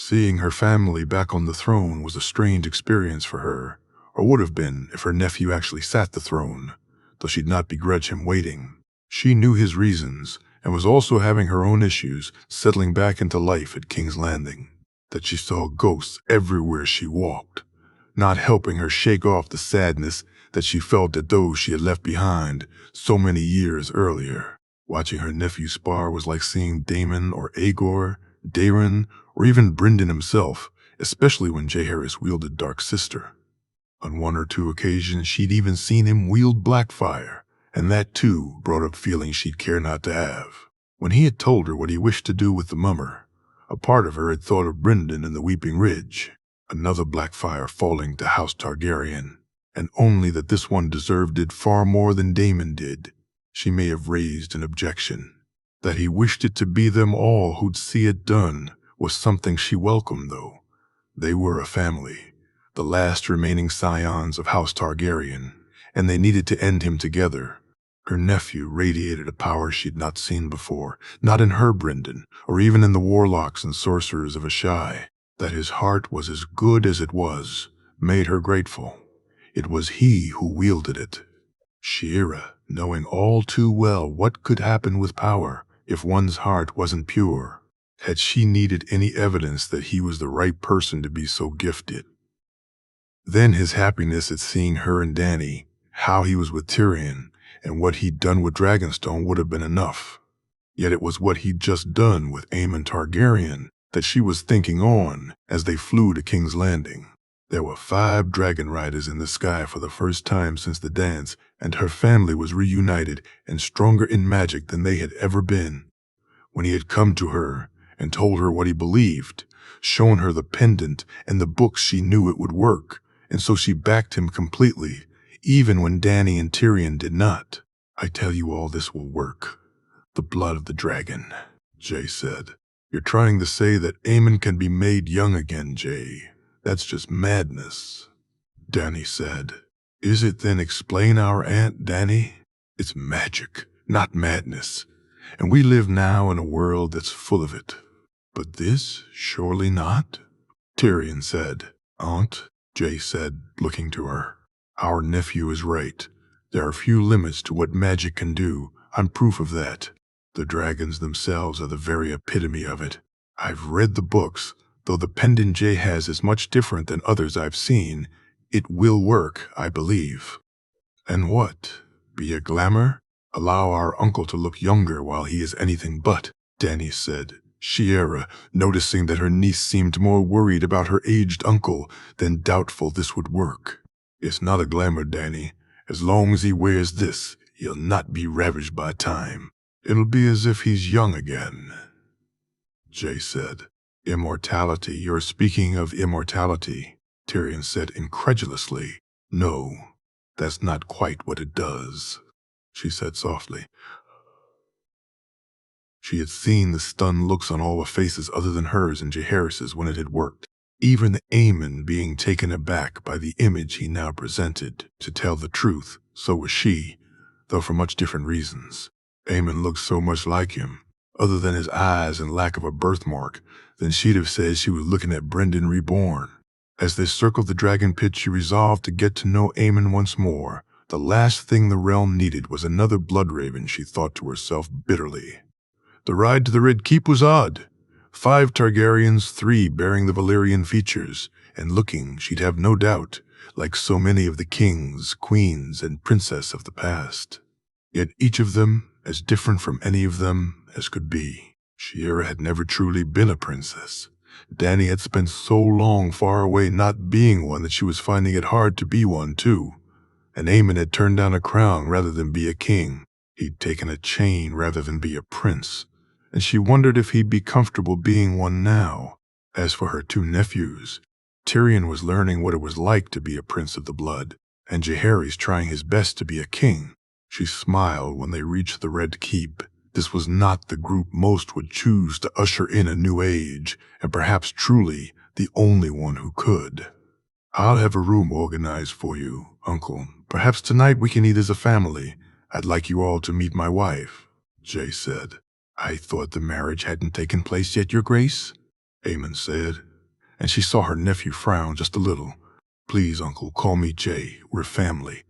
Seeing her family back on the throne was a strange experience for her, or would have been if her nephew actually sat the throne, though she'd not begrudge him waiting. She knew his reasons, and was also having her own issues settling back into life at King's Landing. That she saw ghosts everywhere she walked, not helping her shake off the sadness that she felt at those she had left behind so many years earlier. Watching her nephew spar was like seeing Daemon or Aegor, Daeron, or even Brynden himself, especially when Jaehaerys wielded Dark Sister. On one or two occasions she'd even seen him wield Blackfire, and that too brought up feelings she'd care not to have. When he had told her what he wished to do with the mummer, a part of her had thought of Brynden and the Weeping Ridge, another Blackfire falling to House Targaryen, and only that this one deserved it far more than Daemon did. She may have raised an objection. That he wished it to be them all who'd see it done was something she welcomed, though. They were a family, the last remaining scions of House Targaryen, and they needed to end him together. Her nephew radiated a power she'd not seen before, not in her Brynden, or even in the warlocks and sorcerers of Ashai. That his heart was as good as it was made her grateful. It was he who wielded it. Shiera, knowing all too well what could happen with power if one's heart wasn't pure, had she needed any evidence that he was the right person to be so gifted. Then his happiness at seeing her and Dany, how he was with Tyrion, and what he'd done with Dragonstone would have been enough. Yet it was what he'd just done with Aemon Targaryen that she was thinking on as they flew to King's Landing. There were 5 dragon riders in the sky for the first time since the dance, and her family was reunited and stronger in magic than they had ever been. When he had come to her and told her what he believed, shown her the pendant and the books, she knew it would work, and so she backed him completely, even when Dany and Tyrion did not. "I tell you all this will work. The blood of the dragon," Jay said. "You're trying to say that Aemon can be made young again, Jay. That's just madness," Dany said. "Is it then? Explain our aunt, Dany. It's magic, not madness, and we live now in a world that's full of it. But this, surely not?" Tyrion said. "Aunt," Jay said, looking to her, "our nephew is right. There are few limits to what magic can do. I'm proof of that. The dragons themselves are the very epitome of it. I've read the books. Though the pendant Jay has is much different than others I've seen, it will work, I believe." "And what? Be a glamour? Allow our uncle to look younger while he is anything but," Dany said. Shiera, noticing that her niece seemed more worried about her aged uncle than doubtful this would work. "It's not a glamour, Dany. As long as he wears this, he'll not be ravaged by time. It'll be as if he's young again," Jay said. "Immortality, you're speaking of immortality," Tyrion said incredulously. "No, that's not quite what it does," she said softly. She had seen the stunned looks on all the faces other than hers and Jaehaerys' when it had worked. Even Aemon being taken aback by the image he now presented. To tell the truth, so was she, though for much different reasons. Aemon looked so much like him, other than his eyes and lack of a birthmark, then she'd have said she was looking at Brynden reborn. As they circled the dragon pit, she resolved to get to know Aemon once more. The last thing the realm needed was another Bloodraven, she thought to herself bitterly. The ride to the Red Keep was odd. 5 Targaryens, 3 bearing the Valyrian features, and looking, she'd have no doubt, like so many of the kings, queens, and princess of the past. Yet each of them as different from any of them as could be. Shiera had never truly been a princess. Dany had spent so long far away not being one that she was finding it hard to be one, too. And Aemon had turned down a crown rather than be a king. He'd taken a chain rather than be a prince. And she wondered if he'd be comfortable being one now. As for her 2 nephews, Tyrion was learning what it was like to be a prince of the blood, and Jaehaerys trying his best to be a king. She smiled when they reached the Red Keep. This was not the group most would choose to usher in a new age, and perhaps truly the only one who could. "I'll have a room organized for you, Uncle. Perhaps tonight we can eat as a family. I'd like you all to meet my wife," Jay said. "I thought the marriage hadn't taken place yet, Your Grace," Aemon said. and she saw her nephew frown just a little. "Please, Uncle, call me Jay. We're family."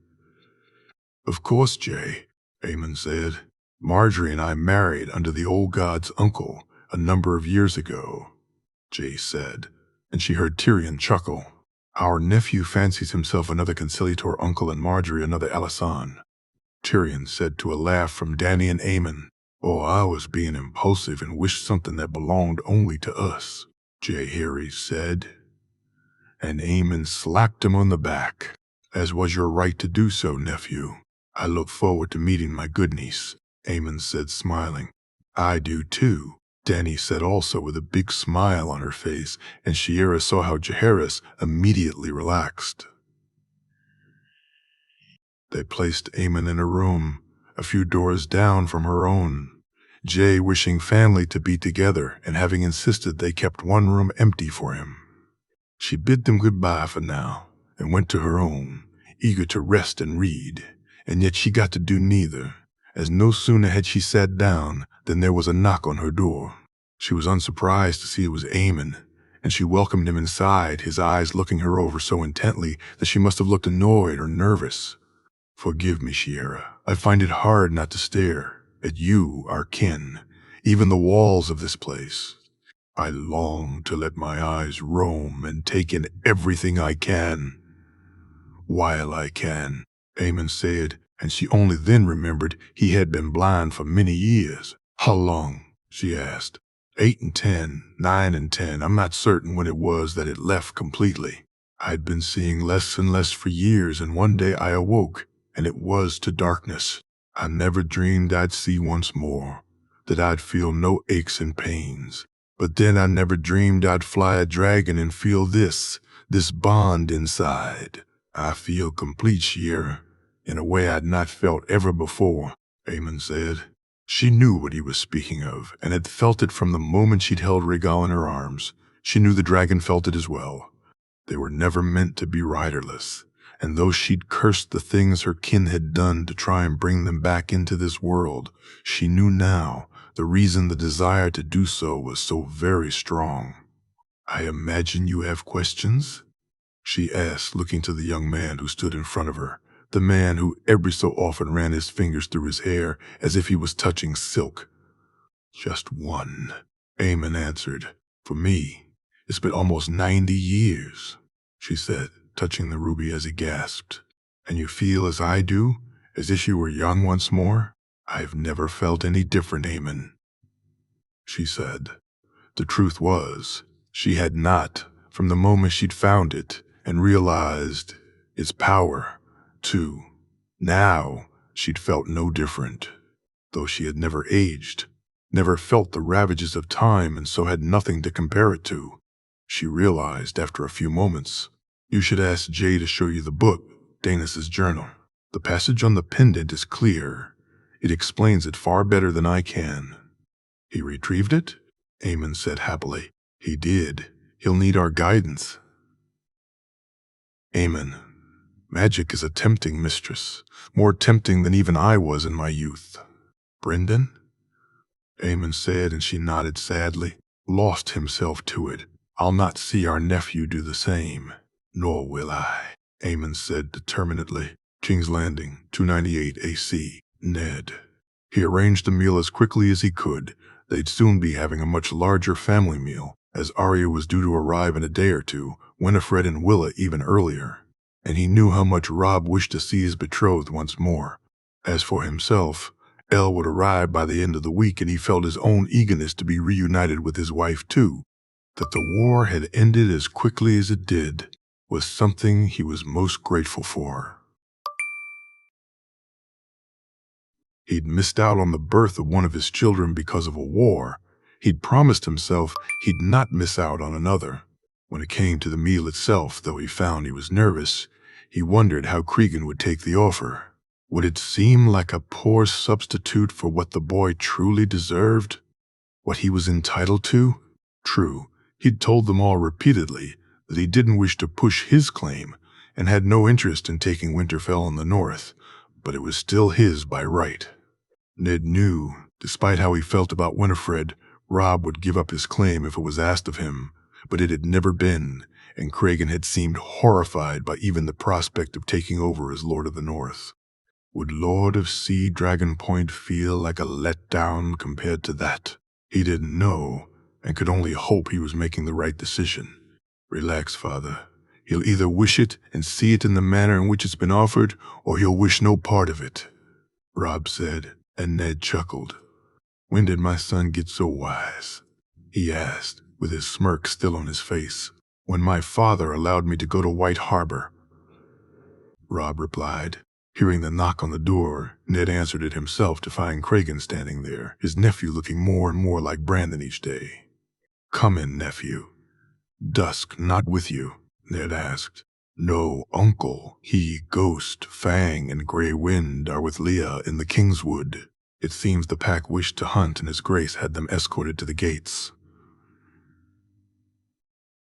"Of course, Jay," Eamon said. "Marjorie and I married under the old god's uncle a number of years ago," Jay said, and she heard Tyrion chuckle. "Our nephew fancies himself another conciliator uncle and Marjorie another Alisane," Tyrion said to a laugh from Dany and Aemon. "Oh, I was being impulsive and wished something that belonged only to us," Jay Harry said. And Aemon slapped him on the back. "As was your right to do so, nephew. I look forward to meeting my good niece," Aemon said, smiling. "I do too," Dany said, also with a big smile on her face, and Shiera saw how Jaehaerys immediately relaxed. They placed Aemon in a room, a few doors down from her own. Jay wishing family to be together and having insisted they kept one room empty for him. She bid them goodbye for now and went to her own, eager to rest and read, and yet she got to do neither, as no sooner had she sat down than there was a knock on her door. She was unsurprised to see it was Aemon, and she welcomed him inside, his eyes looking her over so intently that she must have looked annoyed or nervous. "Forgive me, Shiera. I find it hard not to stare at you, our kin, even the walls of this place. I long to let my eyes roam and take in everything I can, while I can," Aemon said, and she only then remembered he had been blind for many years. "How long?" she asked. 8 and 10, 9 and 10, I'm not certain when it was that it left completely. I'd been seeing less and less for years, and one day I awoke, and it was to darkness. I never dreamed I'd see once more, that I'd feel no aches and pains. But then I never dreamed I'd fly a dragon and feel this bond inside. I feel complete, Shiera, in a way I'd not felt ever before," Aemon said. She knew what he was speaking of, and had felt it from the moment she'd held Rhaegal in her arms. She knew the dragon felt it as well. They were never meant to be riderless, and though she'd cursed the things her kin had done to try and bring them back into this world, she knew now the reason the desire to do so was so very strong. "I imagine you have questions?" she asked, looking to the young man who stood in front of her, the man who every so often ran his fingers through his hair as if he was touching silk. "Just one," Aemon answered. "For me, it's been almost 90 years, she said, touching the ruby as he gasped. "And you feel as I do, as if you were young once more?" "I've never felt any different, Aemon," she said. The truth was, she had not, from the moment she'd found it and realized its power, too. Now, she'd felt no different, though she had never aged, never felt the ravages of time, and so had nothing to compare it to. She realized after a few moments. "You should ask Jay to show you the book, Daenerys' journal. The passage on the pendant is clear. It explains it far better than I can." "He retrieved it?" Aemon said happily. "He did. He'll need our guidance." "Aemon, magic is a tempting mistress, more tempting than even I was in my youth." "Brendan?" Aemon said, and she nodded sadly. "Lost himself to it. I'll not see our nephew do the same." "Nor will I," Aemon said determinedly. King's Landing, 298 AC, Ned. He arranged the meal as quickly as he could. They'd soon be having a much larger family meal, as Arya was due to arrive in a day or two, Winifred and Willa even earlier. And he knew how much Robb wished to see his betrothed once more. As for himself, Elle would arrive by the end of the week, and he felt his own eagerness to be reunited with his wife too. That the war had ended as quickly as it did was something he was most grateful for. He'd missed out on the birth of one of his children because of a war. He'd promised himself he'd not miss out on another. When it came to the meal itself, though he found he was nervous, he wondered how Cregan would take the offer. Would it seem like a poor substitute for what the boy truly deserved? What he was entitled to? True, he'd told them all repeatedly that he didn't wish to push his claim and had no interest in taking Winterfell in the north, but it was still his by right. Ned knew, despite how he felt about Winifred, Robb would give up his claim if it was asked of him, but it had never been, and Kragan had seemed horrified by even the prospect of taking over as Lord of the North. Would Lord of Sea Dragon Point feel like a letdown compared to that? He didn't know, and could only hope he was making the right decision. Relax, Father. He'll either wish it and see it in the manner in which it's been offered, or he'll wish no part of it, Rob said, and Ned chuckled. When did my son get so wise? He asked, with his smirk still on his face. When my father allowed me to go to White Harbor, Rob replied. Hearing the knock on the door, Ned answered it himself to find Kragan standing there, his nephew looking more and more like Brandon each day. Come in, nephew. Dusk not with you? Ned asked. No, uncle. He, Ghost, Fang, and Grey Wind are with Leah in the Kingswood. It seems the pack wished to hunt and his grace had them escorted to the gates,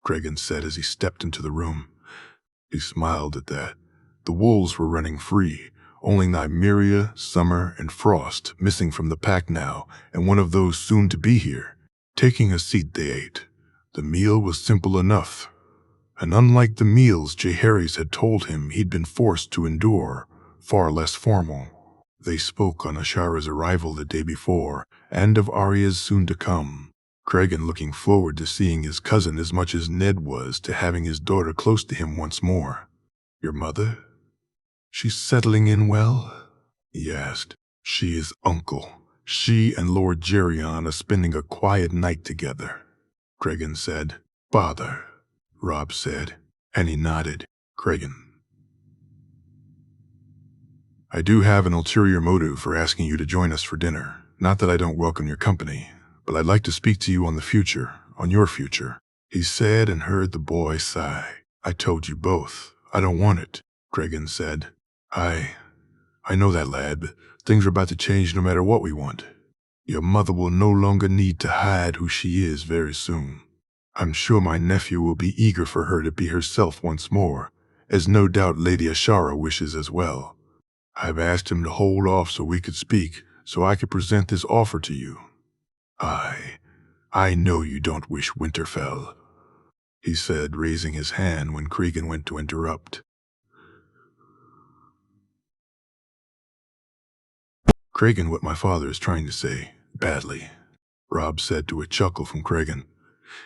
Kragan said as he stepped into the room. He smiled at that. The wolves were running free, only Nymeria, Summer, and Frost missing from the pack now, and one of those soon to be here. Taking a seat, they ate. The meal was simple enough, and unlike the meals J. Harry's had told him he'd been forced to endure, far less formal. They spoke on Ashara's arrival the day before, and of Arya's soon to come. Kragan looking forward to seeing his cousin as much as Ned was to having his daughter close to him once more. Your mother? She's settling in well? He asked. She is uncle. She and Lord Geryon are spending a quiet night together, Kragan said. Father, Rob said, and he nodded. Kragan. I do have an ulterior motive for asking you to join us for dinner. Not that I don't welcome your company, but I'd like to speak to you on the future, on your future, he said and heard the boy sigh. I told you both. I don't want it, Kragan said. I know that, lad, but things are about to change no matter what we want. Your mother will no longer need to hide who she is very soon. I'm sure my nephew will be eager for her to be herself once more, as no doubt Lady Ashara wishes as well. I've asked him to hold off so we could speak, so I could present this offer to you. I know you don't wish Winterfell, he said, raising his hand when Kragan went to interrupt. Kragan, what my father is trying to say, badly, Rob said to a chuckle from Kragan,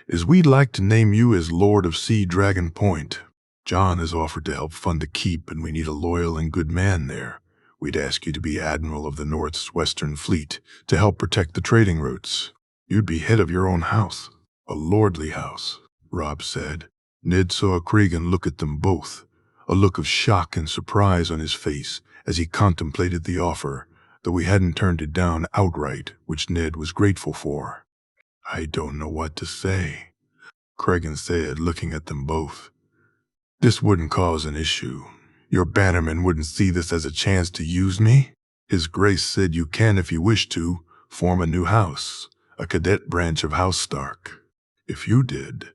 is we'd like to name you as Lord of Sea Dragon Point. John has offered to help fund a keep and we need a loyal and good man there. We'd ask you to be Admiral of the North's Western Fleet to help protect the trading routes. You'd be head of your own house, a lordly house, Rob said. Ned saw Kragan look at them both, a look of shock and surprise on his face as he contemplated the offer, though he hadn't turned it down outright, which Ned was grateful for. I don't know what to say, Kragan said, looking at them both. This wouldn't cause an issue. Your bannerman wouldn't see this as a chance to use me. His Grace said you can, if you wish to, form a new house, a cadet branch of House Stark. If you did,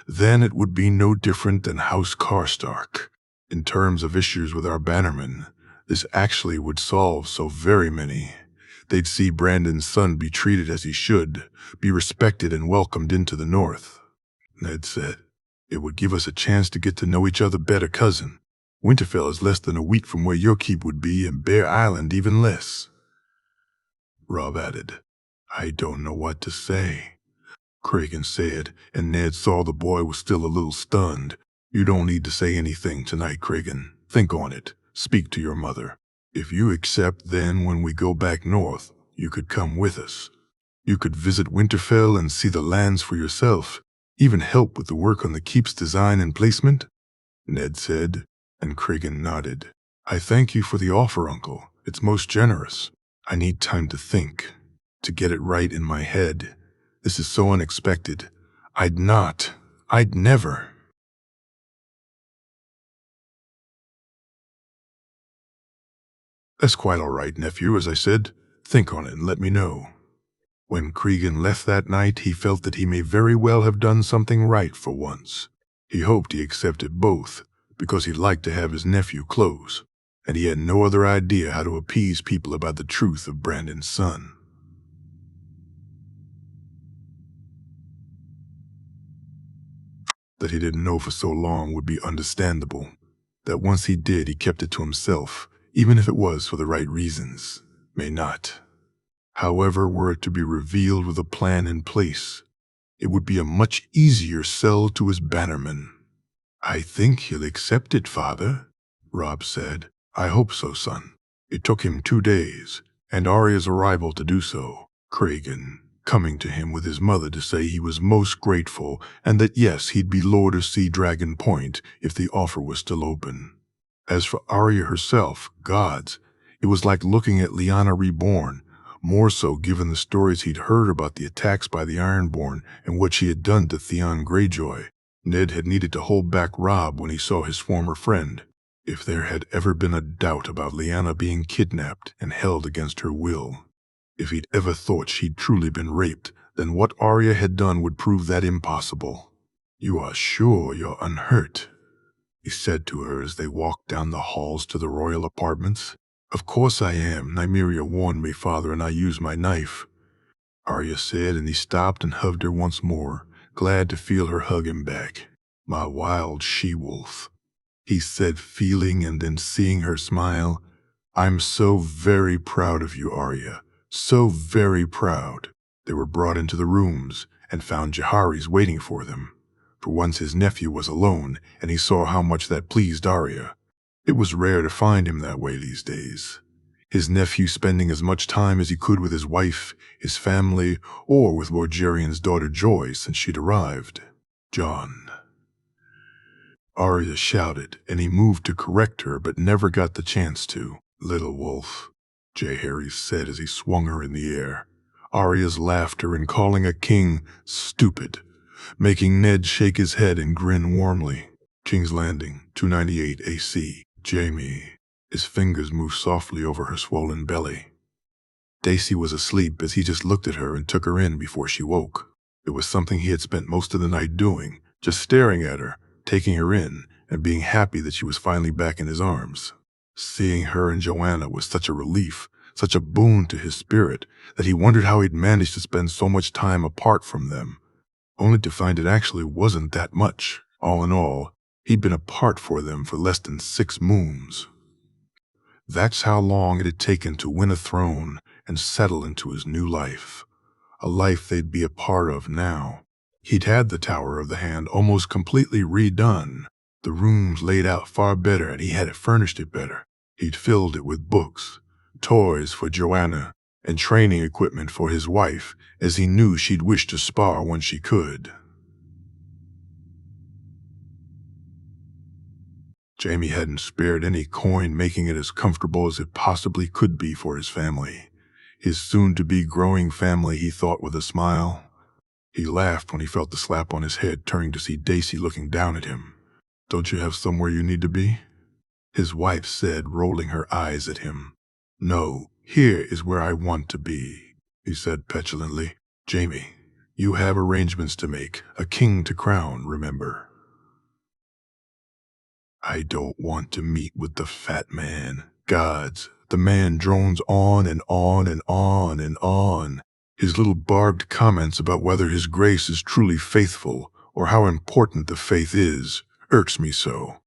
then it would be no different than House Karstark. In terms of issues with our bannermen, this actually would solve so very many. They'd see Brandon's son be treated as he should, be respected and welcomed into the North. Ned said, it would give us a chance to get to know each other better, cousin. Winterfell is less than a week from where your keep would be, and Bear Island even less. Rob added, I don't know what to say, Kragan said, and Ned saw the boy was still a little stunned. You don't need to say anything tonight, Kragan. Think on it. Speak to your mother. If you accept, then when we go back north, you could come with us. You could visit Winterfell and see the lands for yourself, even help with the work on the keep's design and placement, Ned said, and Kragan nodded. I thank you for the offer, Uncle. It's most generous. I need time to think, to get it right in my head. This is so unexpected. I'd never. That's quite all right, nephew, as I said. Think on it and let me know. When Kragan left that night, he felt that he may very well have done something right for once. He hoped he accepted both, because he liked to have his nephew close, and he had no other idea how to appease people about the truth of Brandon's son. That he didn't know for so long would be understandable. That once he did, he kept it to himself, even if it was for the right reasons. May not. However, were it to be revealed with a plan in place, it would be a much easier sell to his bannermen. "I think he'll accept it, Father," Robb said. "I hope so, son." It took him 2 days, and Arya's arrival to do so, Cragen coming to him with his mother to say he was most grateful and that yes, he'd be Lord of Sea Dragon Point if the offer was still open. As for Arya herself, gods, it was like looking at Lyanna reborn, more so given the stories he'd heard about the attacks by the Ironborn and what she had done to Theon Greyjoy. Ned had needed to hold back Robb when he saw his former friend. If there had ever been a doubt about Lyanna being kidnapped and held against her will, if he'd ever thought she'd truly been raped, then what Arya had done would prove that impossible. "You are sure you're unhurt?" he said to her as they walked down the halls to the royal apartments. "Of course I am. Nymeria warned me, Father, and I used my knife," Arya said, and he stopped and hugged her once more, glad to feel her hug him back. "My wild she-wolf," he said, feeling and then seeing her smile. "I'm so very proud of you, Arya. So very proud." They were brought into the rooms and found Jaehaerys waiting for them. For once his nephew was alone, and he saw how much that pleased Arya. It was rare to find him that way these days. His nephew spending as much time as he could with his wife, his family, or with Lord Gerion's daughter Joy since she'd arrived. "Jon," Arya shouted, and he moved to correct her but never got the chance to. "Little wolf," Jaehaerys said as he swung her in the air. Arya's laughter and calling a king stupid, making Ned shake his head and grin warmly. King's Landing, 298 AC. Jaime. His fingers moved softly over her swollen belly. Daisy was asleep as he just looked at her and took her in before she woke. It was something he had spent most of the night doing, just staring at her, taking her in, and being happy that she was finally back in his arms. Seeing her and Joanna was such a relief, such a boon to his spirit, that he wondered how he'd managed to spend so much time apart from them, only to find it actually wasn't that much. All in all, he'd been apart for them for less than 6 moons. That's how long it had taken to win a throne and settle into his new life. A life they'd be a part of now. He'd had the Tower of the Hand almost completely redone, the rooms laid out far better, and he had furnished it better. He'd filled it with books, toys for Joanna, and training equipment for his wife, as he knew she'd wish to spar when she could. Jaime hadn't spared any coin, making it as comfortable as it possibly could be for his family. His soon-to-be growing family, he thought with a smile. He laughed when he felt the slap on his head, turning to see Daisy looking down at him. "Don't you have somewhere you need to be?" his wife said, rolling her eyes at him. "No, here is where I want to be," he said petulantly. "Jaime, you have arrangements to make, a king to crown, remember." "I don't want to meet with the fat man." Gods, the man drones on and on and on and on. His little barbed comments about whether his grace is truly faithful or how important the faith is irks me so,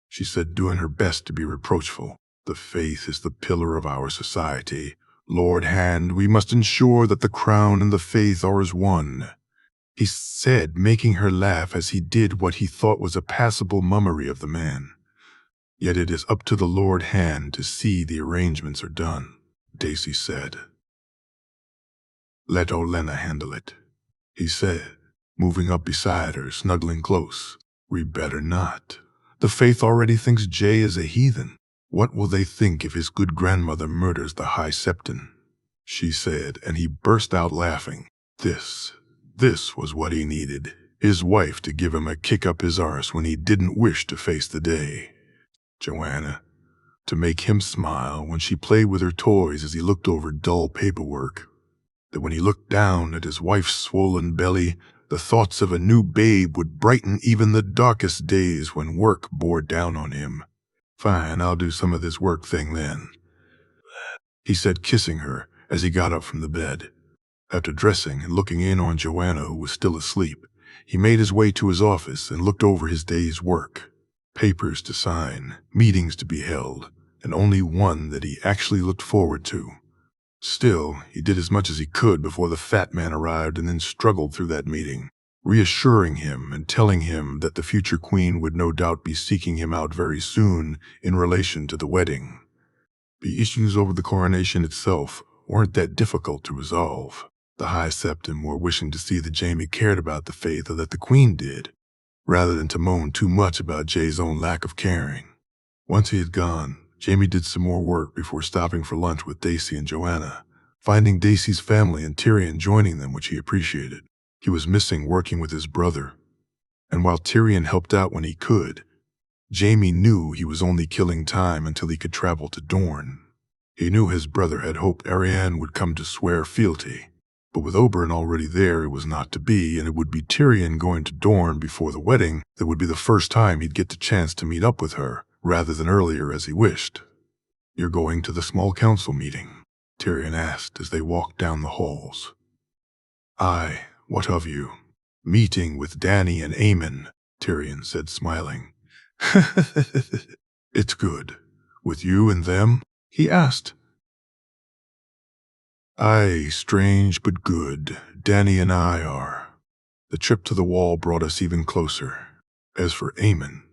she said, doing her best to be reproachful. "The faith is the pillar of our society. Lord Hand, we must ensure that the crown and the faith are as one," he said, making her laugh as he did what he thought was a passable mummery of the man. "Yet it is up to the Lord Hand to see the arrangements are done," Daisy said. "Let Olenna handle it," he said, moving up beside her, snuggling close. "We better not. The faith already thinks Jay is a heathen. What will they think if his good grandmother murders the High Septon?" she said, and he burst out laughing. This was what he needed. His wife to give him a kick up his arse when he didn't wish to face the day. Joanna to make him smile when she played with her toys as he looked over dull paperwork. That when he looked down at his wife's swollen belly, the thoughts of a new babe would brighten even the darkest days when work bore down on him. "Fine, I'll do some of this work thing then," he said, kissing her as he got up from the bed. After dressing and looking in on Joanna, who was still asleep, he made his way to his office and looked over his day's work. Papers to sign, meetings to be held, and only one that he actually looked forward to. Still, he did as much as he could before the fat man arrived and then struggled through that meeting, reassuring him and telling him that the future queen would no doubt be seeking him out very soon in relation to the wedding. The issues over the coronation itself weren't that difficult to resolve. The High Septim were wishing to see that Jaime cared about the faith or that the queen did, rather than to moan too much about Jay's own lack of caring. Once he had gone, Jaime did some more work before stopping for lunch with Daisy and Joanna, finding Daisy's family and Tyrion joining them, which he appreciated. He was missing working with his brother, and while Tyrion helped out when he could, Jaime knew he was only killing time until he could travel to Dorne. He knew his brother had hoped Arianne would come to swear fealty, but with Oberyn already there, it was not to be, and it would be Tyrion going to Dorne before the wedding that would be the first time he'd get the chance to meet up with her, rather than earlier as he wished. "You're going to the small council meeting?" Tyrion asked as they walked down the halls. "Aye, what of you?" "Meeting with Dany and Aemon," Tyrion said, smiling. "It's good. With you and them?" he asked. "Aye, strange but good. Dany and I are. The trip to the wall brought us even closer. As for Aemon,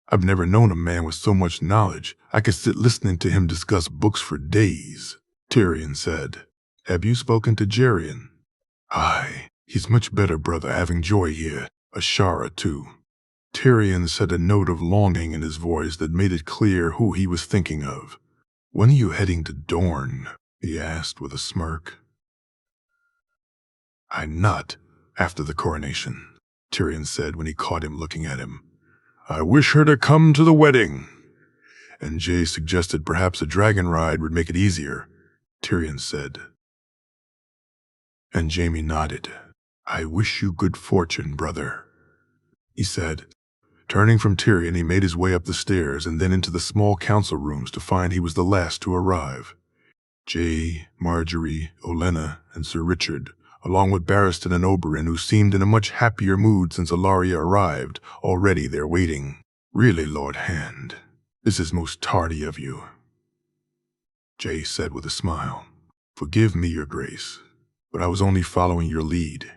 I've never known a man with so much knowledge. I could sit listening to him discuss books for days," Tyrion said. "Have you spoken to Jerian?" "Aye, he's much better, brother, having Joy here. Ashara, too." Tyrion said, a note of longing in his voice that made it clear who he was thinking of. "When are you heading to Dorne?" he asked with a smirk. "I'm not after the coronation," Tyrion said when he caught him looking at him. "I wish her to come to the wedding." And Jay suggested perhaps a dragon ride would make it easier, Tyrion said. And Jaime nodded. "I wish you good fortune, brother," he said. Turning from Tyrion, he made his way up the stairs and then into the small council rooms to find he was the last to arrive. Jay, Marjorie, Olenna, and Sir Richard, along with Barristan and Oberyn, who seemed in a much happier mood since Ilaria arrived, already there waiting. "Really, Lord Hand, this is most tardy of you," Jay said with a smile. "Forgive me, your grace, but I was only following your lead,"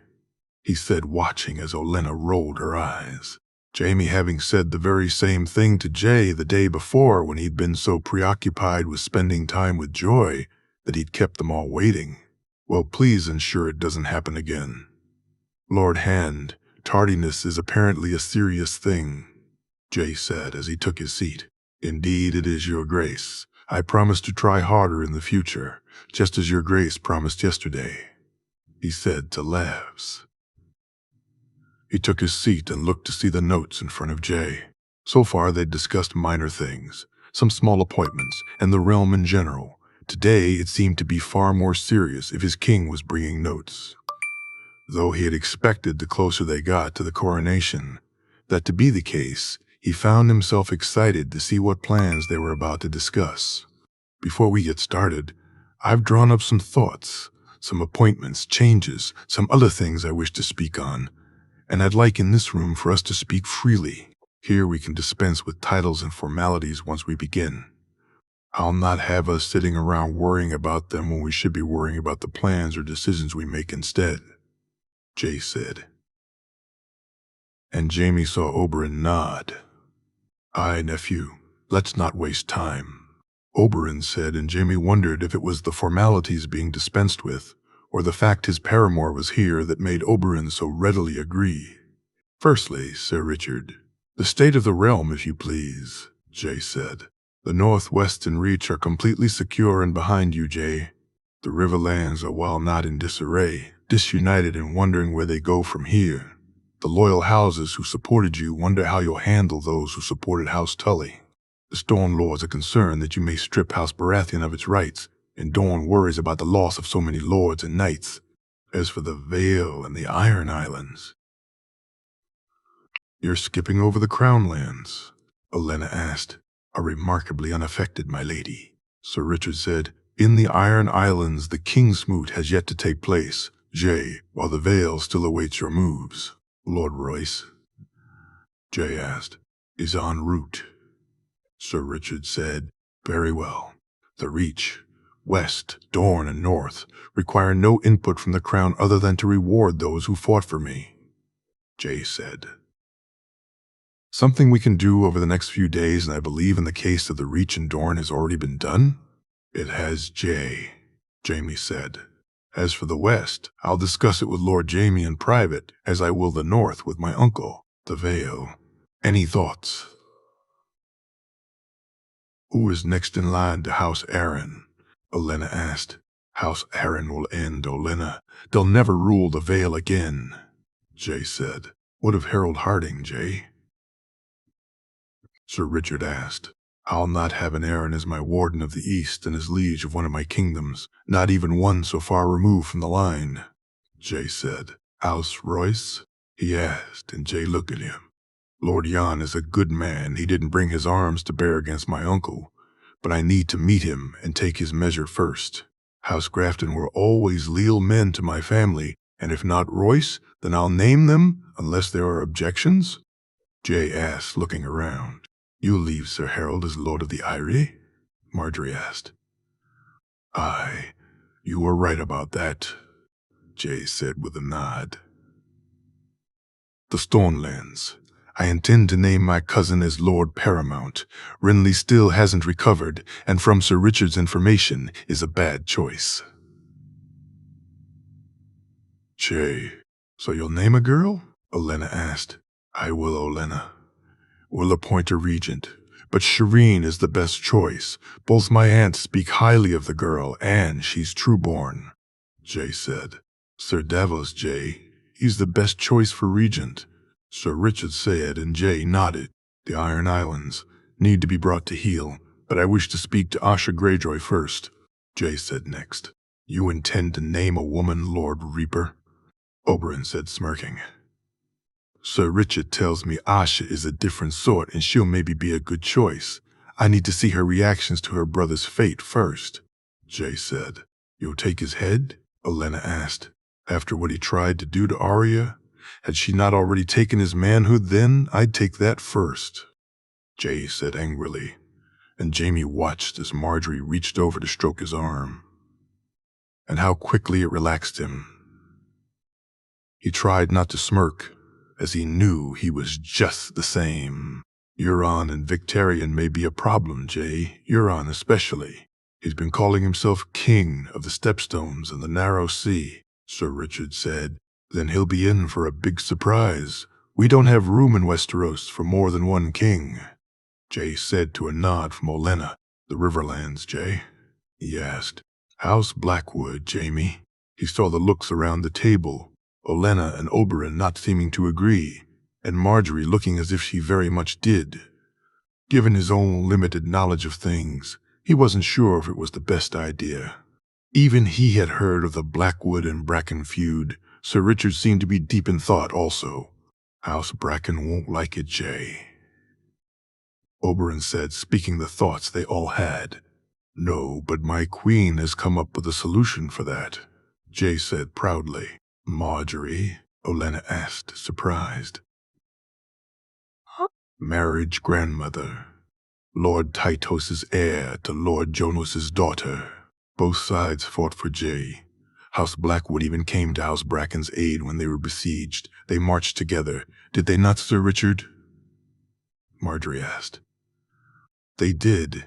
he said, watching as Olenna rolled her eyes. Jaime having said the very same thing to Jay the day before when he'd been so preoccupied with spending time with Joy that he'd kept them all waiting. "Well, please ensure it doesn't happen again. Lord Hand, tardiness is apparently a serious thing," Jay said as he took his seat. "Indeed it is, your grace. I promise to try harder in the future, just as your grace promised yesterday," he said to Lavs. He took his seat and looked to see the notes in front of Jay. So far they'd discussed minor things, some small appointments, and the realm in general. Today it seemed to be far more serious if his king was bringing notes. Though he had expected the closer they got to the coronation that to be the case, he found himself excited to see what plans they were about to discuss. "Before we get started, I've drawn up some thoughts, some appointments, changes, some other things I wish to speak on. And I'd like in this room for us to speak freely. Here we can dispense with titles and formalities once we begin. I'll not have us sitting around worrying about them when we should be worrying about the plans or decisions we make instead," Jay said. And Jaime saw Oberyn nod. "Aye, nephew, let's not waste time," Oberyn said, and Jaime wondered if it was the formalities being dispensed with, or the fact his paramour was here that made Oberyn so readily agree. "Firstly, Sir Richard, the state of the realm, if you please," Jay said. "The northwest and Reach are completely secure and behind you, Jay. The Riverlands are, while not in disarray, disunited and wondering where they go from here. The loyal houses who supported you wonder how you'll handle those who supported House Tully. The Storm Lords are concerned that you may strip House Baratheon of its rights, and Dorne worries about the loss of so many lords and knights. As for the Vale and the Iron Islands—" "You're skipping over the Crown Lands?" Olenna asked. "Are remarkably unaffected, my lady," Sir Richard said. "In the Iron Islands, the Kingsmoot has yet to take place, Jay, while the Vale still awaits your moves. Lord Royce, Jay asked, is en route. Sir Richard said, very well. The Reach, West, Dorne, and North require no input from the Crown other than to reward those who fought for me, Jay said. Something we can do over the next few days, and I believe in the case of the Reach and Dorne has already been done? It has, Jay, Jaime said. As for the West, I'll discuss it with Lord Jaime in private, as I will the North with my uncle, the Vale. Any thoughts? Who is next in line to House Arryn? Olenna asked. House Arryn will end, Olenna. They'll never rule the Vale again, Jay said. What of Harold Harding, Jay? Sir Richard asked. I'll not have an Arryn as my warden of the East and as liege of one of my kingdoms, not even one so far removed from the line, Jay said. House Royce? He asked, and Jay looked at him. Lord Jan is a good man. He didn't bring his arms to bear against my uncle, but I need to meet him and take his measure first. House Grafton were always leal men to my family, and if not Royce, then I'll name them, unless there are objections? Jay asked, looking around. You'll leave Sir Harold as Lord of the Eyrie? Marjorie asked. Aye, you were right about that, Jay said with a nod. The Stonelands. I intend to name my cousin as Lord Paramount. Renly still hasn't recovered, and from Sir Richard's information is a bad choice. Jay, so you'll name a girl? Olenna asked. I will, Olenna. We'll appoint a regent, but Shireen is the best choice. Both my aunts speak highly of the girl, and she's trueborn, Jay said. Sir Davos, Jay, he's the best choice for regent, Sir Richard said, and Jay nodded. The Iron Islands need to be brought to heel, but I wish to speak to Asha Greyjoy first, Jay said next. You intend to name a woman Lord Reaper? Oberyn said, smirking. Sir Richard tells me Asha is a different sort and she'll maybe be a good choice. I need to see her reactions to her brother's fate first, Jay said. You'll take his head? Olenna asked. After what he tried to do to Arya? Had she not already taken his manhood then? I'd take that first, Jay said angrily, and Jaime watched as Marjorie reached over to stroke his arm. And how quickly it relaxed him. He tried not to smirk, as he knew he was just the same. Euron and Victarion may be a problem, Jay, Euron especially. He's been calling himself king of the Stepstones and the Narrow Sea, Sir Richard said. Then he'll be in for a big surprise. We don't have room in Westeros for more than one king, Jay said to a nod from Olenna. The Riverlands, Jay? He asked. House Blackwood, Jaime. He saw the looks around the table, Olenna and Oberyn not seeming to agree, and Marjorie looking as if she very much did. Given his own limited knowledge of things, he wasn't sure if it was the best idea. Even he had heard of the Blackwood and Bracken feud. Sir Richard seemed to be deep in thought also. House Bracken won't like it, Jay, Oberyn said, speaking the thoughts they all had. No, but my queen has come up with a solution for that, Jay said proudly. Marjorie? Olenna asked, surprised. Marriage grandmother. Lord Tytos' heir to Lord Jonas' daughter. Both sides fought for Jay. House Blackwood even came to House Bracken's aid when they were besieged. They marched together. Did they not, Sir Richard? Marjorie asked. They did,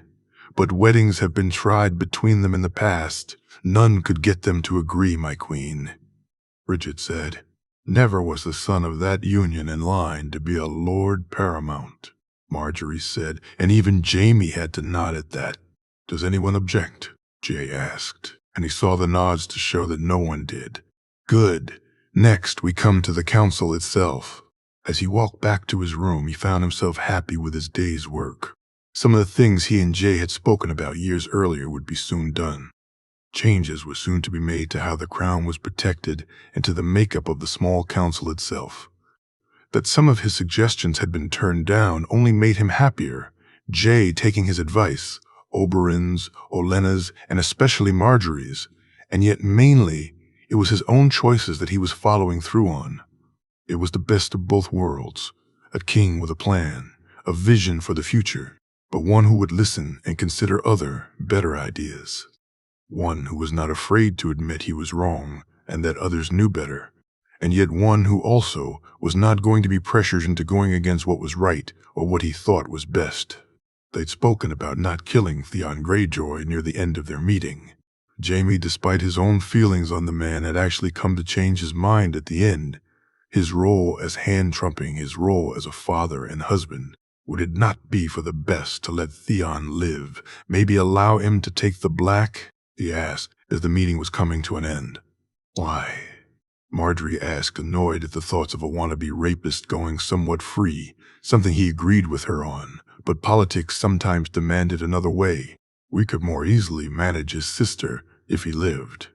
but weddings have been tried between them in the past. None could get them to agree, my queen, Richard said. Never was the son of that union in line to be a Lord Paramount, Marjorie said, and even Jaime had to nod at that. Does anyone object? Jay asked, and he saw the nods to show that no one did. Good. Next, we come to the council itself. As he walked back to his room, he found himself happy with his day's work. Some of the things he and Jay had spoken about years earlier would be soon done. Changes were soon to be made to how the crown was protected and to the makeup of the small council itself. That some of his suggestions had been turned down only made him happier. Jay taking his advice, Oberyn's, Olenna's, and especially Marjorie's, and yet mainly, It was his own choices that he was following through on. It was the best of both worlds, a king with a plan, a vision for the future, but one who would listen and consider other, better ideas. One who was not afraid to admit he was wrong and that others knew better, and yet one who also was not going to be pressured into going against what was right or what he thought was best. They'd spoken about not killing Theon Greyjoy near the end of their meeting. Jaime, despite his own feelings on the man, had actually come to change his mind at the end. His role as hand-trumping, his role as a father and husband. Would it not be for the best to let Theon live, maybe allow him to take the black? He asked as the meeting was coming to an end. Why? Marjorie asked, annoyed at the thoughts of a wannabe rapist going somewhat free, something he agreed with her on, but politics sometimes demanded another way. We could more easily manage his sister if he lived.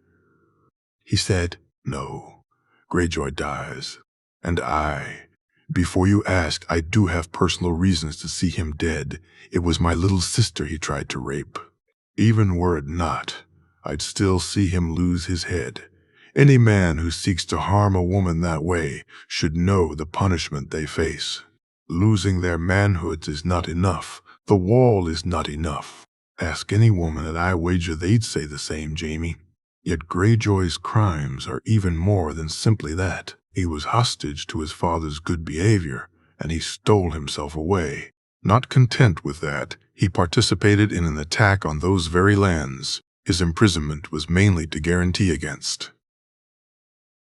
He said, no, Greyjoy dies, and before you ask, I do have personal reasons to see him dead. It was my little sister he tried to rape. Even were it not, I'd still see him lose his head. Any man who seeks to harm a woman that way should know the punishment they face. Losing their manhood is not enough. The wall is not enough. Ask any woman and I wager they'd say the same, Jaime. Yet Greyjoy's crimes are even more than simply that. He was hostage to his father's good behavior, and he stole himself away. Not content with that, he participated in an attack on those very lands. His imprisonment was mainly to guarantee against.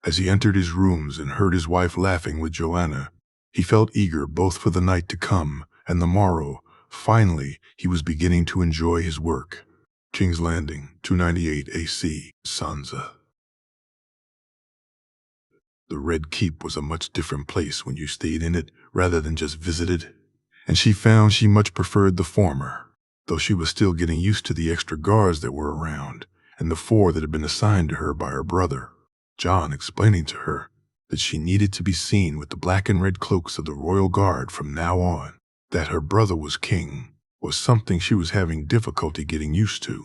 As he entered his rooms and heard his wife laughing with Joanna, he felt eager both for the night to come and the morrow. Finally, he was beginning to enjoy his work. King's Landing, 298 AC, Sansa. The Red Keep was a much different place when you stayed in it rather than just visited, and she found she much preferred the former, though she was still getting used to the extra guards that were around and the 4 that had been assigned to her by her brother, John, explaining to her that she needed to be seen with the black and red cloaks of the Royal Guard from now on. That her brother was king was something she was having difficulty getting used to.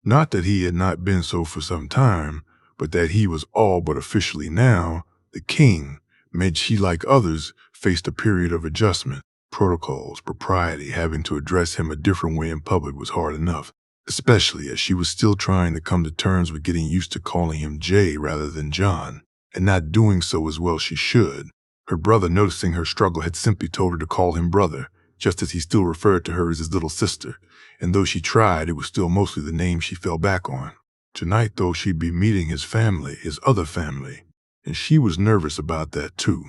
Not that he had not been so for some time, but that he was all but officially now the king meant she, like others, faced a period of adjustment. Protocols, propriety, having to address him a different way in public was hard enough, especially as she was still trying to come to terms with getting used to calling him Jay rather than John, and not doing so as well she should. Her brother, noticing her struggle, had simply told her to call him brother, just as he still referred to her as his little sister, and though she tried, it was still mostly the name she fell back on. Tonight, though, she'd be meeting his family, his other family, and she was nervous about that too.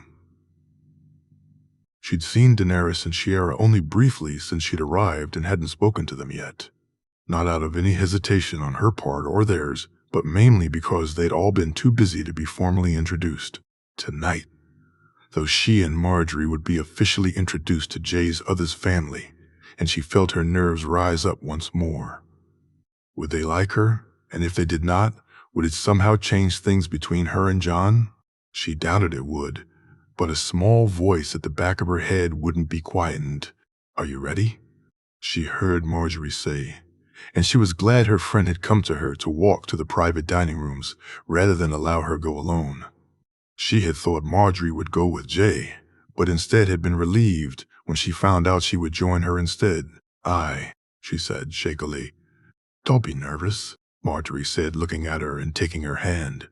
She'd seen Daenerys and Shiera only briefly since she'd arrived and hadn't spoken to them yet. Not out of any hesitation on her part or theirs, but mainly because they'd all been too busy to be formally introduced. Tonight, though, she and Marjorie would be officially introduced to Jay's other's family, and she felt her nerves rise up once more. Would they like her? And if they did not, would it somehow change things between her and John? She doubted it would, but a small voice at the back of her head wouldn't be quietened. "Are you ready?" she heard Marjorie say, and she was glad her friend had come to her to walk to the private dining rooms rather than allow her go alone. She had thought Marjorie would go with Jay, but instead had been relieved when she found out she would join her instead. "Aye," she said shakily. "Don't be nervous," Marjorie said, looking at her and taking her hand.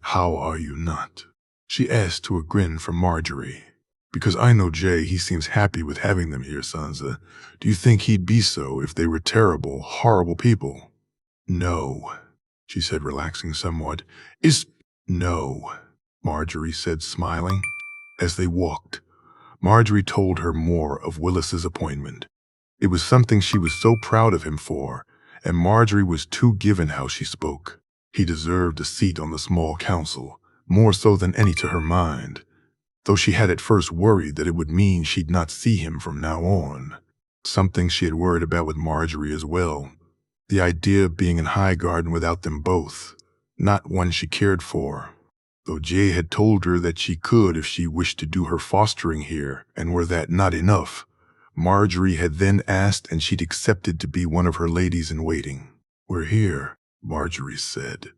"How are you not?" she asked to a grin from Marjorie. "Because I know Jay, he seems happy with having them here, Sansa. Do you think he'd be so if they were terrible, horrible people?" "No," she said, relaxing somewhat. "No," Marjorie said, smiling. As they walked, Marjorie told her more of Willis's appointment. It was something she was so proud of him for, and Marjorie was too given how she spoke. He deserved a seat on the small council, more so than any to her mind, though she had at first worried that it would mean she'd not see him from now on. Something she had worried about with Marjorie as well. The idea of being in Highgarden without them both, not one she cared for. Though Jay had told her that she could if she wished to do her fostering here, and were that not enough, Marjorie had then asked and she'd accepted to be one of her ladies-in-waiting. "We're here," Marjorie said,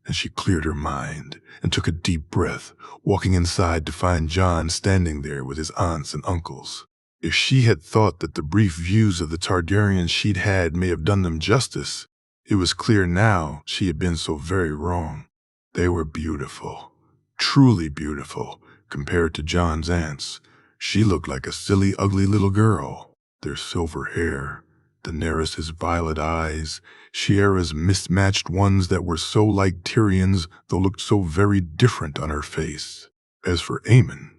and she cleared her mind and took a deep breath, walking inside to find Jon standing there with his aunts and uncles. If she had thought that the brief views of the Targaryens she'd had may have done them justice, it was clear now she had been so very wrong. They were beautiful, truly beautiful, compared to Jon's aunts. She looked like a silly, ugly little girl. Their silver hair, Daenerys' violet eyes, Shiera's mismatched ones that were so like Tyrion's, though looked so very different on her face. As for Aemon,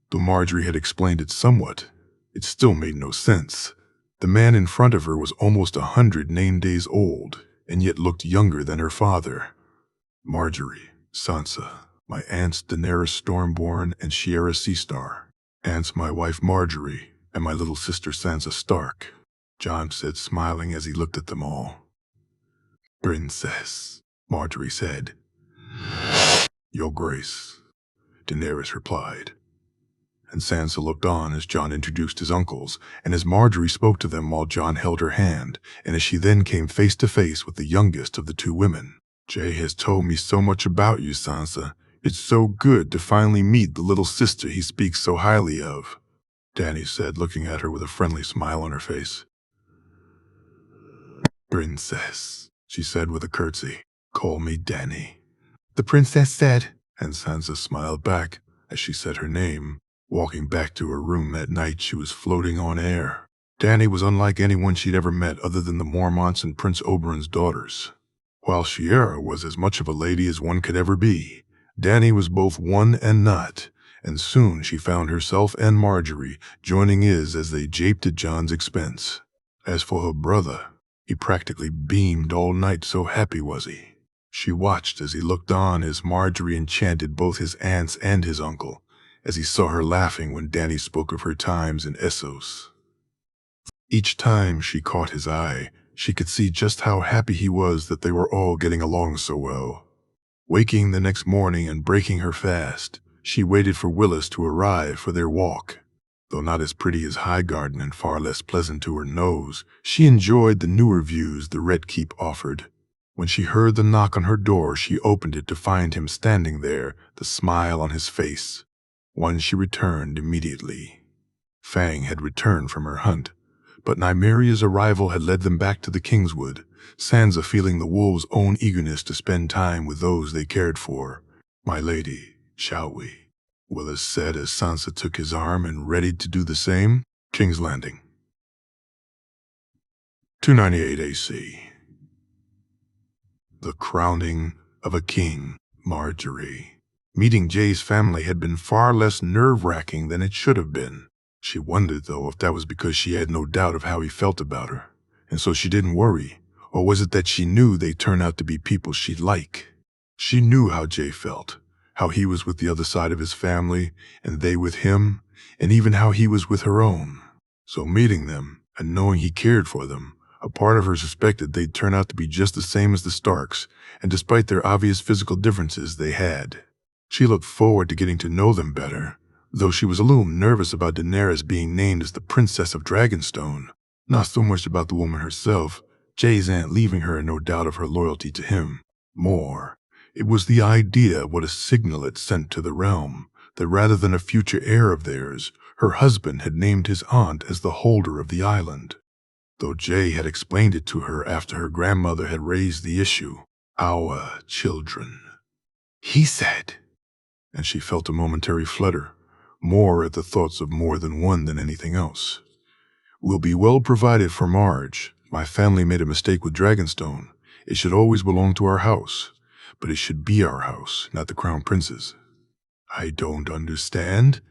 though Marjorie had explained it somewhat, it still made no sense. The man in front of her was almost 100 name days old, and yet looked younger than her father. Marjorie, Sansa, my aunts Daenerys Stormborn and Shiera Seastar. Aunts my wife Marjorie, and my little sister Sansa Stark, Jon said, smiling as he looked at them all. Princess, Marjorie said. Your Grace, Daenerys replied. And Sansa looked on as Jon introduced his uncles, and as Marjorie spoke to them while Jon held her hand, and as she then came face to face with the youngest of the two women. Jay has told me so much about you, Sansa. It's so good to finally meet the little sister he speaks so highly of, Dany said, looking at her with a friendly smile on her face. Princess, she said with a curtsy. Call me Dany. The princess said, and Sansa smiled back as she said her name. Walking back to her room that night, she was floating on air. Dany was unlike anyone she'd ever met other than the Mormonts and Prince Oberyn's daughters. While Shiera was as much of a lady as one could ever be, Dany was both one and not, and soon she found herself and Marjorie joining as they japed at Jon's expense. As for her brother, he practically beamed all night, so happy was he. She watched as he looked on as Marjorie enchanted both his aunts and his uncle, as he saw her laughing when Dany spoke of her times in Essos. Each time she caught his eye, she could see just how happy he was that they were all getting along so well. Waking the next morning and breaking her fast, she waited for Willis to arrive for their walk. Though not as pretty as Highgarden and far less pleasant to her nose, she enjoyed the newer views the Red Keep offered. When she heard the knock on her door, she opened it to find him standing there, the smile on his face. One she returned immediately. Fang had returned from her hunt, but Nymeria's arrival had led them back to the Kingswood, Sansa feeling the wolves' own eagerness to spend time with those they cared for. My lady, shall we? Willis said as Sansa took his arm and readied to do the same. King's Landing. 298 AC. The crowning of a king, Marjorie. Meeting Jay's family had been far less nerve-wracking than it should have been. She wondered, though, if that was because she had no doubt of how he felt about her, and so she didn't worry, or was it that she knew they'd turn out to be people she'd like? She knew how Jay felt, how he was with the other side of his family, and they with him, and even how he was with her own. So meeting them, and knowing he cared for them, a part of her suspected they'd turn out to be just the same as the Starks, and despite their obvious physical differences they had. She looked forward to getting to know them better, though she was a little nervous about Daenerys being named as the Princess of Dragonstone. Not so much about the woman herself, Jay's aunt leaving her in no doubt of her loyalty to him. More, it was the idea of what a signal it sent to the realm, that rather than a future heir of theirs, her husband had named his aunt as the holder of the island. Though Jay had explained it to her after her grandmother had raised the issue. Our children, he said, and she felt a momentary flutter, more at the thoughts of more than one than anything else. Will be well provided for Marge. My family made a mistake with Dragonstone. It should always belong to our house, but it should be our house, not the Crown Prince's. I don't understand.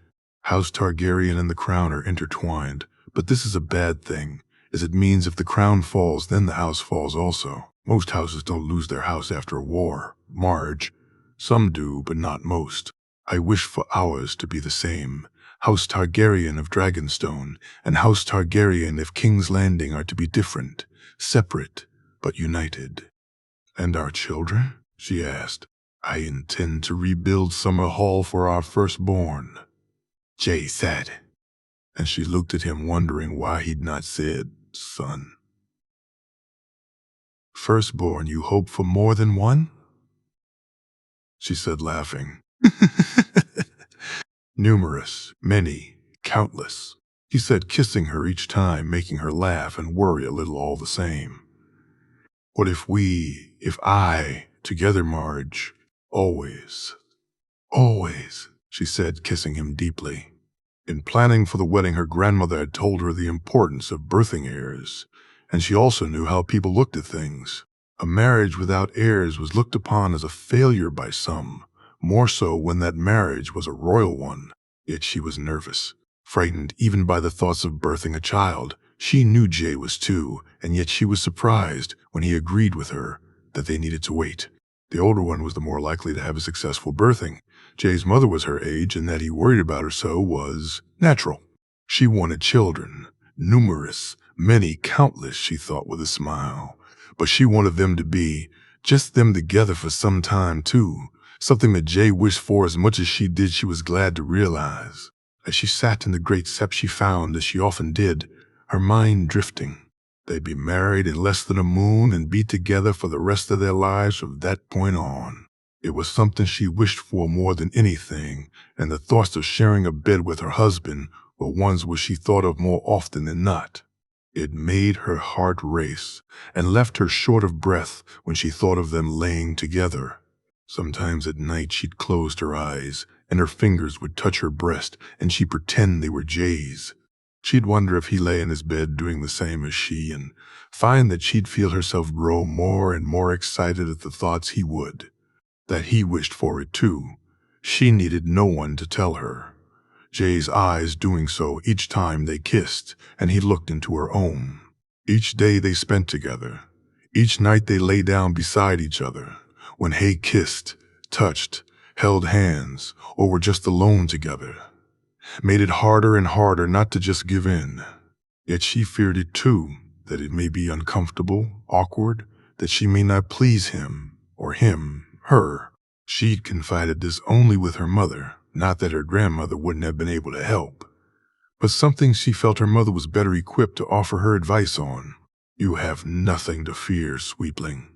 House Targaryen and the Crown are intertwined, but this is a bad thing, as it means if the crown falls, then the house falls also. Most houses don't lose their house after a war, Marge. Some do, but not most. I wish for ours to be the same. House Targaryen of Dragonstone and House Targaryen of King's Landing are to be different, separate, but united. And our children? She asked. I intend to rebuild Summer Hall for our firstborn, Jay said. And she looked at him wondering why he'd not said, son. Firstborn, you hope for more than one? she said, laughing. Numerous, many, countless, he said, kissing her each time, making her laugh and worry a little all the same. What if I, together, Marge, always, always, she said, kissing him deeply. In planning for the wedding, her grandmother had told her the importance of birthing heirs, and she also knew how people looked at things. A marriage without heirs was looked upon as a failure by some, more so when that marriage was a royal one. Yet she was nervous, frightened even by the thoughts of birthing a child. She knew Jay was too, and yet she was surprised when he agreed with her that they needed to wait. The older one was the more likely to have a successful birthing. Jay's mother was her age, and that he worried about her so was natural. She wanted children, numerous, many, countless, she thought with a smile. But she wanted them to be just them together for some time too, something that Jay wished for as much as she did. She was glad to realize. As she sat in the great sept, she found, as she often did, her mind drifting. They'd be married in less than a moon and be together for the rest of their lives from that point on. It was something she wished for more than anything, and the thoughts of sharing a bed with her husband were ones which she thought of more often than not. It made her heart race and left her short of breath when she thought of them laying together. Sometimes at night she'd closed her eyes, and her fingers would touch her breast, and she'd pretend they were Jay's. She'd wonder if he lay in his bed doing the same as she, and find that she'd feel herself grow more and more excited at the thoughts he would. That he wished for it too. She needed no one to tell her. Jay's eyes doing so each time they kissed, and he looked into her own. Each day they spent together. Each night they lay down beside each other. When Hay kissed, touched, held hands, or were just alone together, made it harder and harder not to just give in. Yet she feared it too, that it may be uncomfortable, awkward, that she may not please him, or him, her. She'd confided this only with her mother, not that her grandmother wouldn't have been able to help, but something she felt her mother was better equipped to offer her advice on. You have nothing to fear, sweetling.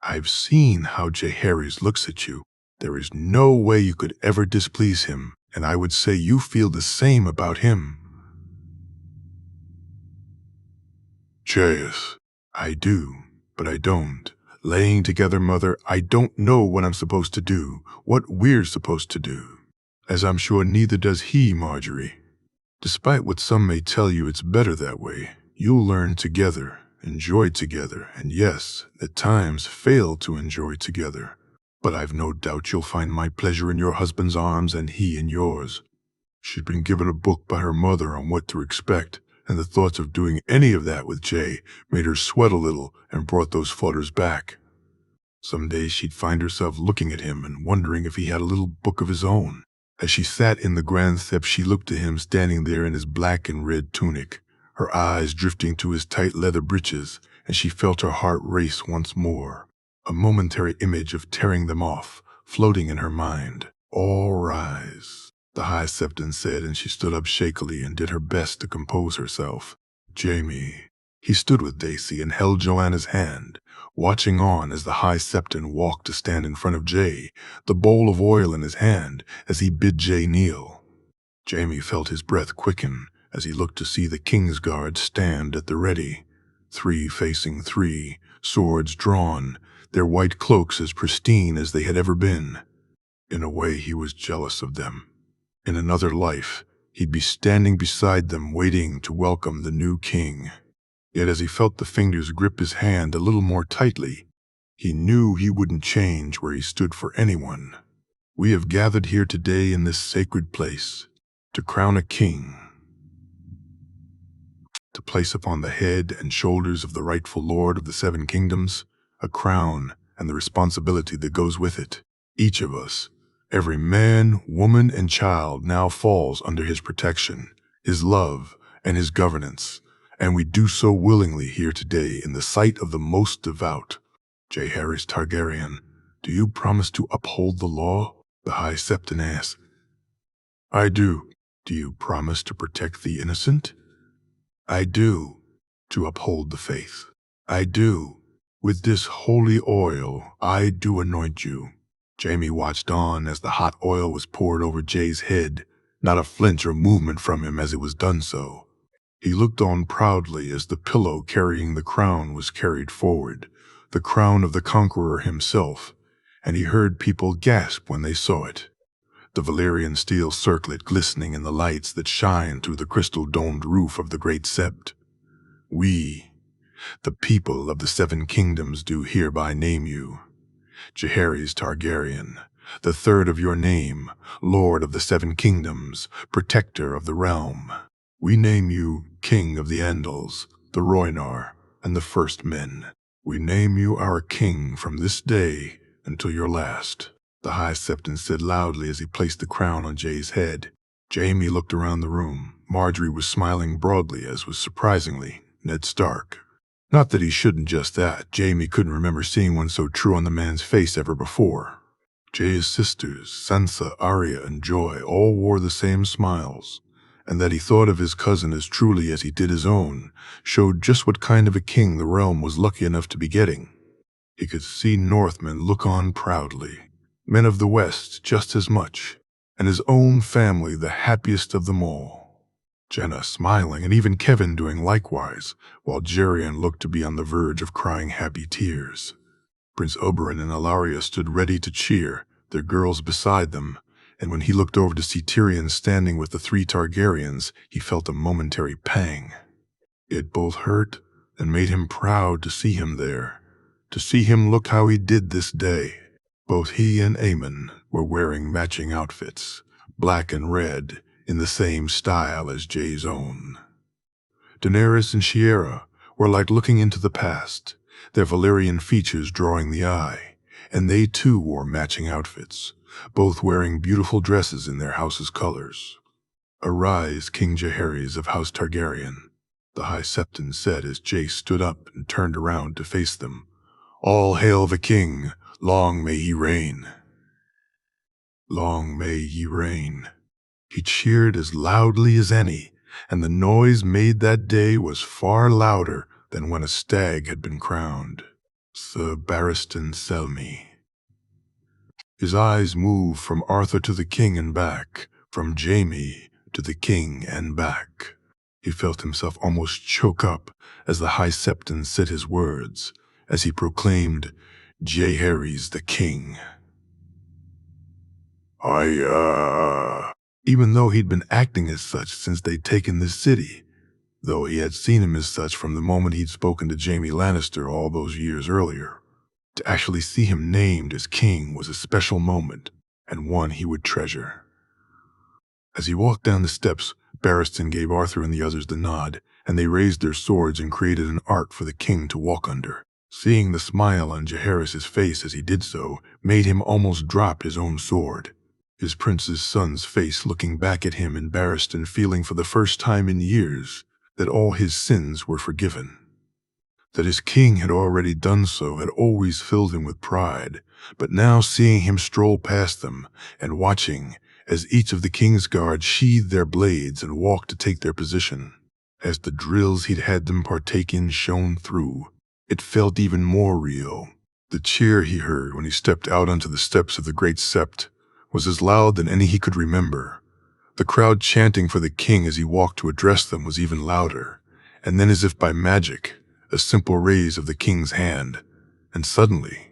I've seen how Jay Harris looks at you. There is no way you could ever displease him, and I would say you feel the same about him. Jayus, I do, but I don't. Laying together, mother, I don't know what I'm supposed to do, what we're supposed to do. As I'm sure neither does he, Marjorie. Despite what some may tell you, it's better that way. You'll learn together, enjoy together, and yes, at times fail to enjoy together. But I've no doubt you'll find my pleasure in your husband's arms and he in yours. She'd been given a book by her mother on what to expect, and the thoughts of doing any of that with Jay made her sweat a little and brought those flutters back. Some days she'd find herself looking at him and wondering if he had a little book of his own. As she sat in the grand sept, she looked to him standing there in his black and red tunic, her eyes drifting to his tight leather breeches, and she felt her heart race once more. A momentary image of tearing them off, floating in her mind. All rise, the High Septon said, and she stood up shakily and did her best to compose herself. Jamie. He stood with Daisy and held Joanna's hand, watching on as the High Septon walked to stand in front of Jay, the bowl of oil in his hand, as he bid Jay kneel. Jamie felt his breath quicken as he looked to see the King's Guard stand at the ready, 3 facing 3, swords drawn, their white cloaks as pristine as they had ever been. In a way, he was jealous of them. In another life, he'd be standing beside them waiting to welcome the new king. Yet as he felt the fingers grip his hand a little more tightly, he knew he wouldn't change where he stood for anyone. We have gathered here today in this sacred place to crown a king, to place upon the head and shoulders of the rightful lord of the 7 kingdoms a crown and the responsibility that goes with it. Each of us, every man, woman, and child now falls under his protection, his love, and his governance, and we do so willingly here today in the sight of the most devout. Jay Harris Targaryen, do you promise to uphold the law? The High Septon asked. I do. Do you promise to protect the innocent? I do. To uphold the faith? I do. With this holy oil, I do anoint you. Jaime watched on as the hot oil was poured over Jay's head, not a flinch or movement from him as it was done so. He looked on proudly as the pillow carrying the crown was carried forward, the crown of the conqueror himself, and he heard people gasp when they saw it. The Valyrian steel circlet glistening in the lights that shine through the crystal-domed roof of the great sept. We, the people of the Seven Kingdoms, do hereby name you Jaehaerys Targaryen, the third of your name, Lord of the Seven Kingdoms, Protector of the Realm. We name you King of the Andals, the Rhoynar, and the First Men. We name you our king from this day until your last, the High Septon said loudly as he placed the crown on Jay's head. Jaime looked around the room. Marjorie was smiling broadly, as was surprisingly Ned Stark. Not that he shouldn't just that. Jaime couldn't remember seeing one so true on the man's face ever before. Jay's sisters, Sansa, Arya, and Joy, all wore the same smiles, and that he thought of his cousin as truly as he did his own showed just what kind of a king the realm was lucky enough to be getting. He could see Northmen look on proudly, men of the West just as much, and his own family the happiest of them all. Jenna smiling, and even Kevin doing likewise, while Jerian looked to be on the verge of crying happy tears. Prince Oberyn and Ilaria stood ready to cheer, their girls beside them, and when he looked over to see Tyrion standing with the 3 Targaryens, he felt a momentary pang. It both hurt and made him proud to see him there, to see him look how he did this day. Both he and Aemon were wearing matching outfits, black and red, in the same style as Jay's own. Daenerys and Shiera were like looking into the past, their Valyrian features drawing the eye, and they too wore matching outfits, both wearing beautiful dresses in their house's colors. "Arise, King Jaehaerys of House Targaryen," the High Septon said as Jay stood up and turned around to face them. "All hail the king, long may he reign." Long may ye reign. He cheered as loudly as any, and the noise made that day was far louder than when a stag had been crowned. Sir Barristan Selmy. His eyes moved from Arthur to the king and back, from Jaime to the king and back. He felt himself almost choke up as the High Septon said his words, as he proclaimed, "Jaehaerys the king." Even though he'd been acting as such since they'd taken this city, though he had seen him as such from the moment he'd spoken to Jaime Lannister all those years earlier. To actually see him named as king was a special moment, and one he would treasure. As he walked down the steps, Barristan gave Arthur and the others the nod, and they raised their swords and created an arc for the king to walk under. Seeing the smile on Jaehaerys' face as he did so made him almost drop his own sword. His prince's son's face looking back at him, and Barristan feeling for the first time in years that all his sins were forgiven. That his king had already done so had always filled him with pride, but now seeing him stroll past them and watching as each of the king's guard sheathed their blades and walked to take their position, as the drills he'd had them partake in shone through, it felt even more real. The cheer he heard when he stepped out onto the steps of the Great Sept was as loud than any he could remember. The crowd chanting for the king as he walked to address them was even louder, and then as if by magic, a simple raise of the king's hand, and suddenly,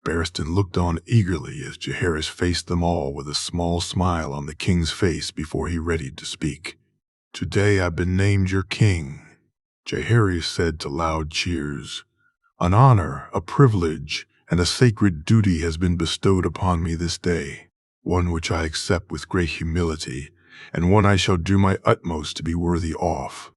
Barristan looked on eagerly as Jaehaerys faced them all with a small smile on the king's face before he readied to speak. "Today I've been named your king," Jaehaerys said to loud cheers. "An honor, a privilege, and a sacred duty has been bestowed upon me this day, one which I accept with great humility, and one I shall do my utmost to be worthy of."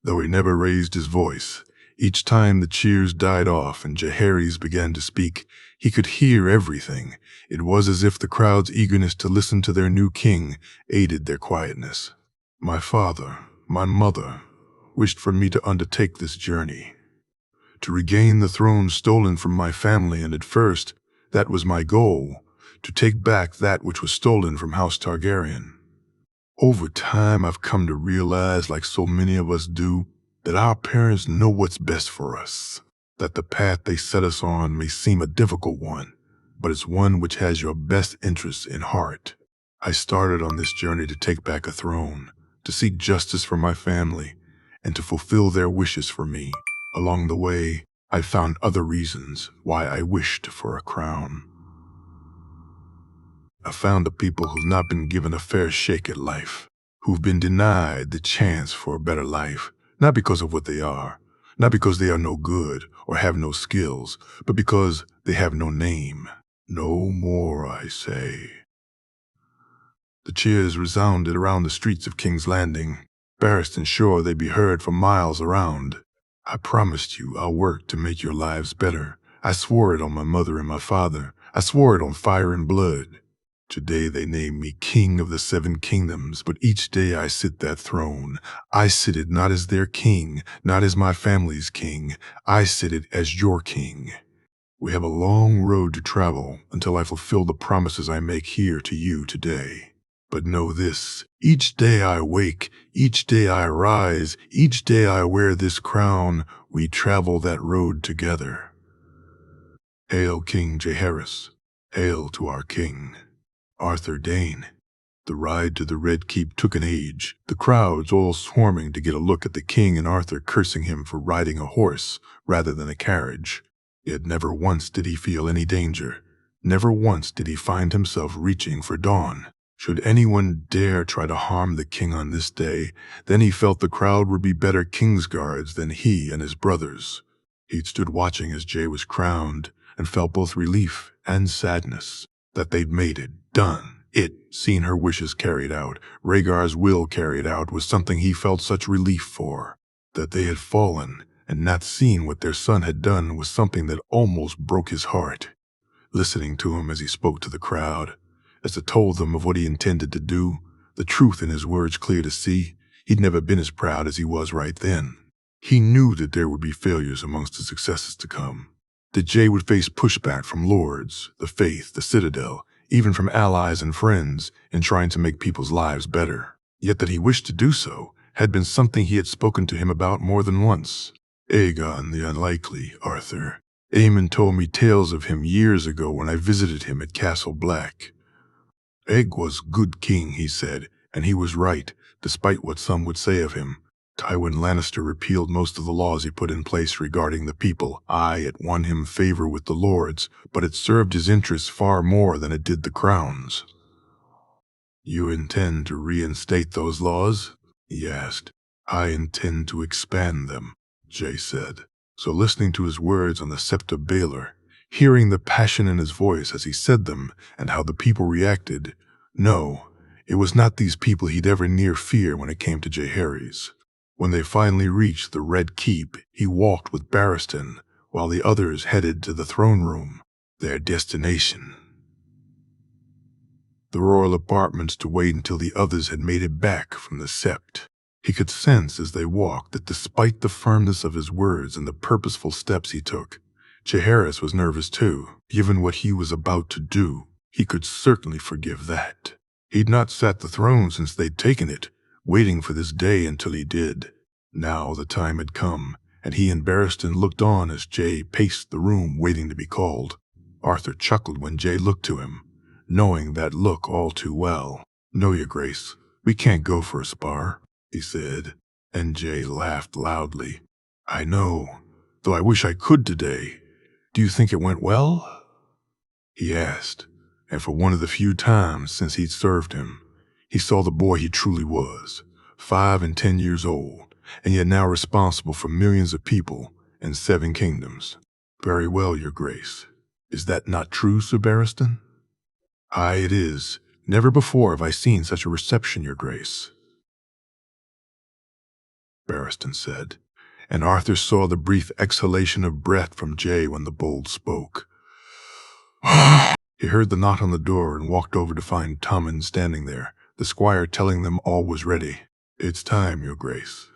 Though he never raised his voice, each time the cheers died off and Jaehaerys began to speak, he could hear everything. It was as if the crowd's eagerness to listen to their new king aided their quietness. "My father, my mother, wished for me to undertake this journey, to regain the throne stolen from my family, and at first, that was my goal, to take back that which was stolen from House Targaryen. Over time, I've come to realize, like so many of us do, that our parents know what's best for us. that the path they set us on may seem a difficult one, but it's one which has your best interests in heart. I started on this journey to take back a throne, to seek justice for my family, and to fulfill their wishes for me. Along the way, I found other reasons why I wished for a crown. I found the people who've not been given a fair shake at life, who've been denied the chance for a better life, not because of what they are, not because they are no good or have no skills, but because they have no name. No more, I say. The cheers resounded around the streets of King's Landing, Barristan sure they'd be heard for miles around. I promised you I'll work to make your lives better. I swore it on my mother and my father. I swore it on fire and blood. Today they name me King of the Seven Kingdoms, but each day I sit that throne. I sit it not as their king, not as my family's king. I sit it as your king. We have a long road to travel until I fulfill the promises I make here to you today. But know this, each day I wake, each day I rise, each day I wear this crown, we travel that road together. Hail King Jaehaerys, hail to our king. Arthur Dane. The ride to the Red Keep took an age, the crowds all swarming to get a look at the king and Arthur cursing him for riding a horse rather than a carriage. Yet never once did he feel any danger. Never once did he find himself reaching for dawn. Should anyone dare try to harm the king on this day, then he felt the crowd would be better Kingsguards than he and his brothers. He'd stood watching as Jay was crowned and felt both relief and sadness that they'd made it, done. Seen her wishes carried out, Rhaegar's will carried out, was something he felt such relief for. That they had fallen and not seen what their son had done was something that almost broke his heart. Listening to him as he spoke to the crowd, as he told them of what he intended to do, the truth in his words clear to see, he'd never been as proud as he was right then. He knew that there would be failures amongst the successes to come, that Jay would face pushback from lords, the faith, the citadel, even from allies and friends in trying to make people's lives better. Yet that he wished to do so had been something he had spoken to him about more than once. Aegon the Unlikely, Arthur. Aemon told me tales of him years ago when I visited him at Castle Black. Aeg was good king, he said, and he was right, despite what some would say of him. Tywin Lannister repealed most of the laws he put in place regarding the people. It won him favor with the lords, but it served his interests far more than it did the crown's. You intend to reinstate those laws? He asked. I intend to expand them, Jay said. So listening to his words on the Sept of Baelor, hearing the passion in his voice as he said them and how the people reacted, no, it was not these people he'd ever near fear when it came to Jaehaerys. When they finally reached the Red Keep, he walked with Barristan, while the others headed to the throne room, their destination. The royal apartments to wait until the others had made it back from the Sept. He could sense as they walked that despite the firmness of his words and the purposeful steps he took, Jaehaerys was nervous too. Given what he was about to do, he could certainly forgive that. He'd not sat the throne since they'd taken it, waiting for this day until he did. Now the time had come, and he and Barristan looked on as Jay paced the room waiting to be called. Arthur chuckled when Jay looked to him, knowing that look all too well. No, your grace, we can't go for a spar, he said, and Jay laughed loudly. I know, though I wish I could today. Do you think it went well? He asked, and for one of the few times since he'd served him, he saw the boy he truly was, 5 and 10 years old, and yet now responsible for millions of people and 7 kingdoms. Very well, your grace. Is that not true, Sir Barristan? Aye, it is. Never before have I seen such a reception, your grace, Barristan said, and Arthur saw the brief exhalation of breath from Jay when the bold spoke. He heard the knock on the door and walked over to find Tommen standing there, the squire telling them all was ready. It's time, your grace,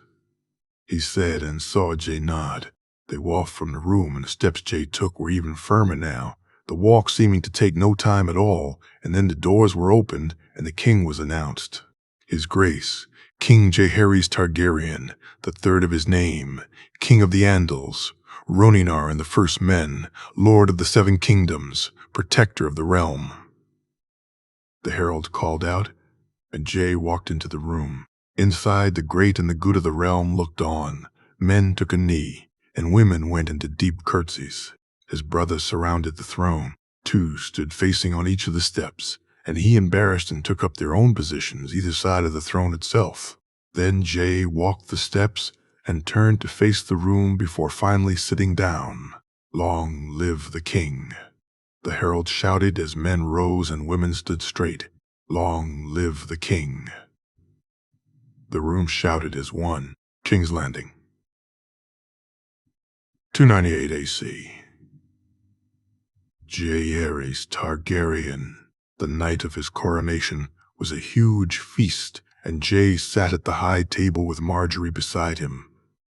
he said, and saw Jay nod. They walked from the room, and the steps Jay took were even firmer now, the walk seeming to take no time at all, and then the doors were opened, and the king was announced. His Grace, King Jaehaerys Targaryen, the third of his name, King of the Andals, Roninar and the First Men, Lord of the Seven Kingdoms, protector of the realm." The herald called out, and Jay walked into the room. Inside, the great and the good of the realm looked on. Men took a knee, and women went into deep curtsies. His brothers surrounded the throne. Two stood facing on each of the steps, and he and Barristan took up their own positions either side of the throne itself. Then Jay walked the steps and turned to face the room before finally sitting down. "Long live the king," the herald shouted as men rose and women stood straight. "Long live the king." The room shouted as one. King's Landing. 298 AC. Jaehaerys Targaryen. The night of his coronation was a huge feast, and Jay sat at the high table with Marjorie beside him.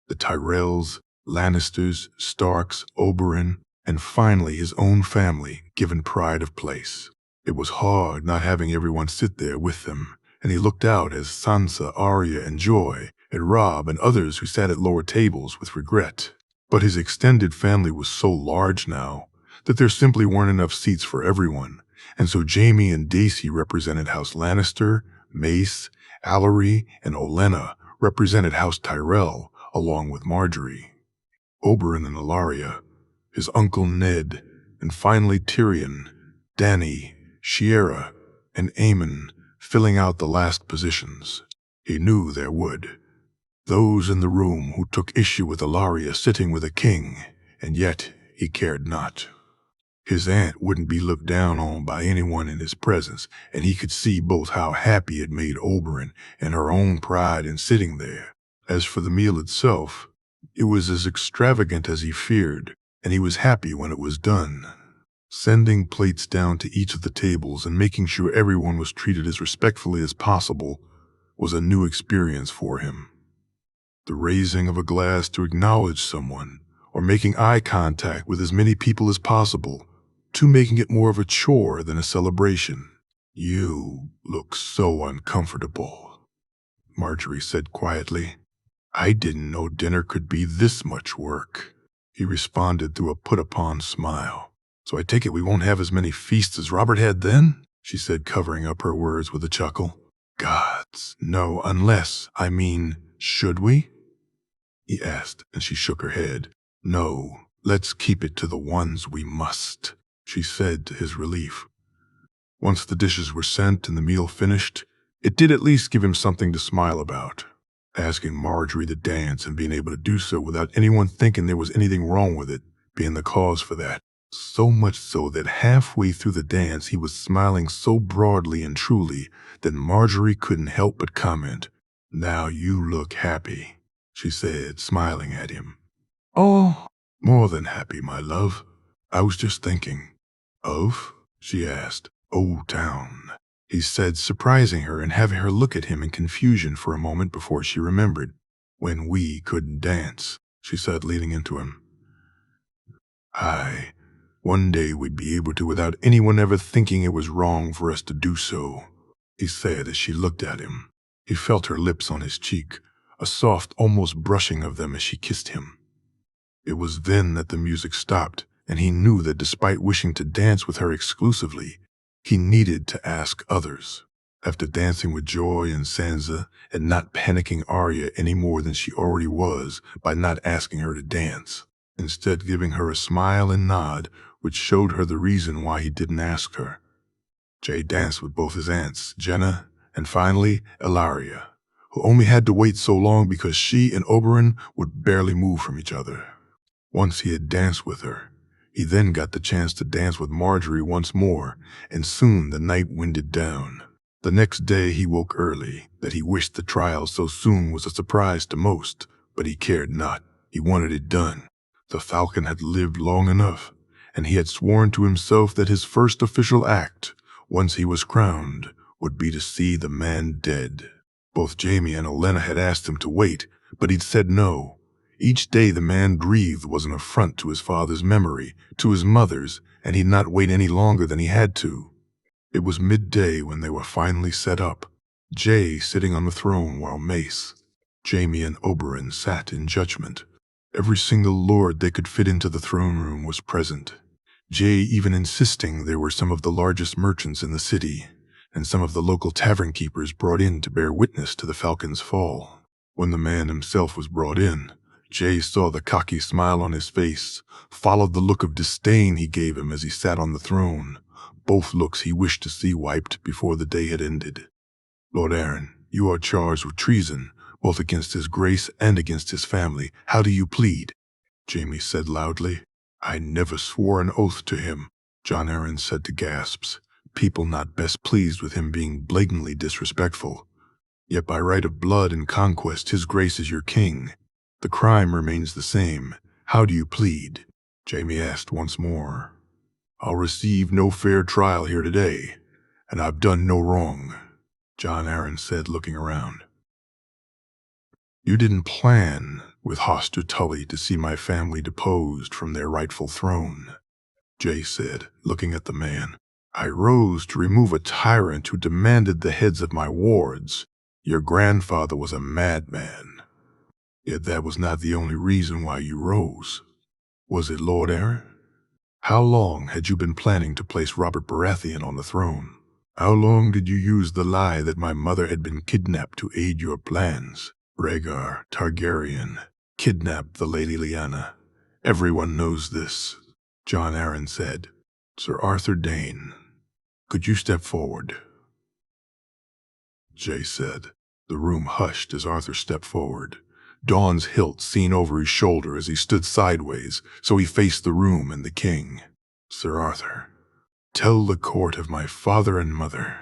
The Tyrells, Lannisters, Starks, Oberyn, and finally his own family given pride of place. It was hard not having everyone sit there with them, and he looked out as Sansa, Arya, and Joy, and Robb and others who sat at lower tables with regret. But his extended family was so large now that there simply weren't enough seats for everyone, and so Jaime and Daisy represented House Lannister, Mace, Allery, and Olenna represented House Tyrell, along with Marjorie. Oberyn and Ellaria, his uncle Ned, and finally Tyrion, Dany, Shiera, and Aemon filling out the last positions. He knew there would. Those in the room who took issue with Ellaria sitting with a king, and yet he cared not. His aunt wouldn't be looked down on by anyone in his presence, and he could see both how happy it made Oberyn and her own pride in sitting there. As for the meal itself, it was as extravagant as he feared, and he was happy when it was done. Sending plates down to each of the tables and making sure everyone was treated as respectfully as possible was a new experience for him. The raising of a glass to acknowledge someone, or making eye contact with as many people as possible, to making it more of a chore than a celebration. "You look so uncomfortable," Marjorie said quietly. "I didn't know dinner could be this much work." He responded through a put-upon smile. "So I take it we won't have as many feasts as Robert had then?" she said, covering up her words with a chuckle. "Gods, no, unless, should we?" he asked, and she shook her head. "No, let's keep it to the ones we must," she said to his relief. Once the dishes were sent and the meal finished, it did at least give him something to smile about. Asking Marjorie to dance and being able to do so without anyone thinking there was anything wrong with it being the cause for that. So much so that halfway through the dance he was smiling so broadly and truly that Marjorie couldn't help but comment. "Now you look happy," she said, smiling at him. "Oh, more than happy, my love. I was just thinking." "Of?" she asked. "Old Town," he said, surprising her and having her look at him in confusion for a moment before she remembered. "When we couldn't dance," she said, leaning into him. One day we'd be able to without anyone ever thinking it was wrong for us to do so," he said as she looked at him. He felt her lips on his cheek, a soft, almost brushing of them as she kissed him. It was then that the music stopped, and he knew that despite wishing to dance with her exclusively, he needed to ask others. After dancing with Joy and Sansa and not panicking Arya any more than she already was by not asking her to dance, instead giving her a smile and nod which showed her the reason why he didn't ask her, Jay danced with both his aunts, Jenna, and finally Ellaria, who only had to wait so long because she and Oberyn would barely move from each other. Once he had danced with her, he then got the chance to dance with Marjorie once more, and soon the night winded down. The next day he woke early. That he wished the trial so soon was a surprise to most, but he cared not. He wanted it done. The Falcon had lived long enough, and he had sworn to himself that his first official act, once he was crowned, would be to see the man dead. Both Jaime and Olenna had asked him to wait, but he'd said no. Each day the man breathed was an affront to his father's memory, to his mother's, and he'd not wait any longer than he had to. It was midday when they were finally set up, Jay sitting on the throne while Mace, Jaime, and Oberyn sat in judgment. Every single lord they could fit into the throne room was present, Jay even insisting there were some of the largest merchants in the city, and some of the local tavern keepers brought in to bear witness to the falcon's fall. When the man himself was brought in, Jay saw the cocky smile on his face, followed the look of disdain he gave him as he sat on the throne, both looks he wished to see wiped before the day had ended. "Lord Aaron, you are charged with treason, both against his grace and against his family. How do you plead?" Jaime said loudly. "I never swore an oath to him," Jon Arryn said to gasps, people not best pleased with him being blatantly disrespectful. "Yet by right of blood and conquest his grace is your king. The crime remains the same. How do you plead?" Jaime asked once more. "I'll receive no fair trial here today, and I've done no wrong," Jon Arryn said, looking around. "You didn't plan with Hoster Tully to see my family deposed from their rightful throne," Jay said, looking at the man. "I rose to remove a tyrant who demanded the heads of my wards. Your grandfather was a madman. Yet that was not the only reason why you rose. Was it, Lord Aaron? How long had you been planning to place Robert Baratheon on the throne? How long did you use the lie that my mother had been kidnapped to aid your plans? Rhaegar Targaryen kidnapped the Lady Lyanna. Everyone knows this," Jon Arryn said. "Sir Arthur Dayne, could you step forward?" Jay said. The room hushed as Arthur stepped forward, Dawn's hilt seen over his shoulder as he stood sideways, so he faced the room and the king. "Sir Arthur, tell the court of my father and mother.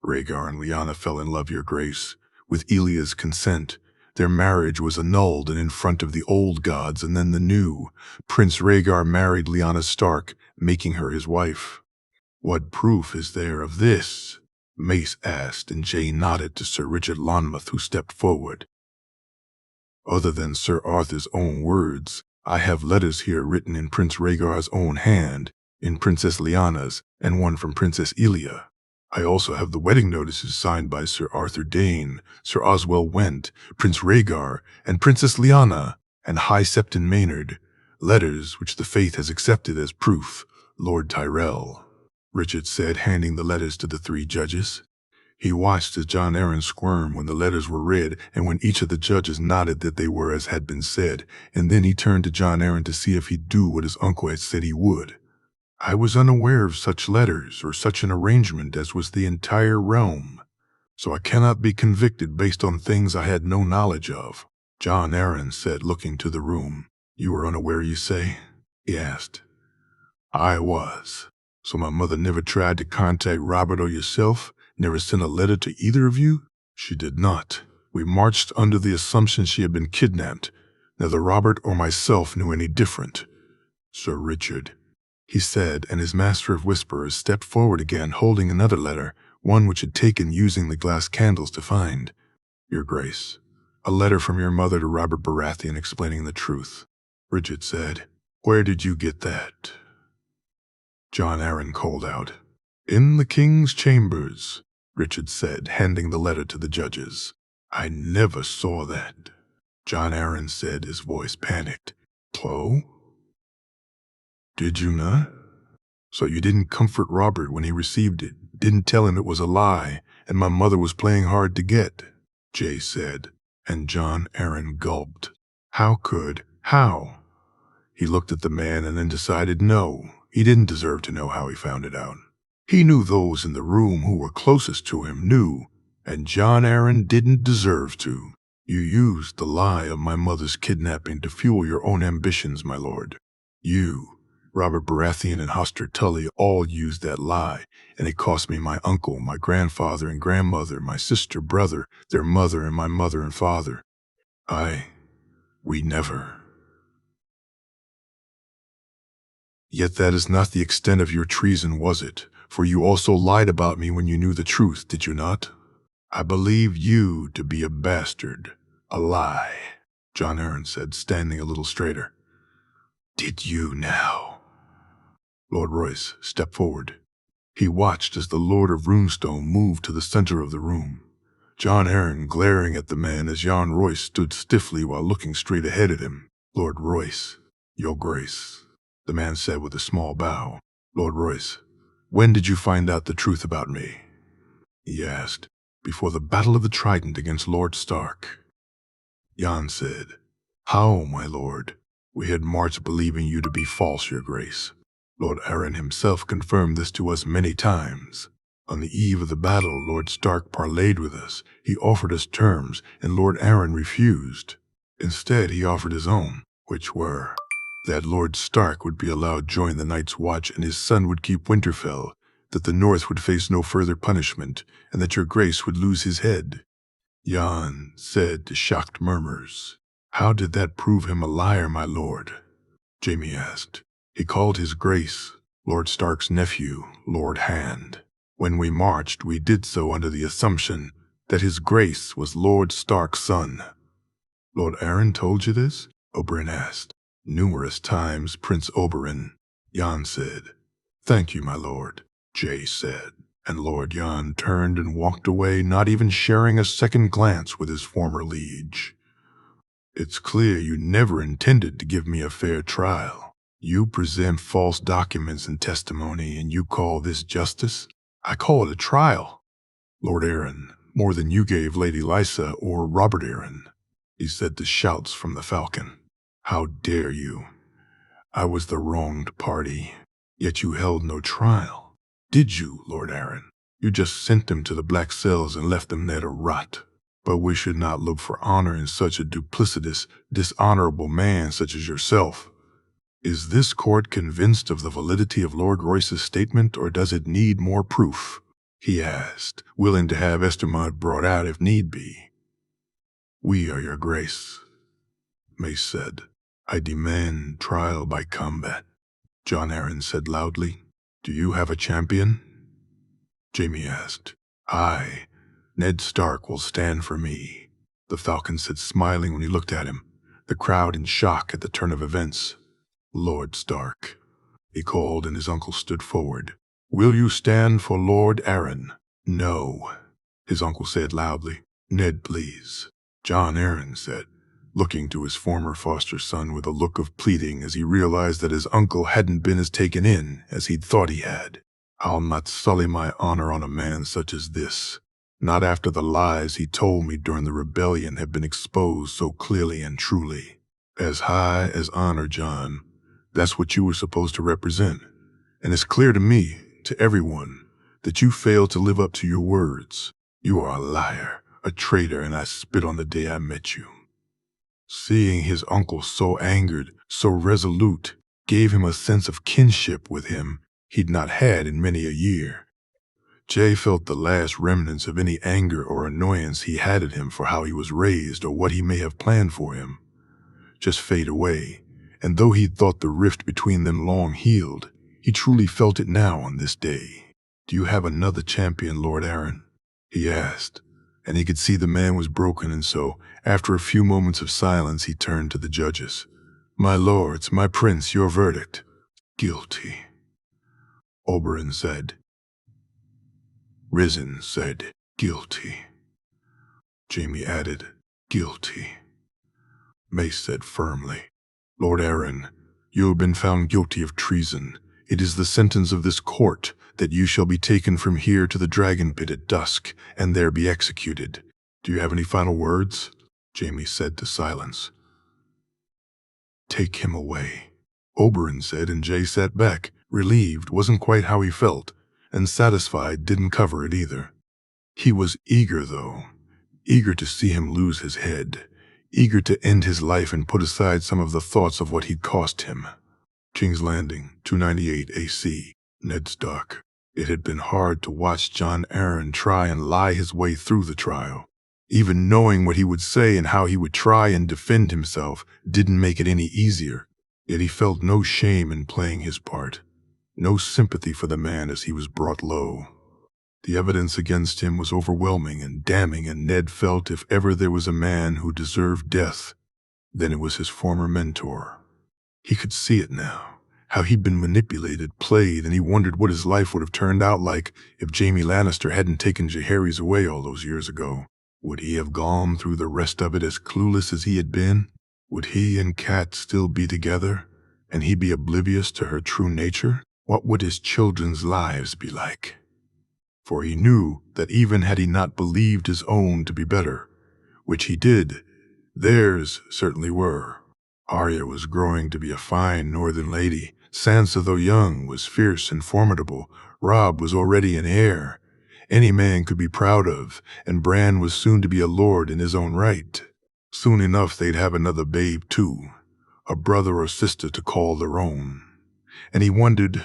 Rhaegar and Lyanna fell in love, your grace. With Elia's consent, their marriage was annulled and in front of the old gods and then the new. Prince Rhaegar married Lyanna Stark, making her his wife. What proof is there of this?" Mace asked, and Jay nodded to Sir Richard Lonmouth, who stepped forward. "Other than Sir Arthur's own words, I have letters here written in Prince Rhaegar's own hand, in Princess Lyanna's, and one from Princess Elia. I also have the wedding notices signed by Sir Arthur Dayne, Sir Oswell Went, Prince Rhaegar, and Princess Lyanna, and High Septon Maynard, letters which the faith has accepted as proof, Lord Tyrell," Richard said, handing the letters to the three judges. He watched as Jon Arryn squirmed when the letters were read and when each of the judges nodded that they were as had been said, and then he turned to Jon Arryn to see if he'd do what his uncle had said he would. "I was unaware of such letters or such an arrangement as was the entire realm, so I cannot be convicted based on things I had no knowledge of," Jon Arryn said, looking to the room. "You were unaware, you say?" he asked. "I was. So my mother never tried to contact Robert or yourself? Never sent a letter to either of you?" "She did not. We marched under the assumption she had been kidnapped. Neither Robert or myself knew any different." "Sir Richard," he said, and his master of whisperers stepped forward again, holding another letter, one which had taken using the glass candles to find. "Your Grace, a letter from your mother to Robert Baratheon explaining the truth," Richard said. "Where did you get that?" Jon Arryn called out. "In the king's chambers," Richard said, handing the letter to the judges. "I never saw that," Jon Arryn said, his voice panicked. "Chloe? Did you not? So you didn't comfort Robert when he received it, didn't tell him it was a lie, and my mother was playing hard to get," Jay said, and Jon Arryn gulped. How? He looked at the man and then decided no, he didn't deserve to know how he found it out. He knew those in the room who were closest to him knew, and Jon Arryn didn't deserve to. "You used the lie of my mother's kidnapping to fuel your own ambitions, my lord. You, Robert Baratheon, and Hoster Tully all used that lie, and it cost me my uncle, my grandfather and grandmother, my sister, brother, their mother, and my mother and father. We never. Yet that is not the extent of your treason, was it? For you also lied about me when you knew the truth, did you not? I believe you to be a bastard, a lie," Jon Arryn said, standing a little straighter. "Did you now?" Lord Royce stepped forward. He watched as the Lord of Runestone moved to the center of the room, Jon Arryn glaring at the man as Jon Royce stood stiffly while looking straight ahead at him. Lord Royce, Your Grace, the man said with a small bow. Lord Royce, when did you find out the truth about me? He asked. Before the Battle of the Trident against Lord Stark. Jan said, How, my lord? We had marched believing you to be false, Your Grace. Lord Arryn himself confirmed this to us many times. On the eve of the battle, Lord Stark parleyed with us. He offered us terms, and Lord Arryn refused. Instead, he offered his own, which were that Lord Stark would be allowed to join the Night's Watch and his son would keep Winterfell, that the North would face no further punishment, and that Your Grace would lose his head. Jan said to shocked murmurs. How did that prove him a liar, my lord? Jaime asked. He called his Grace, Lord Stark's nephew, Lord Hand. When we marched, we did so under the assumption that his Grace was Lord Stark's son. Lord Arryn told you this? Oberyn asked. Numerous times, Prince Oberyn, Jan said. Thank you, my lord, Jay said, and Lord Jan turned and walked away, not even sharing a second glance with his former liege. It's clear you never intended to give me a fair trial. You present false documents and testimony, and you call this justice? I call it a trial. Lord Arryn, more than you gave Lady Lysa or Robert Arryn, he said to shouts from the Falcon. How dare you? I was the wronged party, yet you held no trial. Did you, Lord Arryn? You just sent them to the black cells and left them there to rot. But we should not look for honor in such a duplicitous, dishonorable man such as yourself. Is this court convinced of the validity of Lord Royce's statement, or does it need more proof? He asked, willing to have Estermod brought out if need be. We are Your Grace, Mace said. I demand trial by combat, Jon Arryn said loudly. Do you have a champion? Jaime asked. I, Ned Stark, will stand for me, the Falcon said, smiling when he looked at him, the crowd in shock at the turn of events. Lord Stark, he called, and his uncle stood forward. Will you stand for Lord Arryn? No, his uncle said loudly. Ned, please, Jon Arryn said, looking to his former foster son with a look of pleading as he realized that his uncle hadn't been as taken in as he'd thought he had. I'll not sully my honor on a man such as this. Not after the lies he told me during the rebellion have been exposed so clearly and truly. As high as honor, Jon, that's what you were supposed to represent. And it's clear to me, to everyone, that you failed to live up to your words. You are a liar, a traitor, and I spit on the day I met you. Seeing his uncle so angered, so resolute, gave him a sense of kinship with him he'd not had in many a year. Jay felt the last remnants of any anger or annoyance he had at him for how he was raised or what he may have planned for him just fade away, and though he'd thought the rift between them long healed, he truly felt it now on this day. Do you have another champion, Lord Arryn? He asked, and he could see the man was broken, and so, after a few moments of silence, he turned to the judges. My lords, my prince, your verdict. Guilty, Oberyn said. Risen said, guilty. Jaime added, guilty. Mace said firmly, Lord Arryn, you have been found guilty of treason. It is the sentence of this court that you shall be taken from here to the dragon pit at dusk, and there be executed. Do you have any final words? Jaime said to silence. Take him away, Oberyn said, and Jay sat back, relieved, wasn't quite how he felt, and satisfied didn't cover it either. He was eager, though, eager to see him lose his head, eager to end his life and put aside some of the thoughts of what he'd cost him. King's Landing, 298 AC, Ned Stark. It had been hard to watch Jon Arryn try and lie his way through the trial. Even knowing what he would say and how he would try and defend himself didn't make it any easier. Yet he felt no shame in playing his part, no sympathy for the man as he was brought low. The evidence against him was overwhelming and damning, and Ned felt if ever there was a man who deserved death, then it was his former mentor. He could see it now, how he'd been manipulated, played, and he wondered what his life would have turned out like if Jaime Lannister hadn't taken Jaehaerys away all those years ago. Would he have gone through the rest of it as clueless as he had been? Would he and Kat still be together, and he be oblivious to her true nature? What would his children's lives be like? For he knew that even had he not believed his own to be better, which he did, theirs certainly were. Arya was growing to be a fine northern lady. Sansa, though young, was fierce and formidable. Robb was already an heir any man could be proud of, and Bran was soon to be a lord in his own right. Soon enough they'd have another babe too, a brother or sister to call their own. And he wondered,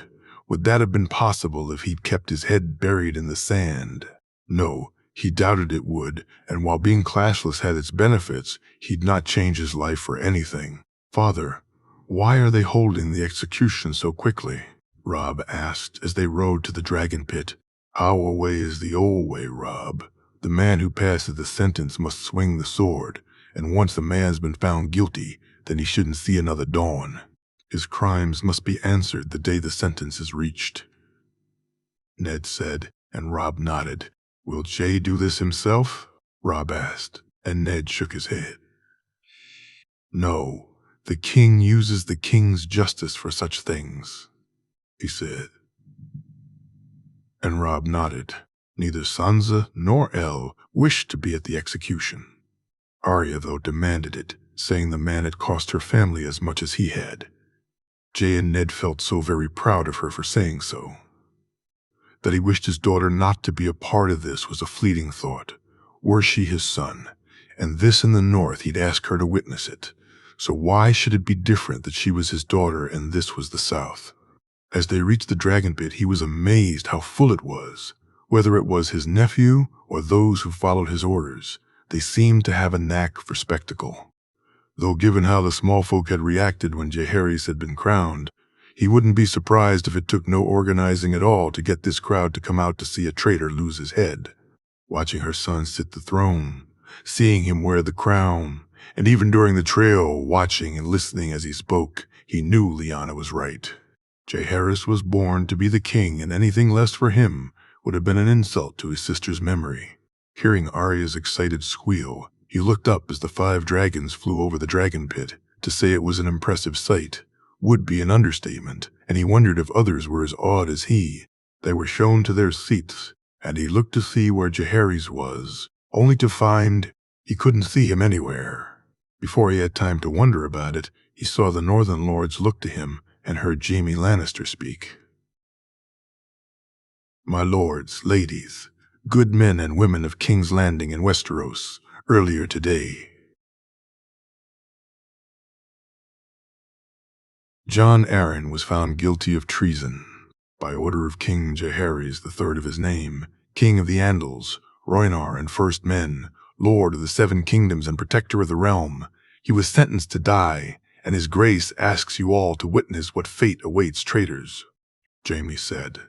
would that have been possible if he'd kept his head buried in the sand? No, he doubted it would, and while being classless had its benefits, he'd not change his life for anything. "Father, why are they holding the execution so quickly?" Robb asked as they rode to the dragon pit. "Our way is the old way, Robb. The man who passes the sentence must swing the sword, and once a man's been found guilty, then he shouldn't see another dawn. His crimes must be answered the day the sentence is reached," Ned said, and Robb nodded. "Will Jay do this himself?" Robb asked, and Ned shook his head. "No, the king uses the king's justice for such things," he said. And Robb nodded. Neither Sansa nor El wished to be at the execution. Arya, though, demanded it, saying the man had cost her family as much as he had. Jay and Ned felt so very proud of her for saying so. That he wished his daughter not to be a part of this was a fleeting thought. Were she his son, and this in the north, he'd ask her to witness it. So why should it be different that she was his daughter and this was the south? As they reached the dragon pit, he was amazed how full it was. Whether it was his nephew or those who followed his orders, they seemed to have a knack for spectacle. Though given how the small folk had reacted when Jaehaerys had been crowned, he wouldn't be surprised if it took no organizing at all to get this crowd to come out to see a traitor lose his head. Watching her son sit the throne, seeing him wear the crown, and even during the trail, watching and listening as he spoke, he knew Lyanna was right. Jaehaerys was born to be the king, and anything less for him would have been an insult to his sister's memory. Hearing Arya's excited squeal, he looked up as the 5 dragons flew over the dragon pit. To say it was an impressive sight would be an understatement, and he wondered if others were as awed as he. They were shown to their seats, and he looked to see where Jaehaerys was, only to find he couldn't see him anywhere. Before he had time to wonder about it, he saw the northern lords look to him and heard Jaime Lannister speak. "My lords, ladies, good men and women of King's Landing in Westeros, earlier today, Jon Arryn was found guilty of treason. By order of King Jaehaerys, the third of his name, King of the Andals, Rhoynar and First Men, Lord of the 7 Kingdoms and Protector of the Realm, he was sentenced to die, and his grace asks you all to witness what fate awaits traitors," Jaime said.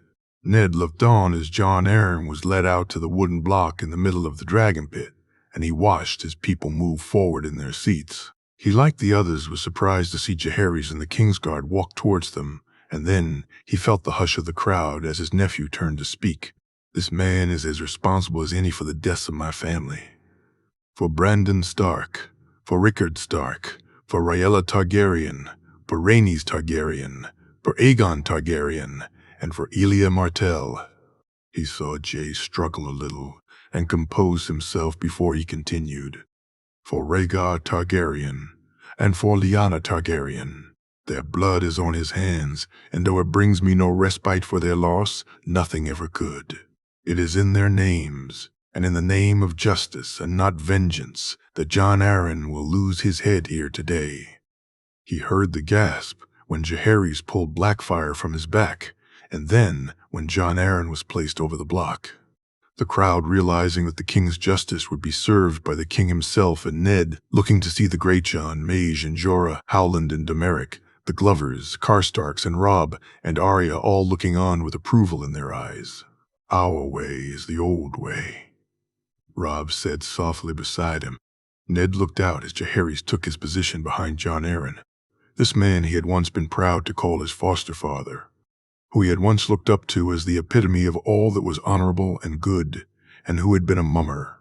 Ned looked on as Jon Arryn was led out to the wooden block in the middle of the dragon pit, and he watched his people move forward in their seats. He, like the others, was surprised to see Jaehaerys and the Kingsguard walk towards them, and then he felt the hush of the crowd as his nephew turned to speak. "This man is as responsible as any for the deaths of my family. For Brandon Stark, for Rickard Stark, for Rhaella Targaryen, for Rhaenys Targaryen, for Aegon Targaryen, and for Elia Martell." He saw Jay struggle a little and compose himself before he continued. "For Rhaegar Targaryen, and for Lyanna Targaryen. Their blood is on his hands, and though it brings me no respite for their loss, nothing ever could. It is in their names, and in the name of justice and not vengeance, that Jon Arryn will lose his head here today." He heard the gasp when Jaehaerys pulled Blackfyre from his back, and then when Jon Arryn was placed over the block. The crowd, realizing that the king's justice would be served by the king himself, and Ned, looking to see the Greatjon, Mage and Jorah, Howland and Domeric, the Glovers, Karstarks and Robb, and Arya all looking on with approval in their eyes. "Our way is the old way," Robb said softly beside him. Ned looked out as Jaehaerys took his position behind Jon Arryn. This man he had once been proud to call his foster father, who he had once looked up to as the epitome of all that was honorable and good, and who had been a mummer.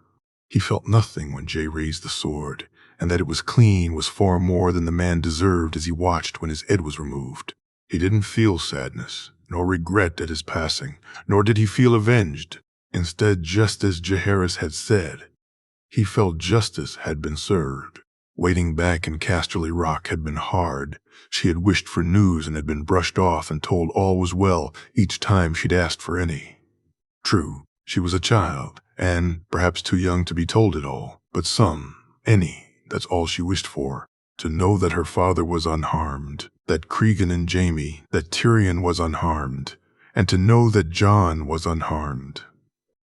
He felt nothing when Jay raised the sword, and that it was clean was far more than the man deserved as he watched when his head was removed. He didn't feel sadness, nor regret at his passing, nor did he feel avenged. Instead, just as Jaehaerys had said, he felt justice had been served. Waiting back in Casterly Rock had been hard. She had wished for news and had been brushed off and told all was well each time she'd asked for any. True, she was a child, and perhaps too young to be told it all, but that's all she wished for. To know that her father was unharmed, that Cregan and Jaime, that Tyrion was unharmed, and to know that Jon was unharmed.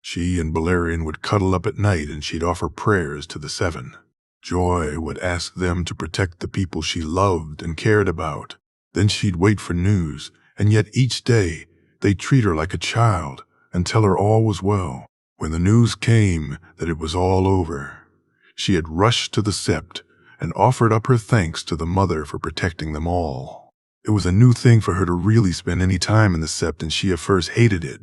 She and Balerion would cuddle up at night and she'd offer prayers to the Seven. Joy would ask them to protect the people she loved and cared about. Then she'd wait for news, and yet each day they'd treat her like a child and tell her all was well. When the news came that it was all over, she had rushed to the Sept and offered up her thanks to the Mother for protecting them all. It was a new thing for her to really spend any time in the Sept, and she at first hated it.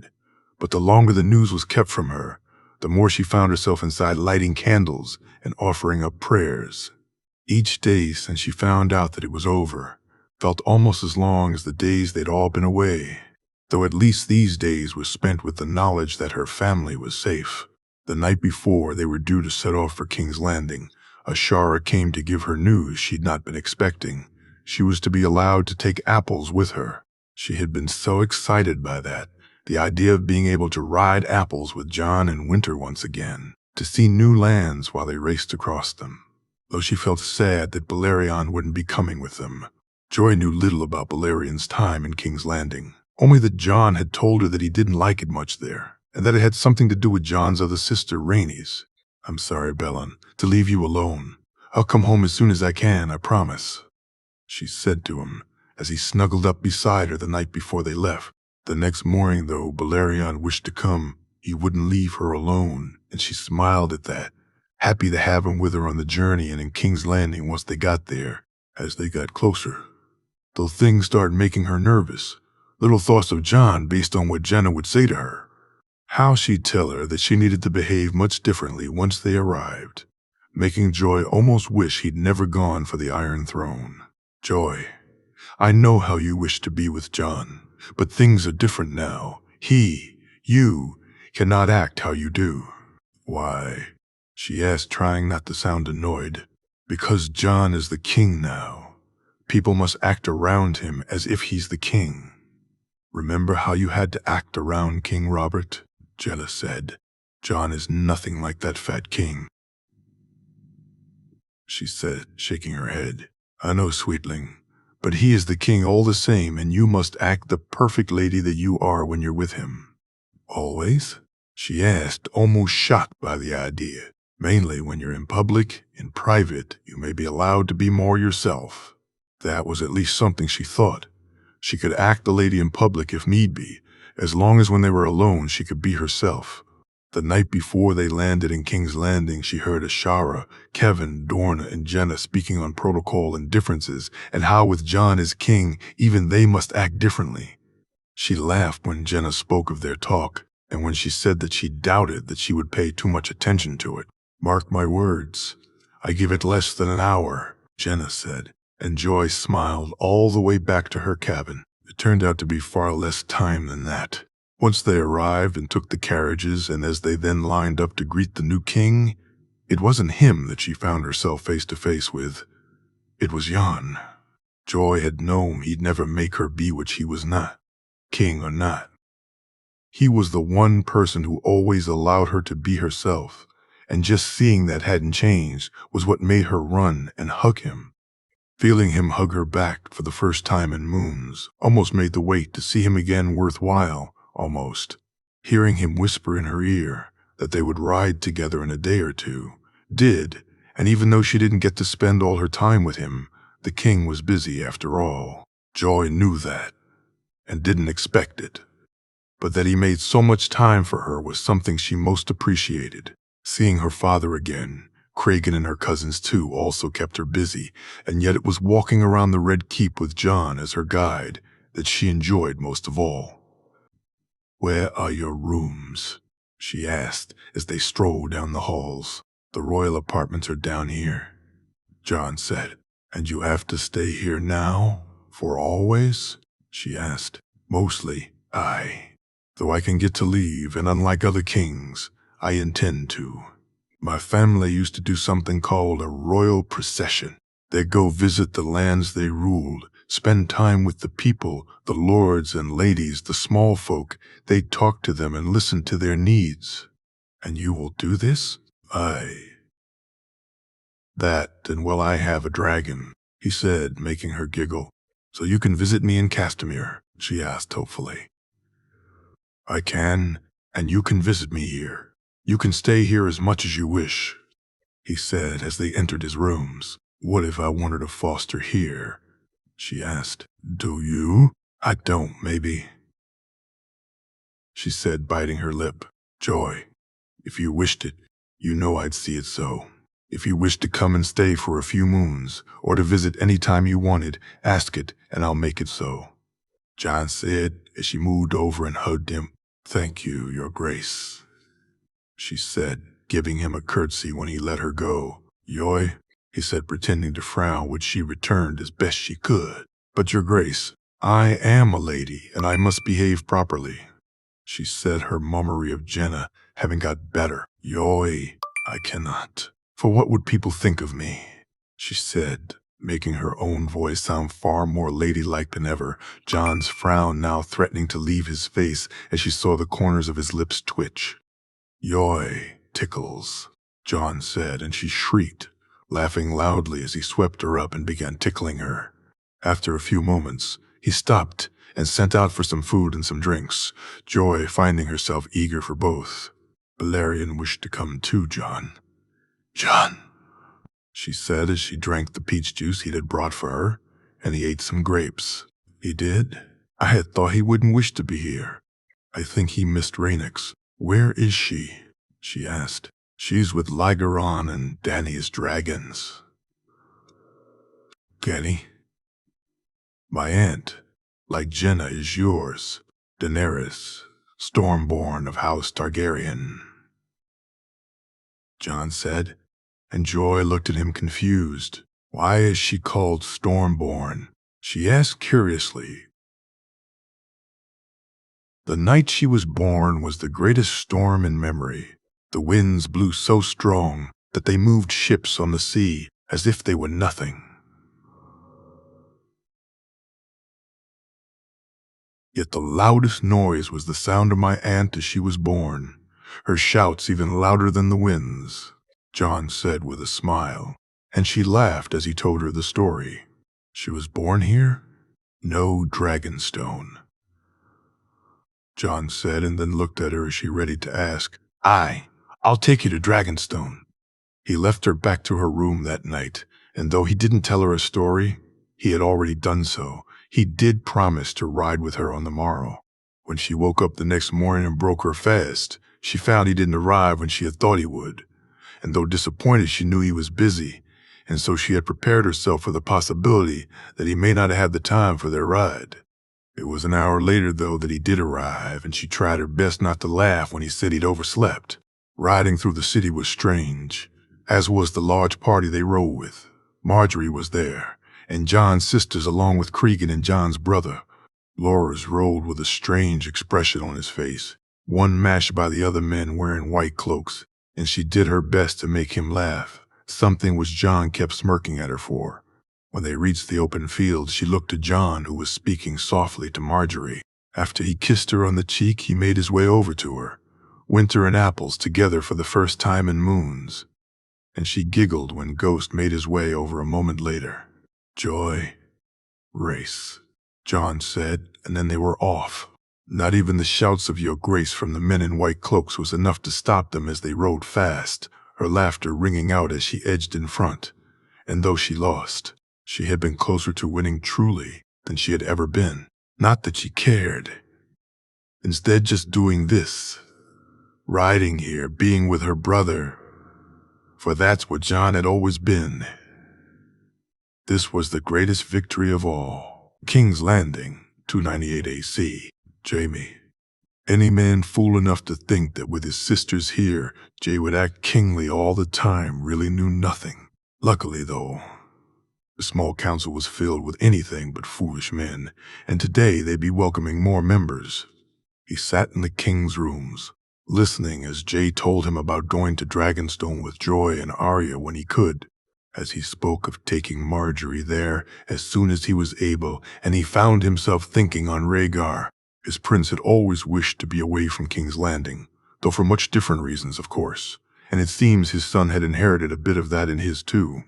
But the longer the news was kept from her, the more she found herself inside lighting candles and offering up prayers. Each day since she found out that it was over felt almost as long as the days they'd all been away, though at least these days were spent with the knowledge that her family was safe. The night before they were due to set off for King's Landing, Ashara came to give her news she'd not been expecting. She was to be allowed to take apples with her. She had been so excited by that, the idea of being able to ride apples with Jon and Winter once again, to see new lands while they raced across them. Though she felt sad that Balerion wouldn't be coming with them. Joy knew little about Balerion's time in King's Landing, only that Jon had told her that he didn't like it much there, and that it had something to do with Jon's other sister, Rhaenys. "I'm sorry, Bellan, to leave you alone. I'll come home as soon as I can, I promise," she said to him, as he snuggled up beside her the night before they left. The next morning, though Balerion wished to come, he wouldn't leave her alone, and she smiled at that, happy to have him with her on the journey and in King's Landing once they got there. As they got closer, though things started making her nervous, little thoughts of Jon based on what Jenna would say to her. How she'd tell her that she needed to behave much differently once they arrived, making Joy almost wish he'd never gone for the Iron Throne. "Joy, I know how you wish to be with Jon, but things are different now. You, cannot act how you do." "Why?" she asked, trying not to sound annoyed. "Because Jon is the king now. People must act around him as if he's the king." "Remember how you had to act around King Robert?" Jenna said. "Jon is nothing like that fat king," she said, shaking her head. "I know, sweetling, but he is the king all the same, and you must act the perfect lady that you are when you're with him." "Always?" she asked, almost shocked by the idea. "Mainly when you're in public. In private, you may be allowed to be more yourself." That was at least something she thought. She could act the lady in public if need be, as long as when they were alone she could be herself. The night before they landed in King's Landing, she heard Ashara, Kevin, Dorna, and Jenna speaking on protocol and differences, and how with Jon as king, even they must act differently. She laughed when Jenna spoke of their talk, and when she said that she doubted that she would pay too much attention to it. "Mark my words, I give it less than an hour," Jenna said, and Joy smiled all the way back to her cabin. It turned out to be far less time than that. Once they arrived and took the carriages, and as they then lined up to greet the new king, it wasn't him that she found herself face to face with. It was Jon. Joy had known he'd never make her be what she was not, king or not. He was the one person who always allowed her to be herself, and just seeing that hadn't changed was what made her run and hug him. Feeling him hug her back for the first time in moons almost made the wait to see him again worthwhile, almost. Hearing him whisper in her ear that they would ride together in a day or two, did, and even though she didn't get to spend all her time with him, the king was busy after all. Joy knew that, and didn't expect it. But that he made so much time for her was something she most appreciated. Seeing her father again, Cregan and her cousins too, also kept her busy, and yet it was walking around the Red Keep with Jon as her guide that she enjoyed most of all. "Where are your rooms?" she asked as they strolled down the halls. "The royal apartments are down here." John said. And you have to stay here now? For always? She asked. Mostly, aye. Though I can get to leave, and unlike other kings, I intend to. My family used to do something called a royal procession. They'd go visit the lands they ruled, spend time with the people, the lords and ladies, the small folk. They'd talk to them and listen to their needs. And you will do this? Aye. That, and well, I have a dragon, he said, making her giggle. So you can visit me in Castamere, she asked hopefully. I can, and you can visit me here. You can stay here as much as you wish, he said as they entered his rooms. What if I wanted a foster here? She asked. Do you? I don't, maybe, she said, biting her lip. Joy, if you wished it, you know I'd see it so. If you wish to come and stay for a few moons, or to visit any time you wanted, ask it, and I'll make it so. John said as she moved over and hugged him. Thank you, Your Grace, she said, giving him a curtsy when he let her go. Yoy, he said, pretending to frown, which she returned as best she could. But Your Grace, I am a lady, and I must behave properly, she said, her mummery of Jenna having got better. Yoy, I cannot. For what would people think of me? She said, making her own voice sound far more ladylike than ever, John's frown now threatening to leave his face as she saw the corners of his lips twitch. Yoy, tickles, John said, and she shrieked, laughing loudly as he swept her up and began tickling her. After a few moments, he stopped and sent out for some food and some drinks, Joy finding herself eager for both. Balerion wished to come too, John. John, she said as she drank the peach juice he had brought for her, and he ate some grapes. He did? I had thought he wouldn't wish to be here. I think he missed Rhaenix. Where is she? She asked. She's with Lygaron and Dany's dragons. Dany? My aunt, like Jenna, is yours. Daenerys, Stormborn of House Targaryen, John said, and Joy looked at him confused. Why is she called Stormborn? She asked curiously. The night she was born was the greatest storm in memory. The winds blew so strong that they moved ships on the sea as if they were nothing. Yet the loudest noise was the sound of my aunt as she was born, her shouts even louder than the winds, John said with a smile, and she laughed as he told her the story. She was born here? No Dragonstone, John said, and then looked at her as she readied to ask. Aye, I'll take you to Dragonstone. He left her back to her room that night, and though he didn't tell her a story, he had already done so. He did promise to ride with her on the morrow. When she woke up the next morning and broke her fast, she found he didn't arrive when she had thought he would. And though disappointed, she knew he was busy, and so she had prepared herself for the possibility that he may not have the time for their ride. It was an hour later, though, that he did arrive, and she tried her best not to laugh when he said he'd overslept. Riding through the city was strange, as was the large party they rode with. Marjorie was there, and John's sisters along with Cregan and John's brother. Loras rode with a strange expression on his face, one matched by the other men wearing white cloaks, and she did her best to make him laugh, something which John kept smirking at her for. When they reached the open field, she looked to John, who was speaking softly to Marjorie. After he kissed her on the cheek, he made his way over to her. Winter and apples together for the first time in moons. And she giggled when Ghost made his way over a moment later. Joy, race, John said, and then they were off. Not even the shouts of Your Grace from the men in white cloaks was enough to stop them as they rode fast, her laughter ringing out as she edged in front. And though she lost, she had been closer to winning truly than she had ever been. Not that she cared. Instead, just doing this, riding here, being with her brother, for that's what John had always been. This was the greatest victory of all. King's Landing, 298 AC. Jaime. Any man fool enough to think that with his sisters here, Jay would act kingly all the time really knew nothing. Luckily, though, The small council was filled with anything but foolish men, and today they'd be welcoming more members. He sat in the king's rooms, listening as Jay told him about going to Dragonstone with Joy and Arya when he could, as he spoke of taking Marjorie there as soon as he was able, and he found himself thinking on Rhaegar. His prince had always wished to be away from King's Landing, though for much different reasons, of course, and it seems his son had inherited a bit of that in his too.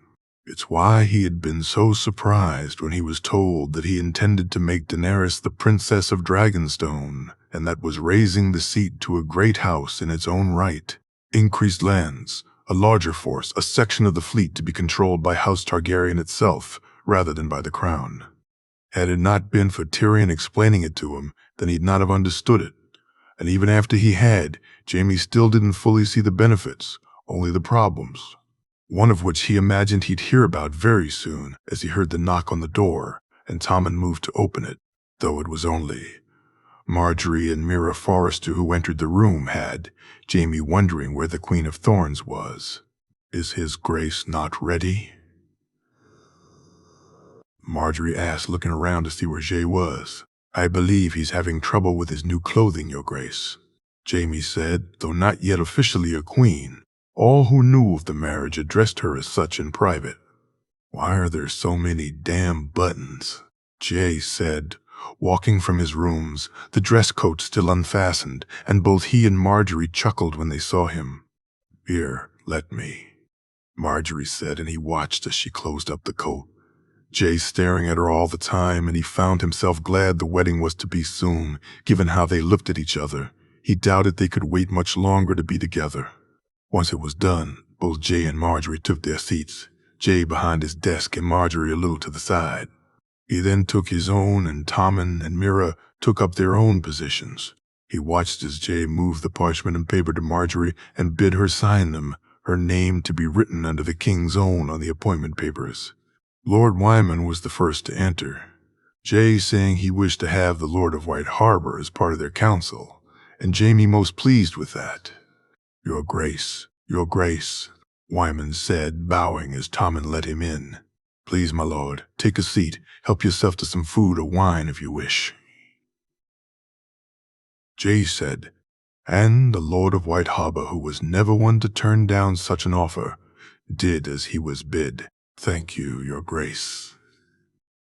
It's why he had been so surprised when he was told that he intended to make Daenerys the Princess of Dragonstone, and that was raising the seat to a great house in its own right. Increased lands, a larger force, a section of the fleet to be controlled by House Targaryen itself, rather than by the crown. Had it not been for Tyrion explaining it to him, then he'd not have understood it. And even after he had, Jaime still didn't fully see the benefits, only the problems. One of which he imagined he'd hear about very soon as he heard the knock on the door, and Tommen moved to open it, though it was only Marjorie and Mira Forrester who entered the room, had Jaime wondering where the Queen of Thorns was. Is his grace not ready? Marjorie asked, looking around to see where Jay was. I believe he's having trouble with his new clothing, Your Grace, Jaime said, though not yet officially a queen. All who knew of the marriage addressed her as such in private. Why are there so many damn buttons? Jay said, walking from his rooms, the dress coat still unfastened, and both he and Marjorie chuckled when they saw him. Here, let me, Marjorie said, and he watched as she closed up the coat. Jay staring at her all the time, and he found himself glad the wedding was to be soon, given how they looked at each other. He doubted they could wait much longer to be together. Once it was done, both Jay and Marjorie took their seats, Jay behind his desk and Marjorie a little to the side. He then took his own, and Tommen and Mira took up their own positions. He watched as Jay moved the parchment and paper to Marjorie and bid her sign them, her name to be written under the king's own on the appointment papers. Lord Wyman was the first to enter, Jay saying he wished to have the Lord of White Harbor as part of their council, and Jaime most pleased with that. Your Grace, Wyman said, bowing as Tommen let him in. Please, my lord, take a seat. Help yourself to some food or wine if you wish. Jay said, and the Lord of White Harbor, who was never one to turn down such an offer, did as he was bid. Thank you, Your Grace.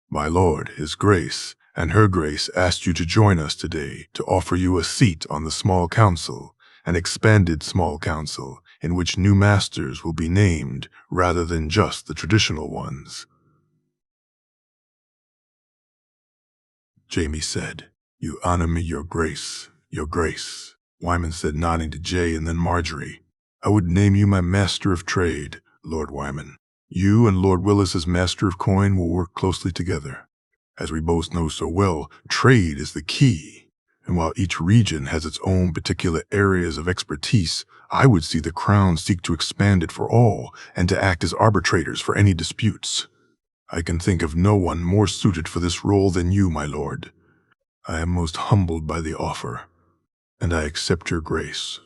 My lord, His Grace, and Her Grace asked you to join us today to offer you a seat on the small council, an expanded small council, in which new masters will be named rather than just the traditional ones. Jaime said, You honor me, Your Grace, Wyman said, nodding to Jay and then Marjorie. I would name you my Master of Trade, Lord Wyman. You and Lord Willis as Master of Coin will work closely together. As we both know so well, trade is the key. And while each region has its own particular areas of expertise, I would see the Crown seek to expand it for all and to act as arbitrators for any disputes. I can think of no one more suited for this role than you, my lord. I am most humbled by the offer, and I accept your grace.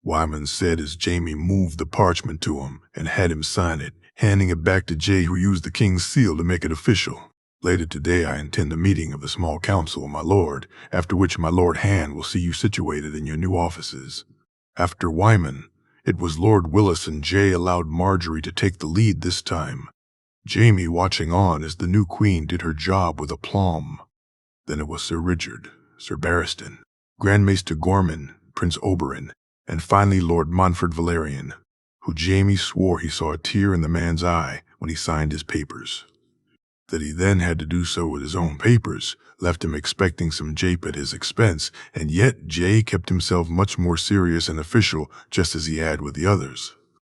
Wyman said as Jaime moved the parchment to him and had him sign it, handing it back to Jay, who used the king's seal to make it official. Later today I intend a meeting of the small council, my lord, after which my Lord Hand will see you situated in your new offices. After Wyman, it was Lord Willis, and Jay allowed Marjorie to take the lead this time, Jaime watching on as the new queen did her job with aplomb. Then it was Sir Richard, Sir Barristan, Grand Maester Gorman, Prince Oberyn, and finally Lord Montfort Valerian, who Jaime swore he saw a tear in the man's eye when he signed his papers. That he then had to do so with his own papers left him expecting some jape at his expense, and yet Jay kept himself much more serious and official, just as he had with the others.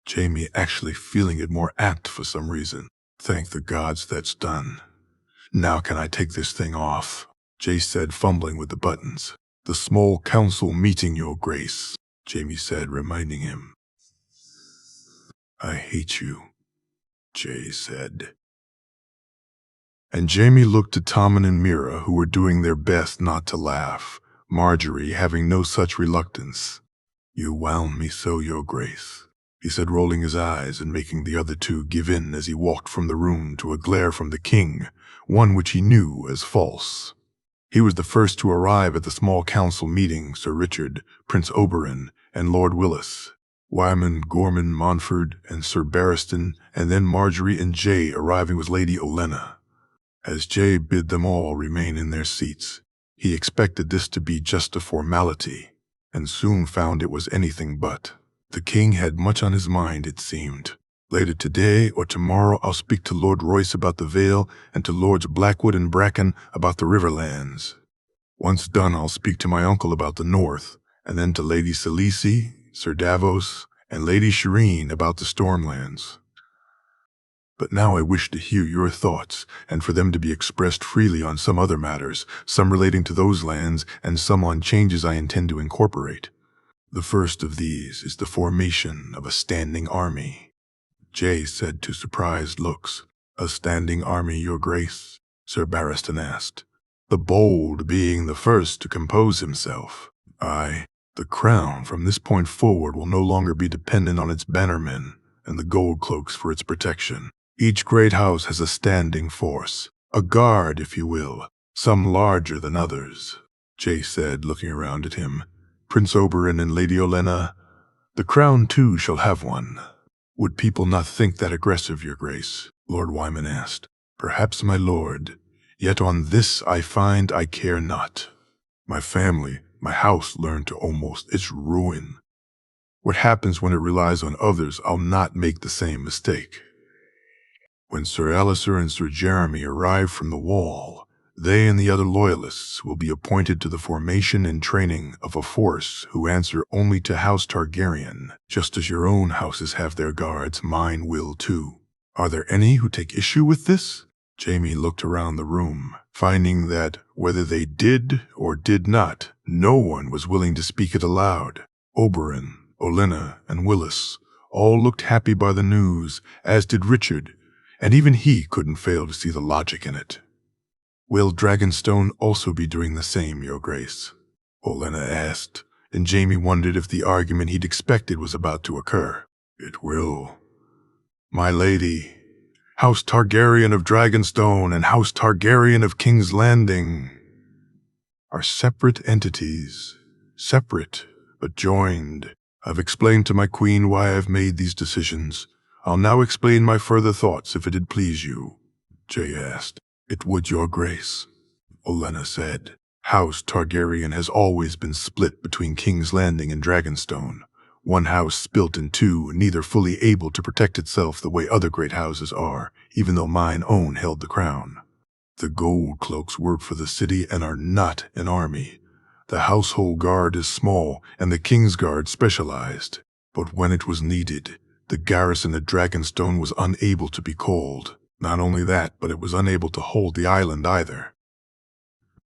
Jaime actually feeling it more apt for some reason. Thank the gods that's done. Now can I take this thing off? Jay said, fumbling with the buttons. The small council meeting, Your Grace, Jaime said, reminding him. I hate you, Jay said. And Jaime looked to Tommen and Mira, who were doing their best not to laugh, Marjorie having no such reluctance. You wound me so, Your Grace. he said, rolling his eyes and making the other two give in as he walked from the room to a glare from the king, one which he knew as false. He was the first to arrive at the small council meeting, Sir Richard, Prince Oberyn, and Lord Willis, Wyman, Gorman, Montford, and Sir Barristan, and then Marjorie and Jay arriving with Lady Olenna. As Jay bid them all remain in their seats, he expected this to be just a formality, and soon found it was anything but. The king had much on his mind, it seemed. Later today or tomorrow I'll speak to Lord Royce about the Vale and to Lords Blackwood and Bracken about the Riverlands. Once done, I'll speak to my uncle about the North, and then to Lady Selisi, Sir Davos, and Lady Shireen about the Stormlands. But now I wish to hear your thoughts, and for them to be expressed freely on some other matters, some relating to those lands, and some on changes I intend to incorporate. The first of these is the formation of a standing army. Jay said to surprised looks. A standing army, your grace? Sir Barristan asked, the bold being the first to compose himself. Aye, the crown from this point forward will no longer be dependent on its bannermen and the gold cloaks for its protection. Each great house has a standing force, a guard, if you will, some larger than others, Jay said, looking around at him. Prince Oberyn and Lady Olenna, the crown too shall have one. Would people not think that aggressive, your grace? Lord Wyman asked. Perhaps, my lord, yet on this I find I care not. My family, my house learned to almost its ruin. What happens when it relies on others, I'll not make the same mistake. When Sir Alliser and Sir Jeremy arrive from the Wall, they and the other loyalists will be appointed to the formation and training of a force who answer only to House Targaryen, just as your own houses have their guards, mine will too. Are there any who take issue with this? Jaime looked around the room, finding that, whether they did or did not, no one was willing to speak it aloud. Oberyn, Olenna, and Willis all looked happy by the news, as did Richard, and even he couldn't fail to see the logic in it. Will Dragonstone also be doing the same, your grace? Olenna asked, and Jaime wondered if the argument he'd expected was about to occur. It will. My lady, House Targaryen of Dragonstone and House Targaryen of King's Landing are separate entities, separate but joined. I've explained to my queen why I've made these decisions. I'll now explain my further thoughts if it'd please you, Jay asked. It would, your grace, Olenna said. House Targaryen has always been split between King's Landing and Dragonstone. One house split in two, neither fully able to protect itself the way other great houses are, even though mine own held the crown. The gold cloaks work for the city and are not an army. The household guard is small and the King's Guard specialized. But when it was needed, the garrison at Dragonstone was unable to be called. Not only that, but it was unable to hold the island either.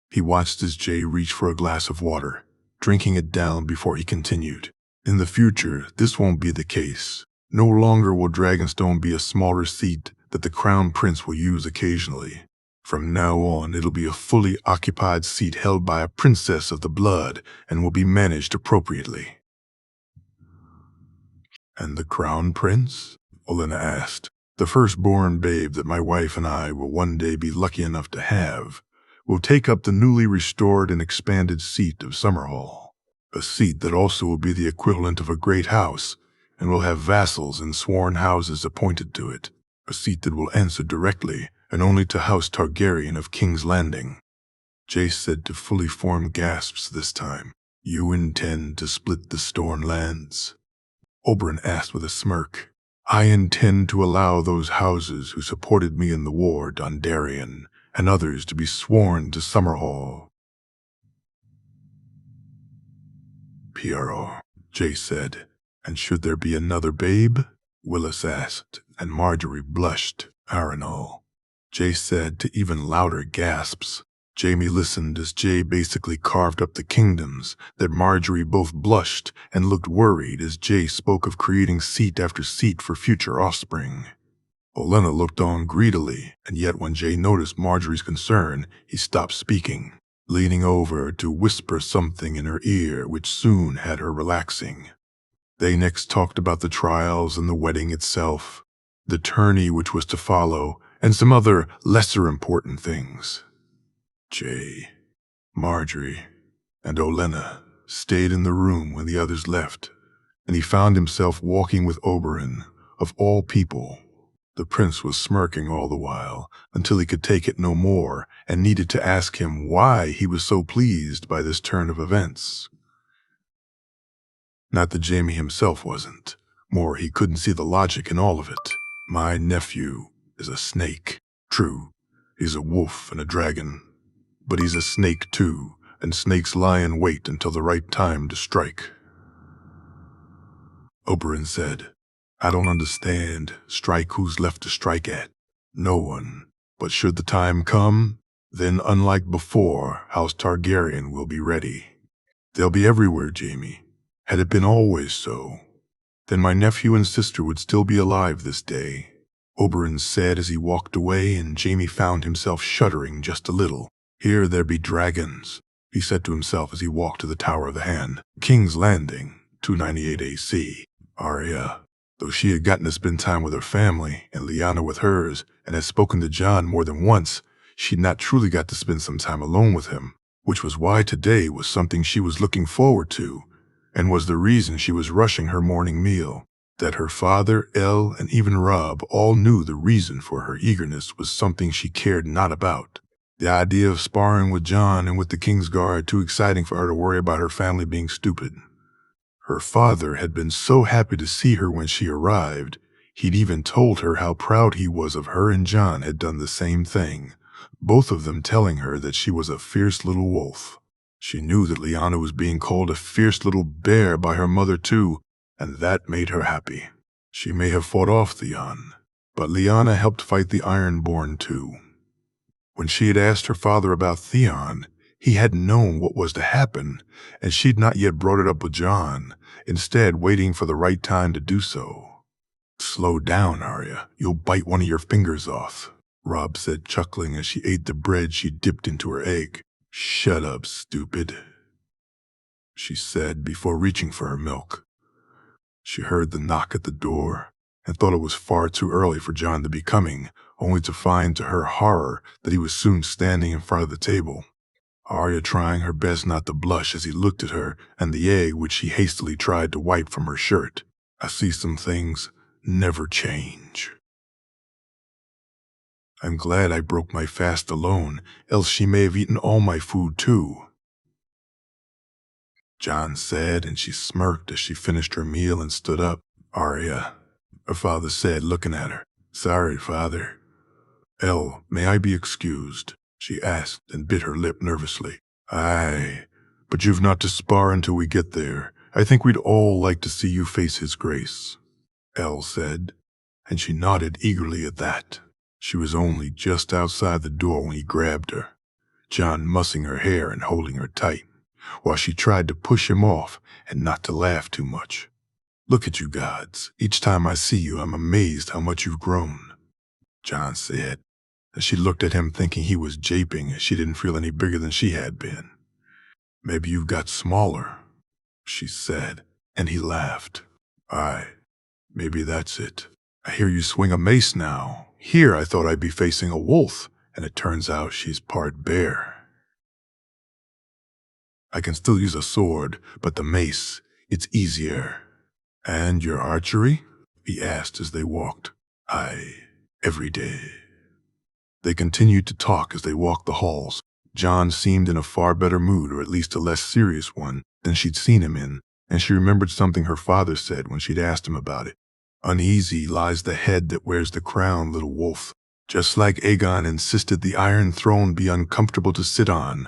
He watched as Jay reached for a glass of water, drinking it down before he continued. In the future, this won't be the case. No longer will Dragonstone be a smaller seat that the Crown Prince will use occasionally. From now on, it'll be a fully occupied seat held by a princess of the blood and will be managed appropriately. And the Crown Prince? Olenna asked. The firstborn babe that my wife and I will one day be lucky enough to have will take up the newly restored and expanded seat of Summerhall, a seat that also will be the equivalent of a great house and will have vassals and sworn houses appointed to it, a seat that will answer directly and only to House Targaryen of King's Landing. Jace said to fully formed gasps this time. You intend to split the Stormlands? Oberyn asked with a smirk. I intend to allow those houses who supported me in the war, Dondarrion, and others to be sworn to Summerhall. PRO, Jace said. And should there be another babe? Willis asked, and Marjorie blushed. Arenal, Jace said to even louder gasps. Jaime listened as Jay basically carved up the kingdoms, that Marjorie both blushed and looked worried as Jay spoke of creating seat after seat for future offspring. Olenna looked on greedily, and yet when Jay noticed Marjorie's concern, he stopped speaking, leaning over to whisper something in her ear which soon had her relaxing. They next talked about the trials and the wedding itself, the tourney which was to follow, and some other lesser important things. Jay, Marjorie, and Olenna stayed in the room when the others left, and he found himself walking with Oberyn, of all people. The prince was smirking all the while, until he could take it no more and needed to ask him why he was so pleased by this turn of events. Not that Jaime himself wasn't. More, he couldn't see the logic in all of it. My nephew is a snake. True, he's a wolf and a dragon. But he's a snake too, and snakes lie in wait until the right time to strike. Oberyn said, I don't understand. Strike who's left to strike at? No one. But should the time come, then unlike before, House Targaryen will be ready. They'll be everywhere, Jaime. Had it been always so, then my nephew and sister would still be alive this day. Oberyn said as he walked away, and Jaime found himself shuddering just a little. Here there be dragons, he said to himself as he walked to the Tower of the Hand. King's Landing, 298 AC. Arya, though she had gotten to spend time with her family, and Lyanna with hers, and had spoken to Jon more than once, she'd not truly got to spend some time alone with him, which was why today was something she was looking forward to, and was the reason she was rushing her morning meal. That her father, Elle, and even Robb all knew the reason for her eagerness was something she cared not about. The idea of sparring with Jon and with the Kingsguard too exciting for her to worry about her family being stupid. Her father had been so happy to see her when she arrived, he'd even told her how proud he was of her, and Jon had done the same thing, both of them telling her that she was a fierce little wolf. She knew that Lyanna was being called a fierce little bear by her mother too, and that made her happy. She may have fought off Theon, but Lyanna helped fight the Ironborn too. When she had asked her father about Theon, he hadn't known what was to happen, and she'd not yet brought it up with Jon, instead waiting for the right time to do so. Slow down, Arya. You'll bite one of your fingers off, Robb said, chuckling as she ate the bread she dipped into her egg. Shut up, stupid, she said before reaching for her milk. She heard the knock at the door and thought it was far too early for Jon to be coming, only to find to her horror that he was soon standing in front of the table. Arya trying her best not to blush as he looked at her and the egg which she hastily tried to wipe from her shirt. I see some things never change. I'm glad I broke my fast alone, else she may have eaten all my food too, Jon said, and she smirked as she finished her meal and stood up. Arya, her father said, looking at her. Sorry, father. Elle, may I be excused? She asked and bit her lip nervously. Aye, but you've not to spar until we get there. I think we'd all like to see you face his grace, Elle said, and she nodded eagerly at that. She was only just outside the door when he grabbed her, Jon mussing her hair and holding her tight, while she tried to push him off and not to laugh too much. Look at you gods. Each time I see you, I'm amazed how much you've grown, Jon said, as she looked at him thinking he was japing as she didn't feel any bigger than she had been. Maybe you've got smaller, she said, and he laughed. Aye, maybe that's it. I hear you swing a mace now. Here I thought I'd be facing a wolf, and it turns out she's part bear. I can still use a sword, but the mace, it's easier. And your archery? He asked as they walked. Aye, every day. They continued to talk as they walked the halls. Jon seemed in a far better mood, or at least a less serious one, than she'd seen him in, and she remembered something her father said when she'd asked him about it. Uneasy lies the head that wears the crown, little wolf. Just like Aegon insisted the Iron Throne be uncomfortable to sit on,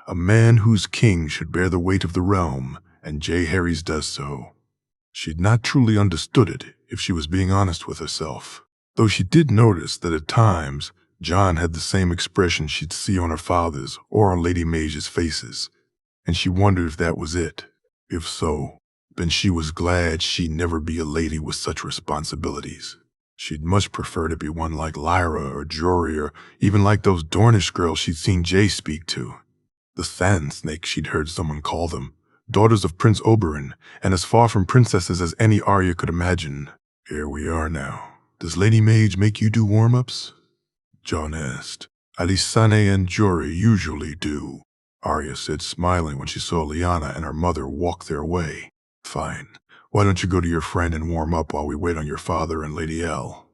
a man whose king should bear the weight of the realm, and Jaehaerys does so. She'd not truly understood it, if she was being honest with herself, though she did notice that at times Jon had the same expression she'd see on her father's or on Lady Mage's faces, and she wondered if that was it. If so, then she was glad she'd never be a lady with such responsibilities. She'd much prefer to be one like Lyra or Jory, or even like those Dornish girls she'd seen Jay speak to. The sand snakes, she'd heard someone call them, daughters of Prince Oberyn, and as far from princesses as any Arya could imagine. Here we are now. Does Lady Mage make you do warm-ups? Jon asked. Alisane and Jory usually do, Arya said, smiling when she saw Lyanna and her mother walk their way. Fine. Why don't you go to your friend and warm up while we wait on your father and Lady Elle?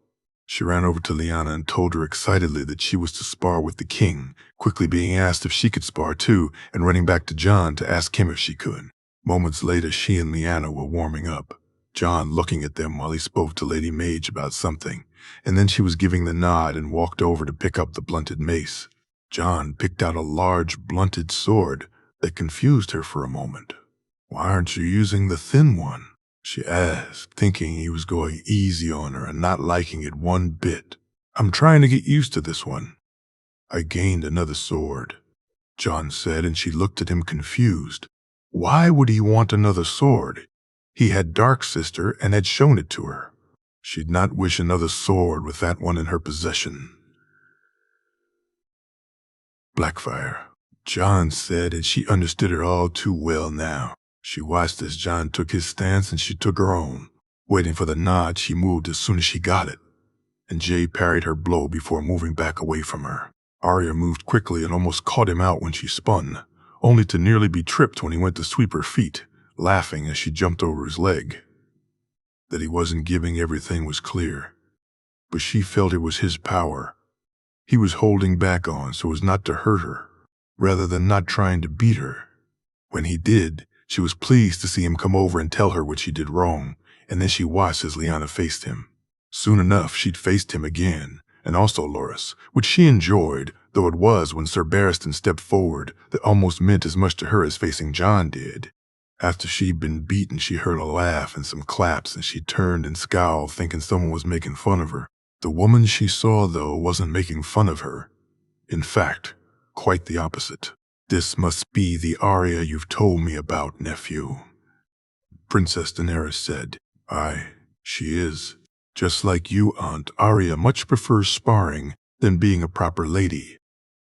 She ran over to Lyanna and told her excitedly that she was to spar with the king, quickly being asked if she could spar too, and running back to Jon to ask him if she could. Moments later, she and Lyanna were warming up, Jon looking at them while he spoke to Lady Mage about something, and then she was giving the nod and walked over to pick up the blunted mace. Jon picked out a large, blunted sword that confused her for a moment. Why aren't you using the thin one? She asked, thinking he was going easy on her and not liking it one bit. I'm trying to get used to this one. I gained another sword, Jon said, and she looked at him confused. Why would he want another sword? He had Dark Sister and had shown it to her. She'd not wish another sword with that one in her possession. Blackfire, Jon said, and she understood it all too well now. She watched as Jon took his stance and she took her own. Waiting for the nod, she moved as soon as she got it, and Jay parried her blow before moving back away from her. Arya moved quickly and almost caught him out when she spun, only to nearly be tripped when he went to sweep her feet, laughing as she jumped over his leg. That he wasn't giving everything was clear, but she felt it was his power. He was holding back on so as not to hurt her, rather than not trying to beat her. When he did, she was pleased to see him come over and tell her what she did wrong, and then she watched as Lyanna faced him. Soon enough, she'd faced him again, and also Loras, which she enjoyed, though it was when Sir Barristan stepped forward that almost meant as much to her as facing Jon did. After she'd been beaten, she heard a laugh and some claps, and she turned and scowled, thinking someone was making fun of her. The woman she saw, though, wasn't making fun of her. In fact, quite the opposite. This must be the Arya you've told me about, nephew, Princess Daenerys said. Aye, she is. Just like you, Aunt, Arya much prefers sparring than being a proper lady,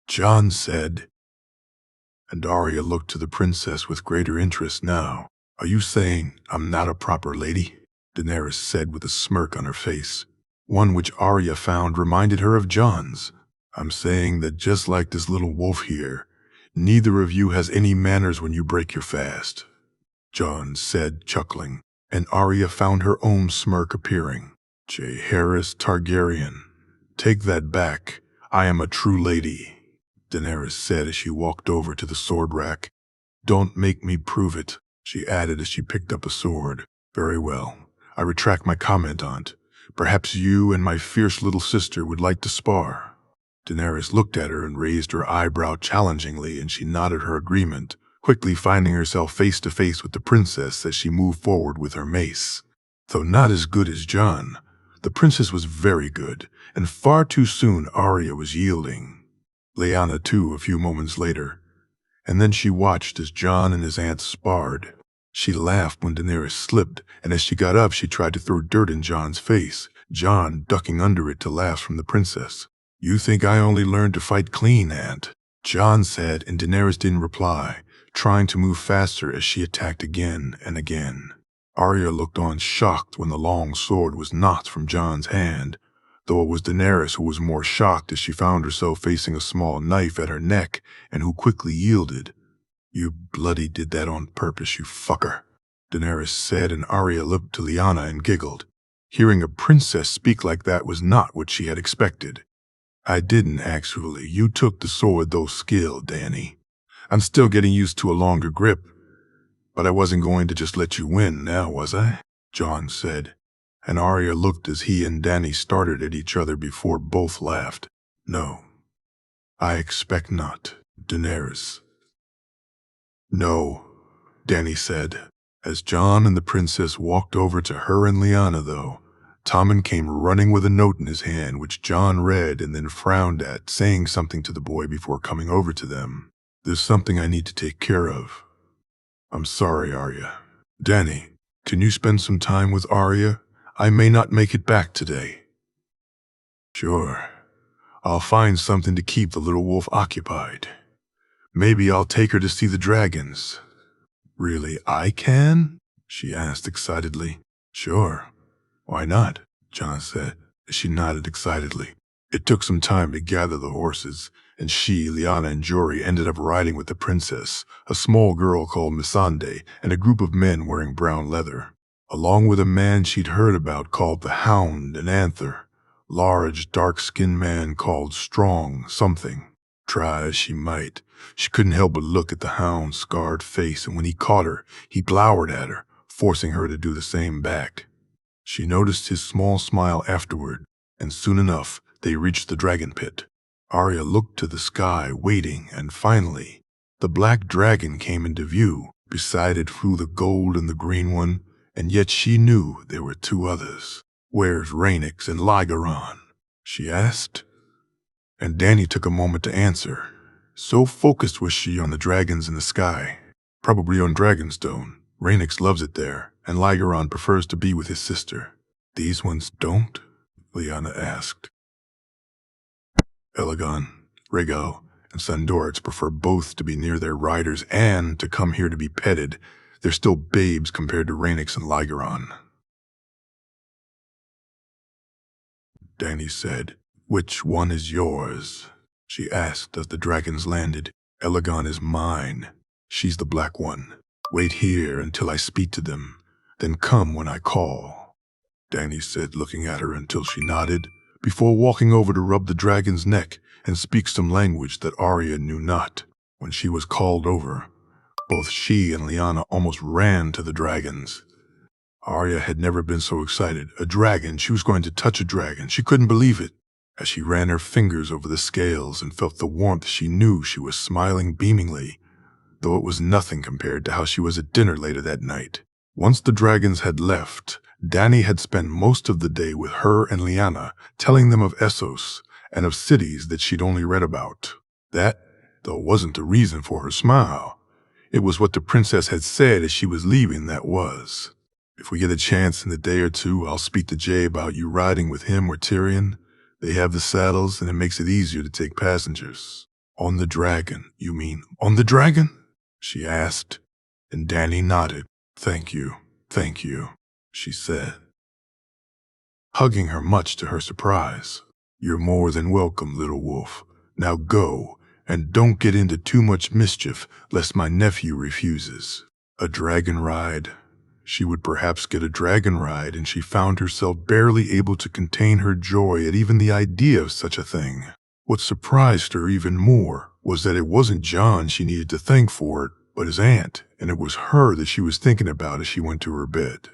Jon said. And Arya looked to the princess with greater interest now. Are you saying I'm not a proper lady? Daenerys said with a smirk on her face, one which Arya found reminded her of Jon's. I'm saying that just like this little wolf here, neither of you has any manners when you break your fast, Jon said, chuckling, and Arya found her own smirk appearing. Jaehaerys Targaryen, take that back. I am a true lady, Daenerys said as she walked over to the sword rack. Don't make me prove it, she added as she picked up a sword. Very well. I retract my comment, Aunt. Perhaps you and my fierce little sister would like to spar. Daenerys looked at her and raised her eyebrow challengingly, and she nodded her agreement, quickly finding herself face to face with the princess as she moved forward with her mace. Though not as good as Jon, the princess was very good, and far too soon Arya was yielding. Lyanna, too, a few moments later, and then she watched as Jon and his aunt sparred. She laughed when Daenerys slipped, and as she got up she tried to throw dirt in Jon's face, Jon ducking under it to laughs from the princess. You think I only learned to fight clean, Aunt? Jon said, and Daenerys didn't reply, trying to move faster as she attacked again and again. Arya looked on shocked when the long sword was knocked from Jon's hand, though it was Daenerys who was more shocked as she found herself facing a small knife at her neck and who quickly yielded. You bloody did that on purpose, you fucker, Daenerys said, and Arya looked to Lyanna and giggled. Hearing a princess speak like that was not what she had expected. I didn't, actually. You took the sword, though skilled, Dany. I'm still getting used to a longer grip, but I wasn't going to just let you win now, was I? Jon said, and Arya looked as he and Dany started at each other before both laughed. No, I expect not, Daenerys. No, Dany said. As Jon and the princess walked over to her and Lyanna, though, Tommen came running with a note in his hand, which Jon read and then frowned at, saying something to the boy before coming over to them. There's something I need to take care of. I'm sorry, Arya. Dany, can you spend some time with Arya? I may not make it back today. Sure. I'll find something to keep the little wolf occupied. Maybe I'll take her to see the dragons. Really, I can? She asked excitedly. Sure. Why not? John said, as she nodded excitedly. It took some time to gather the horses, and she, Liana, and Jory ended up riding with the princess, a small girl called Missandei, and a group of men wearing brown leather, along with a man she'd heard about called the Hound and Anther, large, dark-skinned man called Strong something. Try as she might, she couldn't help but look at the Hound's scarred face, and when he caught her, he glowered at her, forcing her to do the same back. She noticed his small smile afterward, and soon enough they reached the dragon pit. Arya looked to the sky, waiting, and finally, the black dragon came into view. Beside it flew the gold and the green one, and yet she knew there were two others. Where's Rhaenys and Lygaron? She asked. And Dany took a moment to answer. So focused was she on the dragons in the sky. Probably on Dragonstone. Rhaenys loves it there, and Lygaron prefers to be with his sister. These ones don't? Lyanna asked. Elegon, Rhaegal, and Sandorix prefer both to be near their riders and to come here to be petted. They're still babes compared to Rhaenys and Lygaron. Dany said, Which one is yours? She asked as the dragons landed. Elegon is mine. She's the black one. Wait here until I speak to them, then come when I call. Dany said, looking at her until she nodded, before walking over to rub the dragon's neck and speak some language that Arya knew not. When she was called over, both she and Lyanna almost ran to the dragons. Arya had never been so excited. A dragon, she was going to touch a dragon. She couldn't believe it. As she ran her fingers over the scales and felt the warmth, she knew she was smiling beamingly, though it was nothing compared to how she was at dinner later that night. Once the dragons had left, Dany had spent most of the day with her and Lyanna, telling them of Essos and of cities that she'd only read about. That, though, wasn't the reason for her smile. It was what the princess had said as she was leaving that was. If we get a chance in a day or two, I'll speak to Jay about you riding with him or Tyrion. They have the saddles, and it makes it easier to take passengers. On the dragon, you mean? On the dragon? She asked, and Dany nodded. Thank you, she said, hugging her much to her surprise. You're more than welcome, little wolf. Now go, and don't get into too much mischief, lest my nephew refuses. A dragon ride? She would perhaps get a dragon ride, and she found herself barely able to contain her joy at even the idea of such a thing. What surprised her even more was that it wasn't Jon she needed to thank for it, but his aunt, and it was her that she was thinking about as she went to her bed.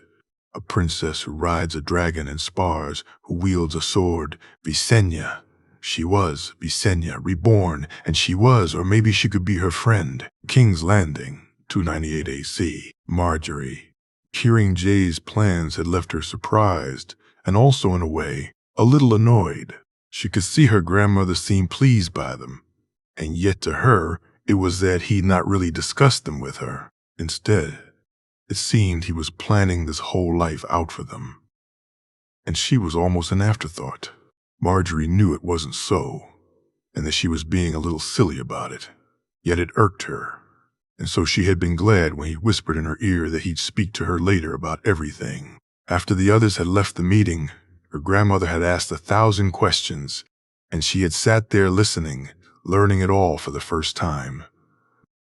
A princess who rides a dragon and spars, who wields a sword, Visenya. She was Visenya, reborn, and she was, or maybe she could be her friend. King's Landing, 298 AC. Marjorie. Hearing Jay's plans had left her surprised, and also in a way, a little annoyed. She could see her grandmother seemed pleased by them, and yet to her, it was that he'd not really discussed them with her. Instead, it seemed he was planning this whole life out for them. And she was almost an afterthought. Marjorie knew it wasn't so, and that she was being a little silly about it. Yet it irked her. And so she had been glad when he whispered in her ear that he'd speak to her later about everything. After the others had left the meeting, her grandmother had asked 1,000 questions, and she had sat there listening, learning it all for the first time.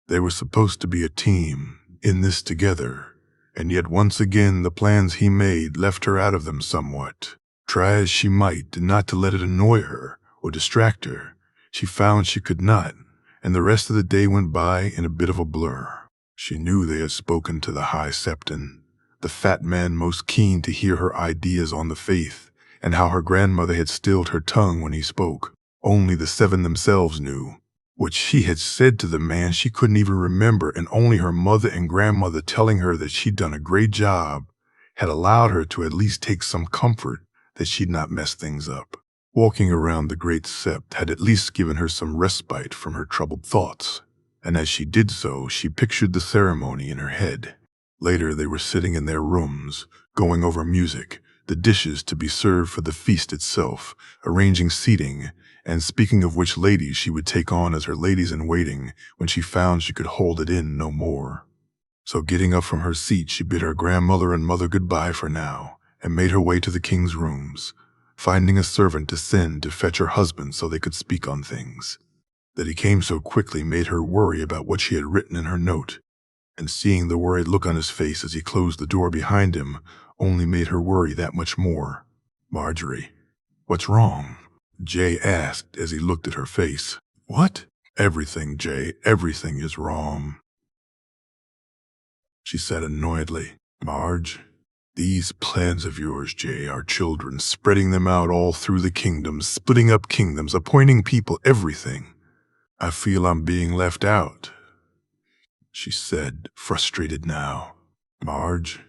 They were supposed to be a team, in this together, and yet once again the plans he made left her out of them somewhat. Try as she might not to let it annoy her or distract her, she found she could not, and the rest of the day went by in a bit of a blur. She knew they had spoken to the High Septon, the fat man most keen to hear her ideas on the faith, and how her grandmother had stilled her tongue when he spoke. Only the seven themselves knew. What she had said to the man she couldn't even remember, and only her mother and grandmother telling her that she'd done a great job had allowed her to at least take some comfort that she'd not messed things up. Walking around the great sept had at least given her some respite from her troubled thoughts, and as she did so, she pictured the ceremony in her head. Later they were sitting in their rooms, going over music, the dishes to be served for the feast itself, arranging seating, and speaking of which ladies she would take on as her ladies-in-waiting when she found she could hold it in no more. So getting up from her seat, she bid her grandmother and mother goodbye for now, and made her way to the king's rooms, finding a servant to send to fetch her husband so they could speak on things. That he came so quickly made her worry about what she had written in her note, and seeing the worried look on his face as he closed the door behind him only made her worry that much more. "Marjorie, what's wrong?" Jay asked as he looked at her face. "What?" "Everything, Jay, everything is wrong," she said annoyedly. "Marge, these plans of yours, Jay, are children, spreading them out all through the kingdoms, splitting up kingdoms, appointing people, everything. I feel I'm being left out," she said, frustrated now. "Marge,"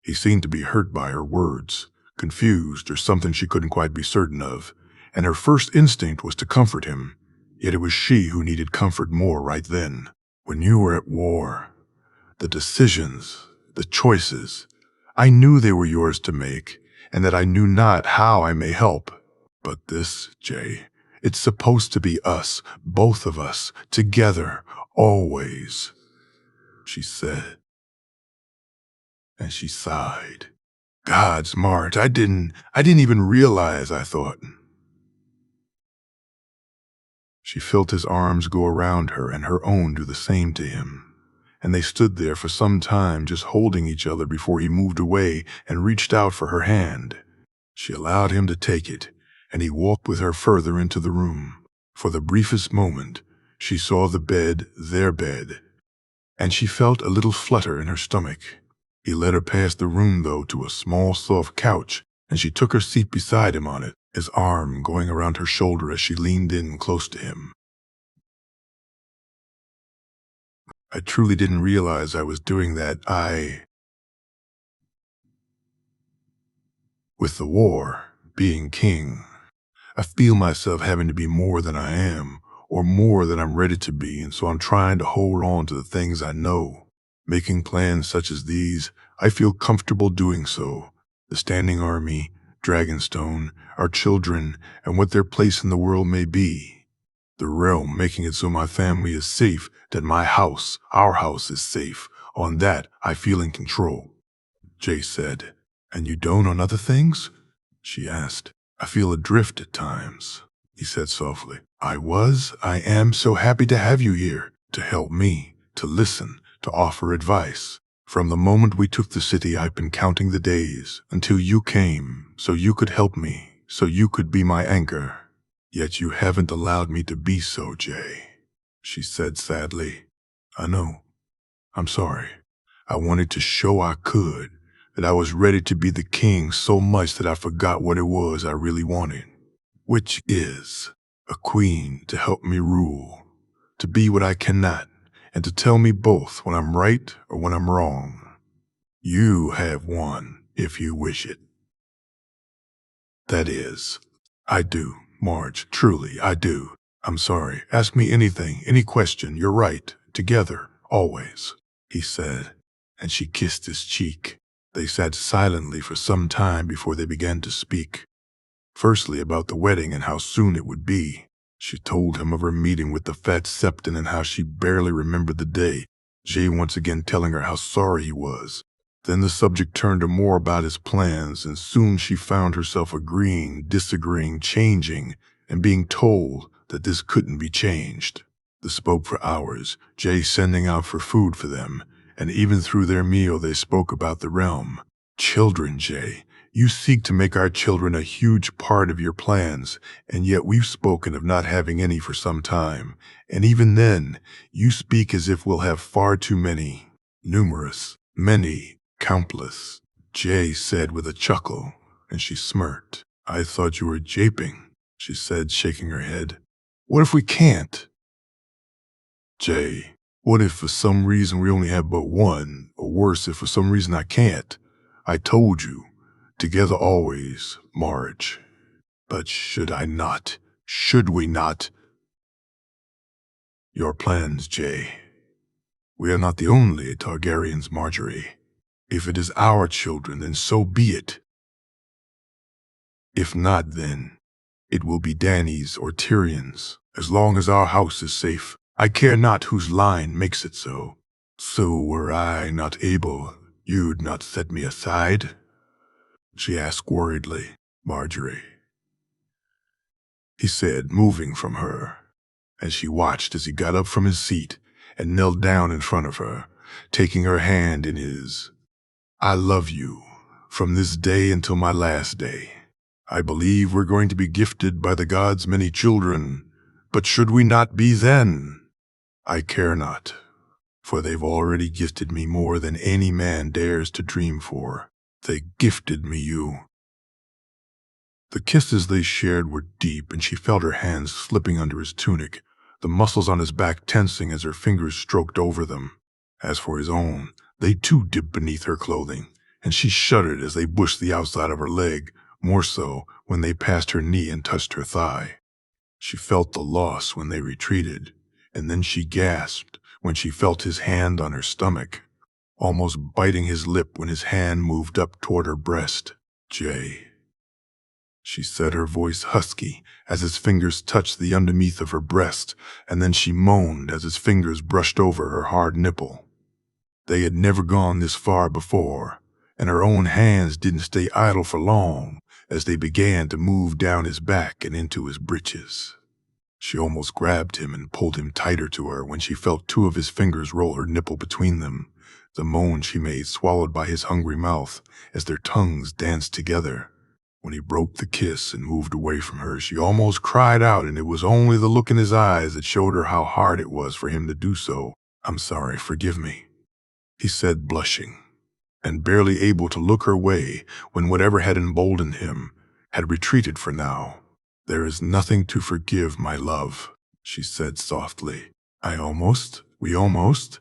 he seemed to be hurt by her words, confused or something she couldn't quite be certain of, and her first instinct was to comfort him, yet it was she who needed comfort more right then. "When you were at war, the decisions, the choices, I knew they were yours to make, and that I knew not how I may help. But this, Jay, it's supposed to be us, both of us, together, always," she said. And she sighed. "Gods, Marge, I didn't even realize, I thought." She felt his arms go around her and her own do the same to him, and they stood there for some time just holding each other before he moved away and reached out for her hand. She allowed him to take it, and he walked with her further into the room. For the briefest moment, she saw the bed, their bed, and she felt a little flutter in her stomach. He led her past the room, though, to a small, soft couch, and she took her seat beside him on it, his arm going around her shoulder as she leaned in close to him. "I truly didn't realize I was doing that. With the war, being king, I feel myself having to be more than I am, or more than I'm ready to be, and so I'm trying to hold on to the things I know. Making plans such as these, I feel comfortable doing so. The standing army, Dragonstone, our children, and what their place in the world may be. The realm making it so my family is safe, that my house, our house, is safe. On that, I feel in control," Jay said. "And you don't on other things?" she asked. "I feel adrift at times," he said softly. I am so happy to have you here, to help me, to listen, to offer advice. From the moment we took the city, I've been counting the days until you came, so you could help me, so you could be my anchor. Yet you haven't allowed me to be so, Jay," she said sadly. "I know. I'm sorry. I wanted to show I could, that I was ready to be the king so much that I forgot what it was I really wanted, which is a queen to help me rule, to be what I cannot, and to tell me both when I'm right or when I'm wrong. You have one, if you wish it. That is, I do, Marge, truly, I do. I'm sorry. Ask me anything, any question. You're right. Together, always," he said, and she kissed his cheek. They sat silently for some time before they began to speak. Firstly, about the wedding and how soon it would be. She told him of her meeting with the fat Septon and how she barely remembered the day, Jay once again telling her how sorry he was. Then the subject turned to more about his plans, and soon she found herself agreeing, disagreeing, changing, and being told that this couldn't be changed. They spoke for hours, Jay sending out for food for them, and even through their meal they spoke about the realm. "Children, Jay. You seek to make our children a huge part of your plans, and yet we've spoken of not having any for some time. And even then, you speak as if we'll have far too many. Numerous, many, countless," Jay said with a chuckle, and she smirked. "I thought you were japing," she said, shaking her head. "What if we can't?" "Jay, what if for some reason we only have but one, or worse, if for some reason I can't? I told you. Together always, Marge. But should I not? Should we not?" "Your plans, Jay. We are not the only Targaryens, Marjorie. If it is our children, then so be it. If not, then it will be Dany's or Tyrion's. As long as our house is safe, I care not whose line makes it so." So were I not able, you'd not set me aside? She asked worriedly. Marjorie, he said, moving from her, and she watched as he got up from his seat and knelt down in front of her, taking her hand in his. I love you, from this day until my last day. I believe we're going to be gifted by the gods many children, but should we not be then? I care not, for they've already gifted me more than any man dares to dream for. They gifted me you. The kisses they shared were deep, and she felt her hands slipping under his tunic, the muscles on his back tensing as her fingers stroked over them. As for his own, they too dipped beneath her clothing, and she shuddered as they pushed the outside of her leg, more so when they passed her knee and touched her thigh. She felt the loss when they retreated, and then she gasped when she felt his hand on her stomach, almost biting his lip when his hand moved up toward her breast. Jay, she said, her voice husky as his fingers touched the underneath of her breast, and then she moaned as his fingers brushed over her hard nipple. They had never gone this far before, and her own hands didn't stay idle for long as they began to move down his back and into his breeches. She almost grabbed him and pulled him tighter to her when she felt two of his fingers roll her nipple between them, the moan she made swallowed by his hungry mouth as their tongues danced together. When he broke the kiss and moved away from her, she almost cried out, and it was only the look in his eyes that showed her how hard it was for him to do so. I'm sorry, forgive me, he said, blushing, and barely able to look her way when whatever had emboldened him had retreated for now. There is nothing to forgive, my love, she said softly. We almost,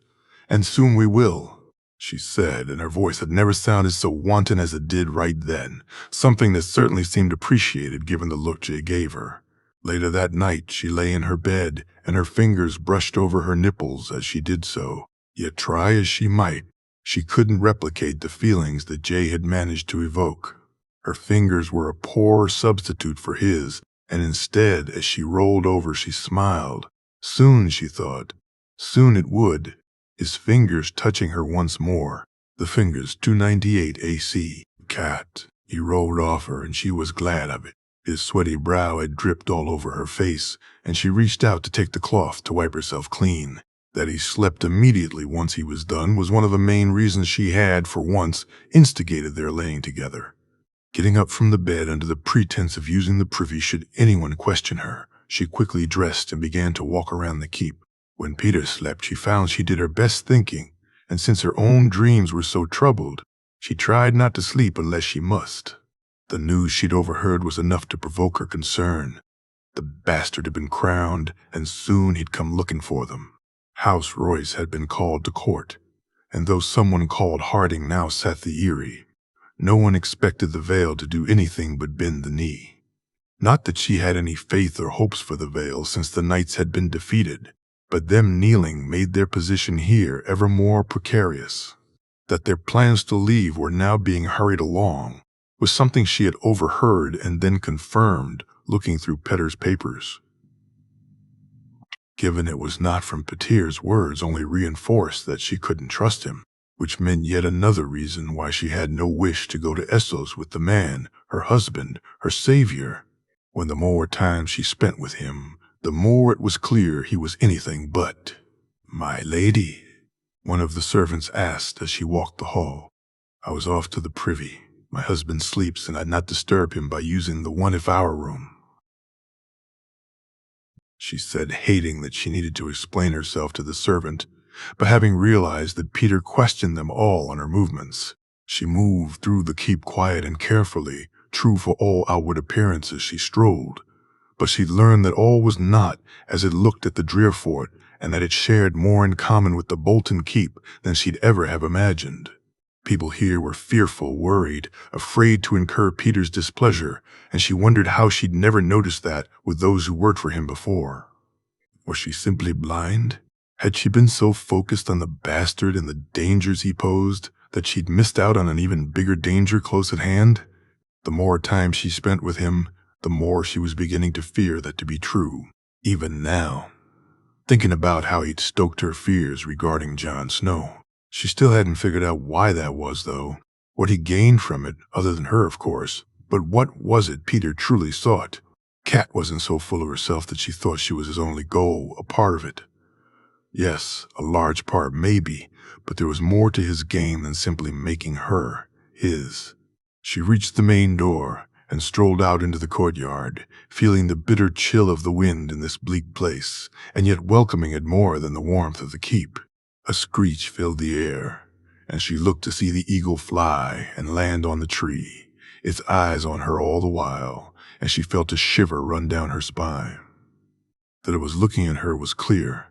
and soon we will, she said, and her voice had never sounded so wanton as it did right then, something that certainly seemed appreciated given the look Jay gave her. Later that night, she lay in her bed, and her fingers brushed over her nipples as she did so. Yet try as she might, she couldn't replicate the feelings that Jay had managed to evoke. Her fingers were a poor substitute for his, and instead, as she rolled over, she smiled. Soon, she thought, soon it would, his fingers touching her once more. The fingers 298 AC. Cat. He rolled off her, and she was glad of it. His sweaty brow had dripped all over her face, and she reached out to take the cloth to wipe herself clean. That he slept immediately once he was done was one of the main reasons she had, for once, instigated their laying together. Getting up from the bed under the pretense of using the privy should anyone question her, she quickly dressed and began to walk around the keep. When Peter slept, she found she did her best thinking, and since her own dreams were so troubled, she tried not to sleep unless she must. The news she'd overheard was enough to provoke her concern. The bastard had been crowned, and soon he'd come looking for them. House Royce had been called to court, and though someone called Harding now sat the Eyrie, no one expected the Vale to do anything but bend the knee. Not that she had any faith or hopes for the Vale, since the knights had been defeated, but them kneeling made their position here ever more precarious. That their plans to leave were now being hurried along was something she had overheard and then confirmed looking through Petter's papers. Given it was not from Petir's words, only reinforced that she couldn't trust him, which meant yet another reason why she had no wish to go to Essos with the man, her husband, her savior. When the more time she spent with him, the more it was clear he was anything but. My lady, one of the servants asked as she walked the hall. I was off to the privy. My husband sleeps, and I'd not disturb him by using the 1-hour room, she said, hating that she needed to explain herself to the servant, but having realized that Peter questioned them all on her movements. She moved through the keep quiet and carefully, true for all outward appearances she strolled, but she'd learned that all was not as it looked at the Drearfort, and that it shared more in common with the Bolton Keep than she'd ever have imagined. People here were fearful, worried, afraid to incur Peter's displeasure, and she wondered how she'd never noticed that with those who worked for him before. Was she simply blind? Had she been so focused on the bastard and the dangers he posed that she'd missed out on an even bigger danger close at hand? The more time she spent with him, the more she was beginning to fear that to be true, even now. thinking about how he'd stoked her fears regarding Jon Snow. She still hadn't figured out why that was, though. What he gained from it, other than her, of course. But what was it Peter truly sought? Kat wasn't so full of herself that she thought she was his only goal, a part of it. Yes, a large part, maybe, but there was more to his game than simply making her his. She reached the main door and strolled out into the courtyard, feeling the bitter chill of the wind in this bleak place, and yet welcoming it more than the warmth of the keep. A screech filled the air, and she looked to see the eagle fly and land on the tree, its eyes on her all the while, and she felt a shiver run down her spine. That it was looking at her was clear,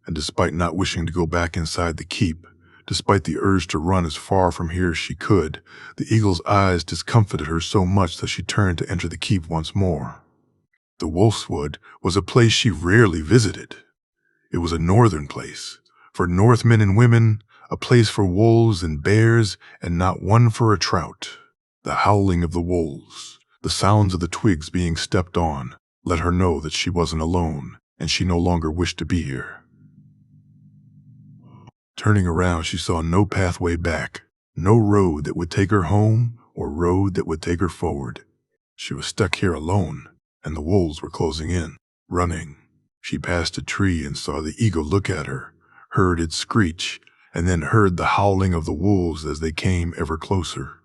and despite not wishing to go back inside the keep, despite the urge to run as far from here as she could, the eagle's eyes discomfited her so much that she turned to enter the keep once more. The Wolfswood was a place she rarely visited. It was a northern place, for Northmen and women, a place for wolves and bears, and not one for a trout. The howling of the wolves, the sounds of the twigs being stepped on, let her know that she wasn't alone, and she no longer wished to be here. Turning around, she saw no pathway back, no road that would take her home or road that would take her forward. She was stuck here alone, and the wolves were closing in, running. She passed a tree and saw the eagle look at her, heard it screech, and then heard the howling of the wolves as they came ever closer.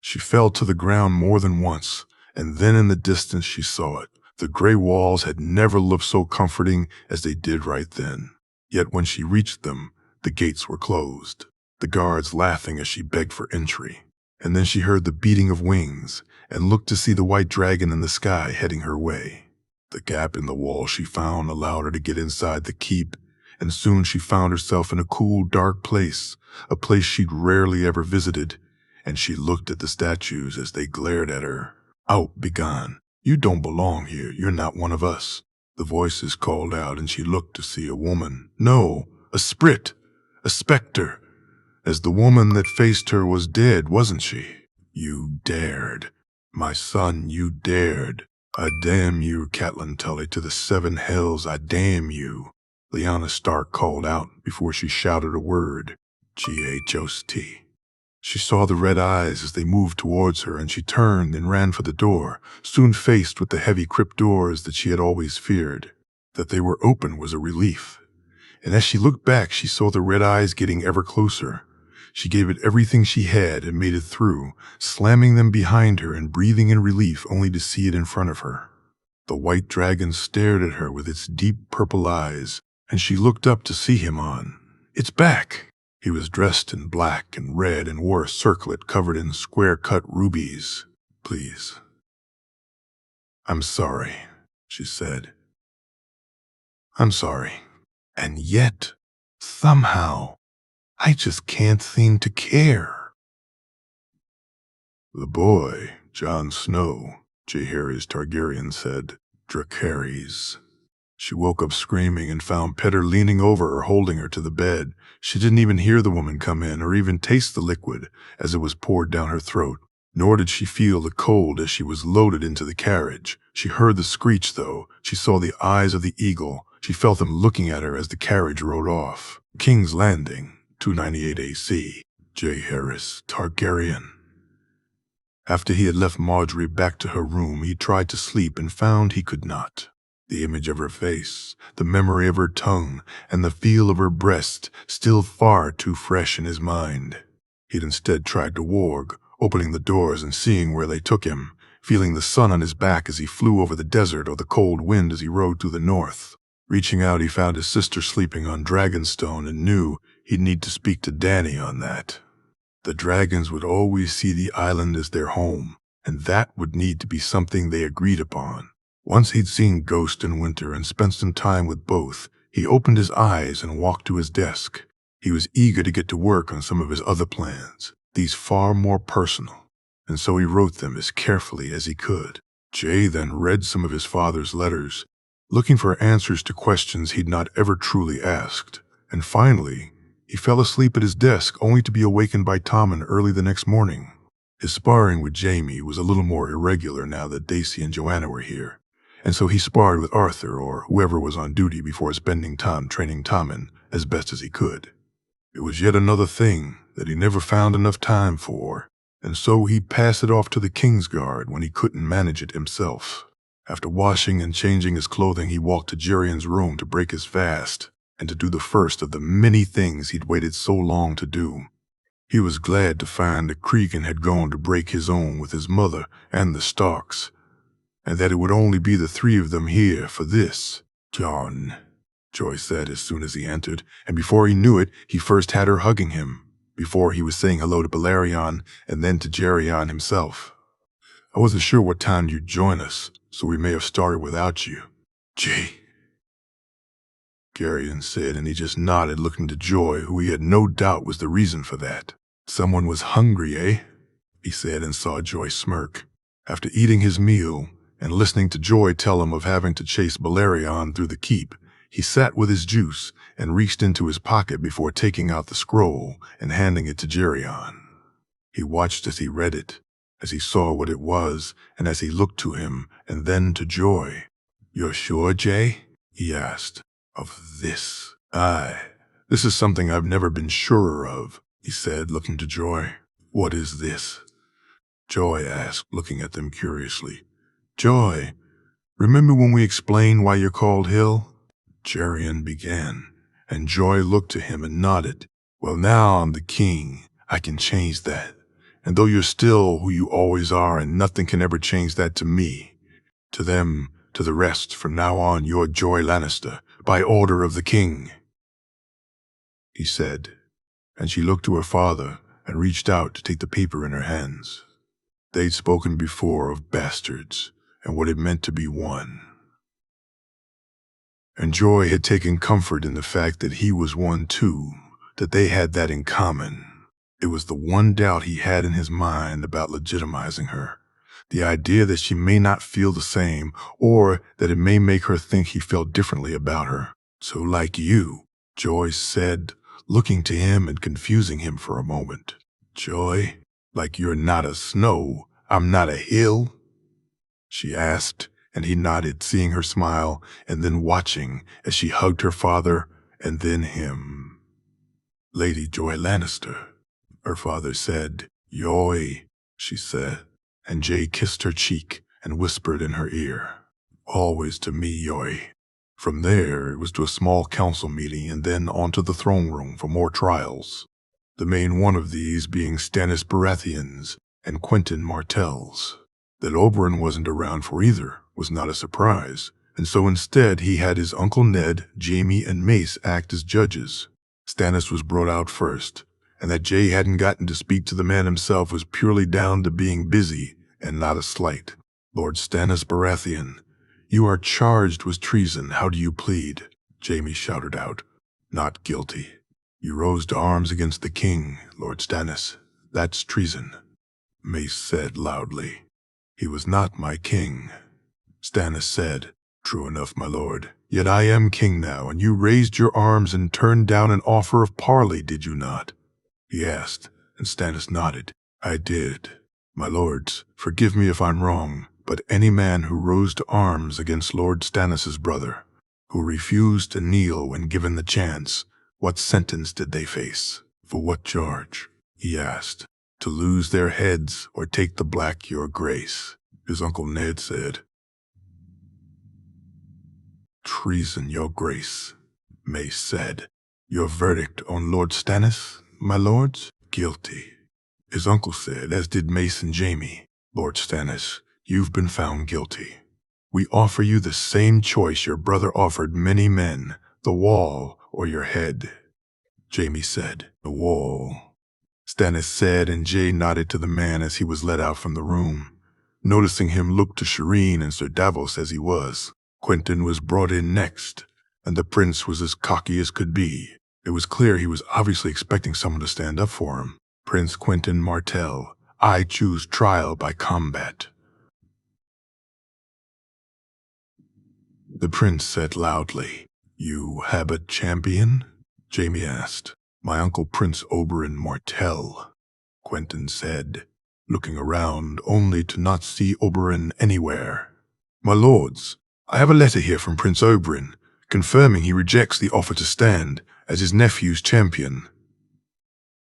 She fell to the ground more than once, and then in the distance she saw it. The gray walls had never looked so comforting as they did right then. Yet when she reached them, the gates were closed, the guards laughing as she begged for entry. And then she heard the beating of wings and looked to see the white dragon in the sky heading her way. The gap in the wall she found allowed her to get inside the keep, and soon she found herself in a cool, dark place, a place she'd rarely ever visited, and she looked at the statues as they glared at her. "Out, begone. You don't belong here. You're not one of us." The voices called out, and she looked to see a woman. No, a sprit, a specter, as the woman that faced her was dead, wasn't she? "You dared. My son, you dared. I damn you, Catelyn Tully, to the 7 hells, I damn you." Lyanna Stark called out before she shouted a word. G-H-O-S-T. She saw the red eyes as they moved towards her, and she turned and ran for the door, soon faced with the heavy crypt doors that she had always feared. That they were open was a relief. And as she looked back, she saw the red eyes getting ever closer. She gave it everything she had and made it through, slamming them behind her and breathing in relief only to see it in front of her. The white dragon stared at her with its deep purple eyes, and she looked up to see him on its back. He was dressed in black and red and wore a circlet covered in square-cut rubies. "Please." "I'm sorry," she said. "I'm sorry. And yet, somehow, I just can't seem to care." "The boy, Jon Snow," Jaehaerys Targaryen said. "Dracarys." She woke up screaming and found Petter leaning over her, holding her to the bed. She didn't even hear the woman come in or even taste the liquid as it was poured down her throat, nor did she feel the cold as she was loaded into the carriage. She heard the screech, though. She saw the eyes of the eagle. She felt them looking at her as the carriage rode off. King's Landing, 298 AC, Jaehaerys Targaryen. After he had left Marjorie back to her room, he tried to sleep and found he could not. The image of her face, the memory of her tongue, and the feel of her breast still far too fresh in his mind. He'd instead tried to warg, opening the doors and seeing where they took him, feeling the sun on his back as he flew over the desert or the cold wind as he rode through the north. Reaching out, he found his sister sleeping on Dragonstone and knew he'd need to speak to Dany on that. The dragons would always see the island as their home, and that would need to be something they agreed upon. Once he'd seen Ghost and Winter and spent some time with both, he opened his eyes and walked to his desk. He was eager to get to work on some of his other plans, these far more personal, and so he wrote them as carefully as he could. Jay then read some of his father's letters, looking for answers to questions he'd not ever truly asked, and finally, he fell asleep at his desk only to be awakened by Tommen early the next morning. His sparring with Jaime was a little more irregular now that Daisy and Joanna were here, and so he sparred with Arthur or whoever was on duty before spending time training Tommen as best as he could. It was yet another thing that he never found enough time for, and so he'd pass it off to the Kingsguard when he couldn't manage it himself. After washing and changing his clothing, he walked to Jerian's room to break his fast and to do the first of the many things he'd waited so long to do. He was glad to find that Cregan had gone to break his own with his mother and the Starks, and that it would only be the three of them here for this. "John," Joy said as soon as he entered, and before he knew it, he first had her hugging him, before he was saying hello to Balerion and then to Jerion himself. "I wasn't sure what time you'd join us, so we may have started without you." "Jay," Jerion said, and he just nodded, looking to Joy, who he had no doubt was the reason for that. "Someone was hungry, eh?" he said, and saw Joy smirk. After eating his meal and listening to Joy tell him of having to chase Balerion through the keep, he sat with his juice and reached into his pocket before taking out the scroll and handing it to Jerion. He watched as he read it, as he saw what it was, and as he looked to him and then to Joy. "You're sure, Jay?" he asked. "Of this?" "Aye. This is something I've never been surer of," he said, looking to Joy. "What is this?" Joy asked, looking at them curiously. "Joy, remember when we explained why you're called Hill?" Jerion began, and Joy looked to him and nodded. "Well, now I'm the king. I can change that. And though you're still who you always are, and nothing can ever change that to me, to them, to the rest, from now on you're Joy Lannister, by order of the king," he said, and she looked to her father and reached out to take the paper in her hands. They'd spoken before of bastards and what it meant to be one. And Joy had taken comfort in the fact that he was one too, that they had that in common. It was the one doubt he had in his mind about legitimizing her, the idea that she may not feel the same, or that it may make her think he felt differently about her. "So like you," Joy said, looking to him and confusing him for a moment. "Joy, like you're not a snow, I'm not a hill?" she asked, and he nodded, seeing her smile, and then watching as she hugged her father and then him. "Lady Joy Lannister," her father said. "Yoy," she said, and Jay kissed her cheek and whispered in her ear, "Always to me, Yoy." From there, it was to a small council meeting and then on to the throne room for more trials. The main one of these being Stannis Baratheon's and Quentyn Martell's. That Oberyn wasn't around for either was not a surprise, and so instead he had his Uncle Ned, Jaime, and Mace act as judges. Stannis was brought out first, and that Jay hadn't gotten to speak to the man himself was purely down to being busy and not a slight. "Lord Stannis Baratheon, you are charged with treason. How do you plead?" Jaime shouted out. "Not guilty. You rose to arms against the king, Lord Stannis. That's treason," Mace said loudly. "He was not my king." Stannis said, "True enough, my lord. Yet I am king now, and you raised your arms and turned down an offer of parley, did you not?" he asked, and Stannis nodded. "I did. My lords, forgive me if I'm wrong, but any man who rose to arms against Lord Stannis' brother, who refused to kneel when given the chance, what sentence did they face? For what charge?" he asked. "To lose their heads or take the black, your grace," his Uncle Ned said. "Treason, your grace," Mace said. "Your verdict on Lord Stannis, my lords?" "Guilty," his uncle said, as did Mace and Jaime. "Lord Stannis, you've been found guilty. We offer you the same choice your brother offered many men, the wall or your head." Jaime said, "The wall," Stannis said, and Jay nodded to the man as he was led out from the room. Noticing him look to Shireen and Sir Davos as he was. Quentyn was brought in next, and the prince was as cocky as could be. It was clear he was obviously expecting someone to stand up for him. "Prince Quentyn Martell, I choose trial by combat." The prince said loudly. "You have a champion?" Jaime asked. "My uncle Prince Oberyn Martell," Quentyn said, looking around only to not see Oberyn anywhere. "My lords, I have a letter here from Prince Oberyn, confirming he rejects the offer to stand as his nephew's champion,"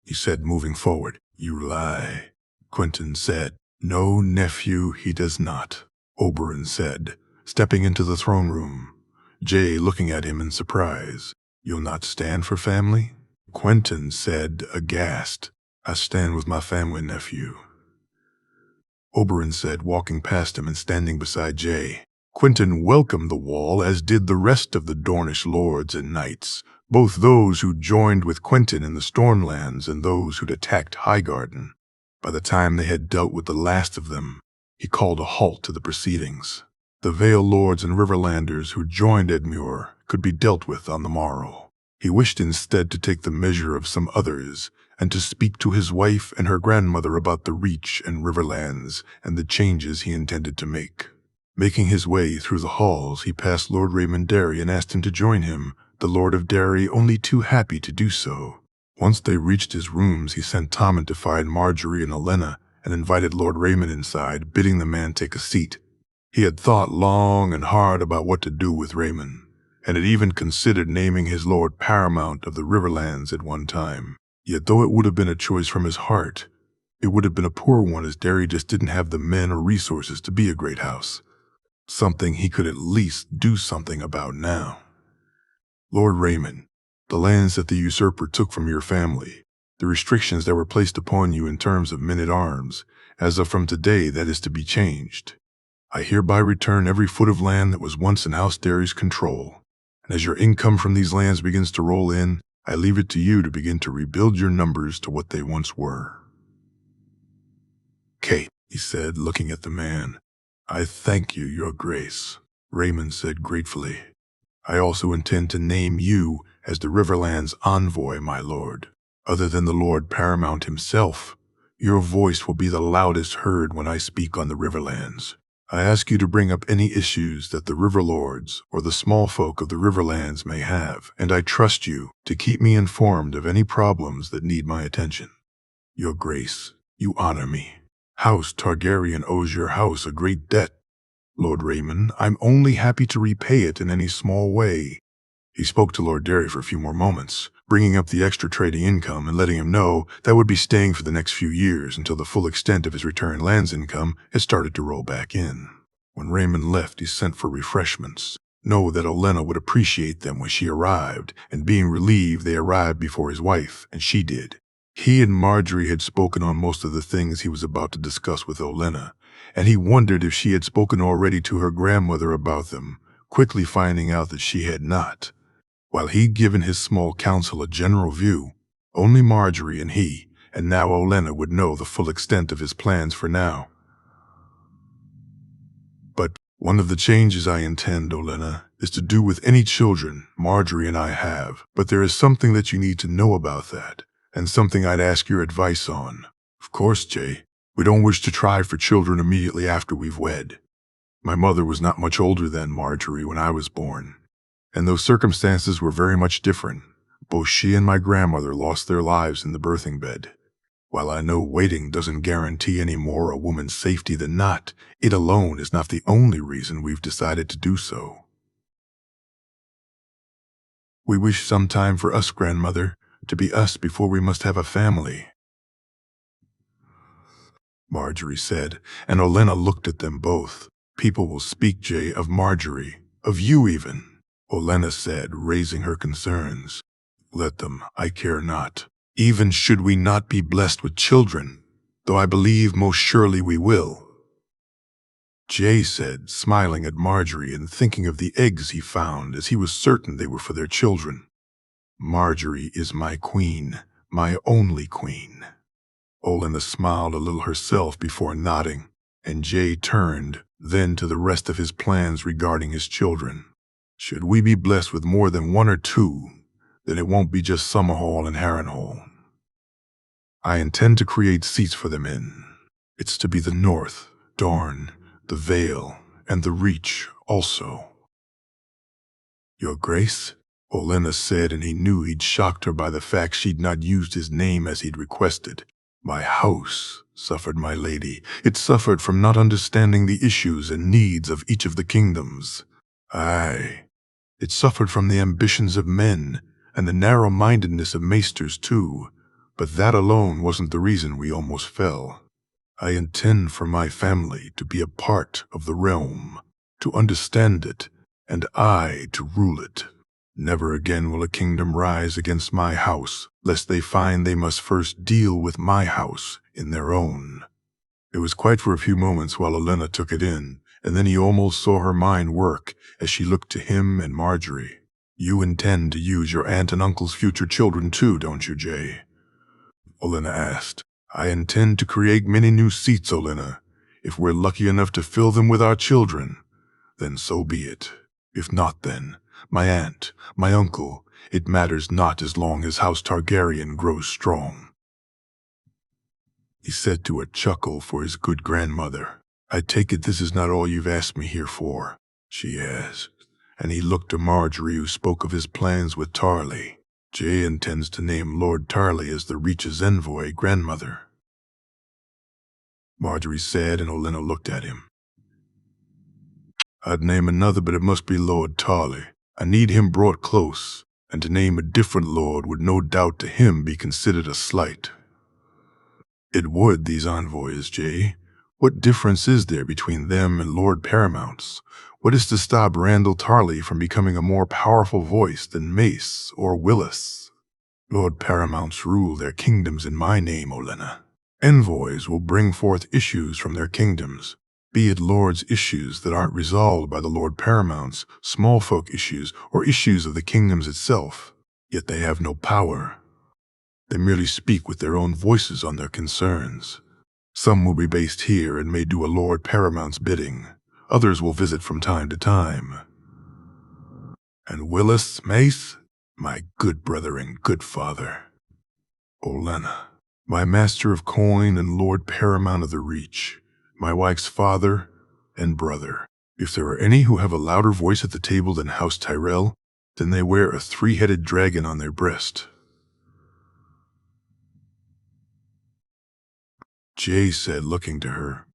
he said, moving forward. "You lie," Quentyn said. "No, nephew, he does not," Oberyn said, stepping into the throne room, Jay looking at him in surprise. "You'll not stand for family?" Quentyn said, aghast. "I stand with my family, nephew," Oberyn said, walking past him and standing beside Jay. Quentyn welcomed the wall, as did the rest of the Dornish lords and knights, both those who joined with Quentyn in the Stormlands and those who'd attacked Highgarden. By the time they had dealt with the last of them, he called a halt to the proceedings. The Vale lords and Riverlanders who joined Edmure could be dealt with on the morrow. He wished instead to take the measure of some others and to speak to his wife and her grandmother about the Reach and Riverlands and the changes he intended to make. Making his way through the halls, he passed Lord Raymond Derry and asked him to join him, the Lord of Derry only too happy to do so. Once they reached his rooms, he sent Tommen to find Marjorie and Olenna and invited Lord Raymond inside, bidding the man take a seat. He had thought long and hard about what to do with Raymond, and had even considered naming his Lord Paramount of the Riverlands at one time. Yet though it would have been a choice from his heart, it would have been a poor one, as Derry just didn't have the men or resources to be a great house. Something he could at least do something about now. "Lord Raymond, the lands that the usurper took from your family, the restrictions that were placed upon you in terms of men-at-arms, as of from today that is to be changed. I hereby return every foot of land that was once in House Derry's control, and as your income from these lands begins to roll in, I leave it to you to begin to rebuild your numbers to what they once were." "Kate," he said, looking at the man. "I thank you, your grace," Raymond said gratefully. "I also intend to name you as the Riverlands' envoy, my lord. Other than the Lord Paramount himself, your voice will be the loudest heard when I speak on the Riverlands. I ask you to bring up any issues that the Riverlords or the small folk of the Riverlands may have, and I trust you to keep me informed of any problems that need my attention. Your grace, you honor me. House Targaryen owes your house a great debt. Lord Raymond, I'm only happy to repay it in any small way." He spoke to Lord Derry for a few more moments, bringing up the extra trading income and letting him know that would be staying for the next few years until the full extent of his returned lands income had started to roll back in. When Raymond left, he sent for refreshments. Know that Olenna would appreciate them when she arrived, and being relieved they arrived before his wife, and she did. He and Marjorie had spoken on most of the things he was about to discuss with Olenna, and he wondered if she had spoken already to her grandmother about them, quickly finding out that she had not. While he'd given his small council a general view, only Marjorie and he, and now Olenna, would know the full extent of his plans for now. "But one of the changes I intend, Olenna, is to do with any children Marjorie and I have, but there is something that you need to know about that, and something I'd ask your advice on." "Of course, Jay. We don't wish to try for children immediately after we've wed. My mother was not much older than Marjorie when I was born, and those circumstances were very much different. Both she and my grandmother lost their lives in the birthing bed. While I know waiting doesn't guarantee any more a woman's safety than not, it alone is not the only reason we've decided to do so. We wish some time for us, grandmother, to be us before we must have a family," Marjorie said, and Olenna looked at them both. "People will speak, Jay, of Marjorie, of you even," Olenna said, raising her concerns. "Let them, I care not. Even should we not be blessed with children, though I believe most surely we will," Jay said, smiling at Marjorie and thinking of the eggs he found, as he was certain they were for their children. "Marjorie is my queen, my only queen." Olenna smiled a little herself before nodding, and Jay turned then to the rest of his plans regarding his children. "Should we be blessed with more than one or two, then it won't be just Summerhall and Harrenhal. I intend to create seats for them in. It's to be the North, Dorne, the Vale, and the Reach also." "Your Grace?" Olenna said, and he knew he'd shocked her by the fact she'd not used his name as he'd requested. "My house suffered, my lady. It suffered from not understanding the issues and needs of each of the kingdoms. Aye, it suffered from the ambitions of men and the narrow-mindedness of maesters too, but that alone wasn't the reason we almost fell. I intend for my family to be a part of the realm, to understand it, and I to rule it. Never again will a kingdom rise against my house, lest they find they must first deal with my house in their own. It was quiet for a few moments while Olenna took it in, and then he almost saw her mind work as she looked to him and Marjorie. You intend to use your aunt and uncle's future children too, don't you, Jay? Olenna asked. I intend to create many new seats, Olenna. If we're lucky enough to fill them with our children, then so be it. If not, then my aunt, my uncle, it matters not as long as House Targaryen grows strong. He said to a chuckle for his good grandmother. I take it this is not all you've asked me here for, she asked, and he looked to Marjorie, who spoke of his plans with Tarly. Jay intends to name Lord Tarly as the Reach's envoy, grandmother, Marjorie said, and Olenna looked at him. I'd name another, but it must be Lord Tarly. I need him brought close, and to name a different lord would no doubt to him be considered a slight. It would, these envoys, Jay. What difference is there between them and Lord Paramount's? What is to stop Randall Tarly from becoming a more powerful voice than Mace or Willis? Lord Paramounts rule their kingdoms in my name, Olenna. Envoys will bring forth issues from their kingdoms, be it lords' issues that aren't resolved by the Lord Paramounts, small folk issues, or issues of the kingdoms itself. Yet they have no power. They merely speak with their own voices on their concerns. Some will be based here and may do a Lord Paramount's bidding. Others will visit from time to time. And Willis, Mace, my good brother and good father. Olenna, my master of coin and Lord Paramount of the Reach, my wife's father and brother. If there are any who have a louder voice at the table than House Tyrell, then they wear a three-headed dragon on their breast. Jay said, looking to her.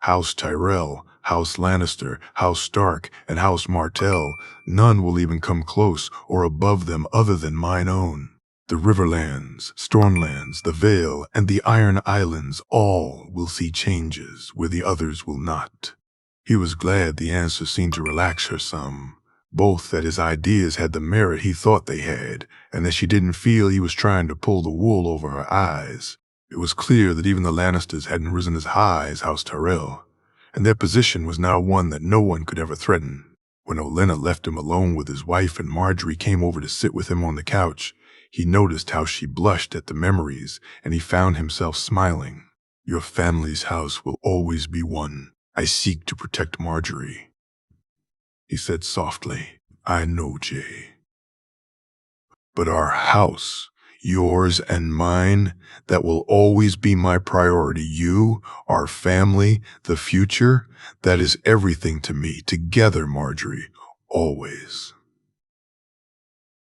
House Tyrell, House Lannister, House Stark, and House Martell, none will even come close or above them other than mine own. The Riverlands, Stormlands, the Vale, and the Iron Islands all will see changes where the others will not. He was glad the answer seemed to relax her some, both that his ideas had the merit he thought they had, and that she didn't feel he was trying to pull the wool over her eyes. It was clear that even the Lannisters hadn't risen as high as House Tyrell, and their position was now one that no one could ever threaten. When Olenna left him alone with his wife and Marjorie came over to sit with him on the couch, he noticed how she blushed at the memories, and he found himself smiling. Your family's house will always be one I seek to protect, Marjorie, he said softly. I know, Jay. But our house, yours and mine, that will always be my priority. You, our family, the future, that is everything to me. Together, Marjorie, always.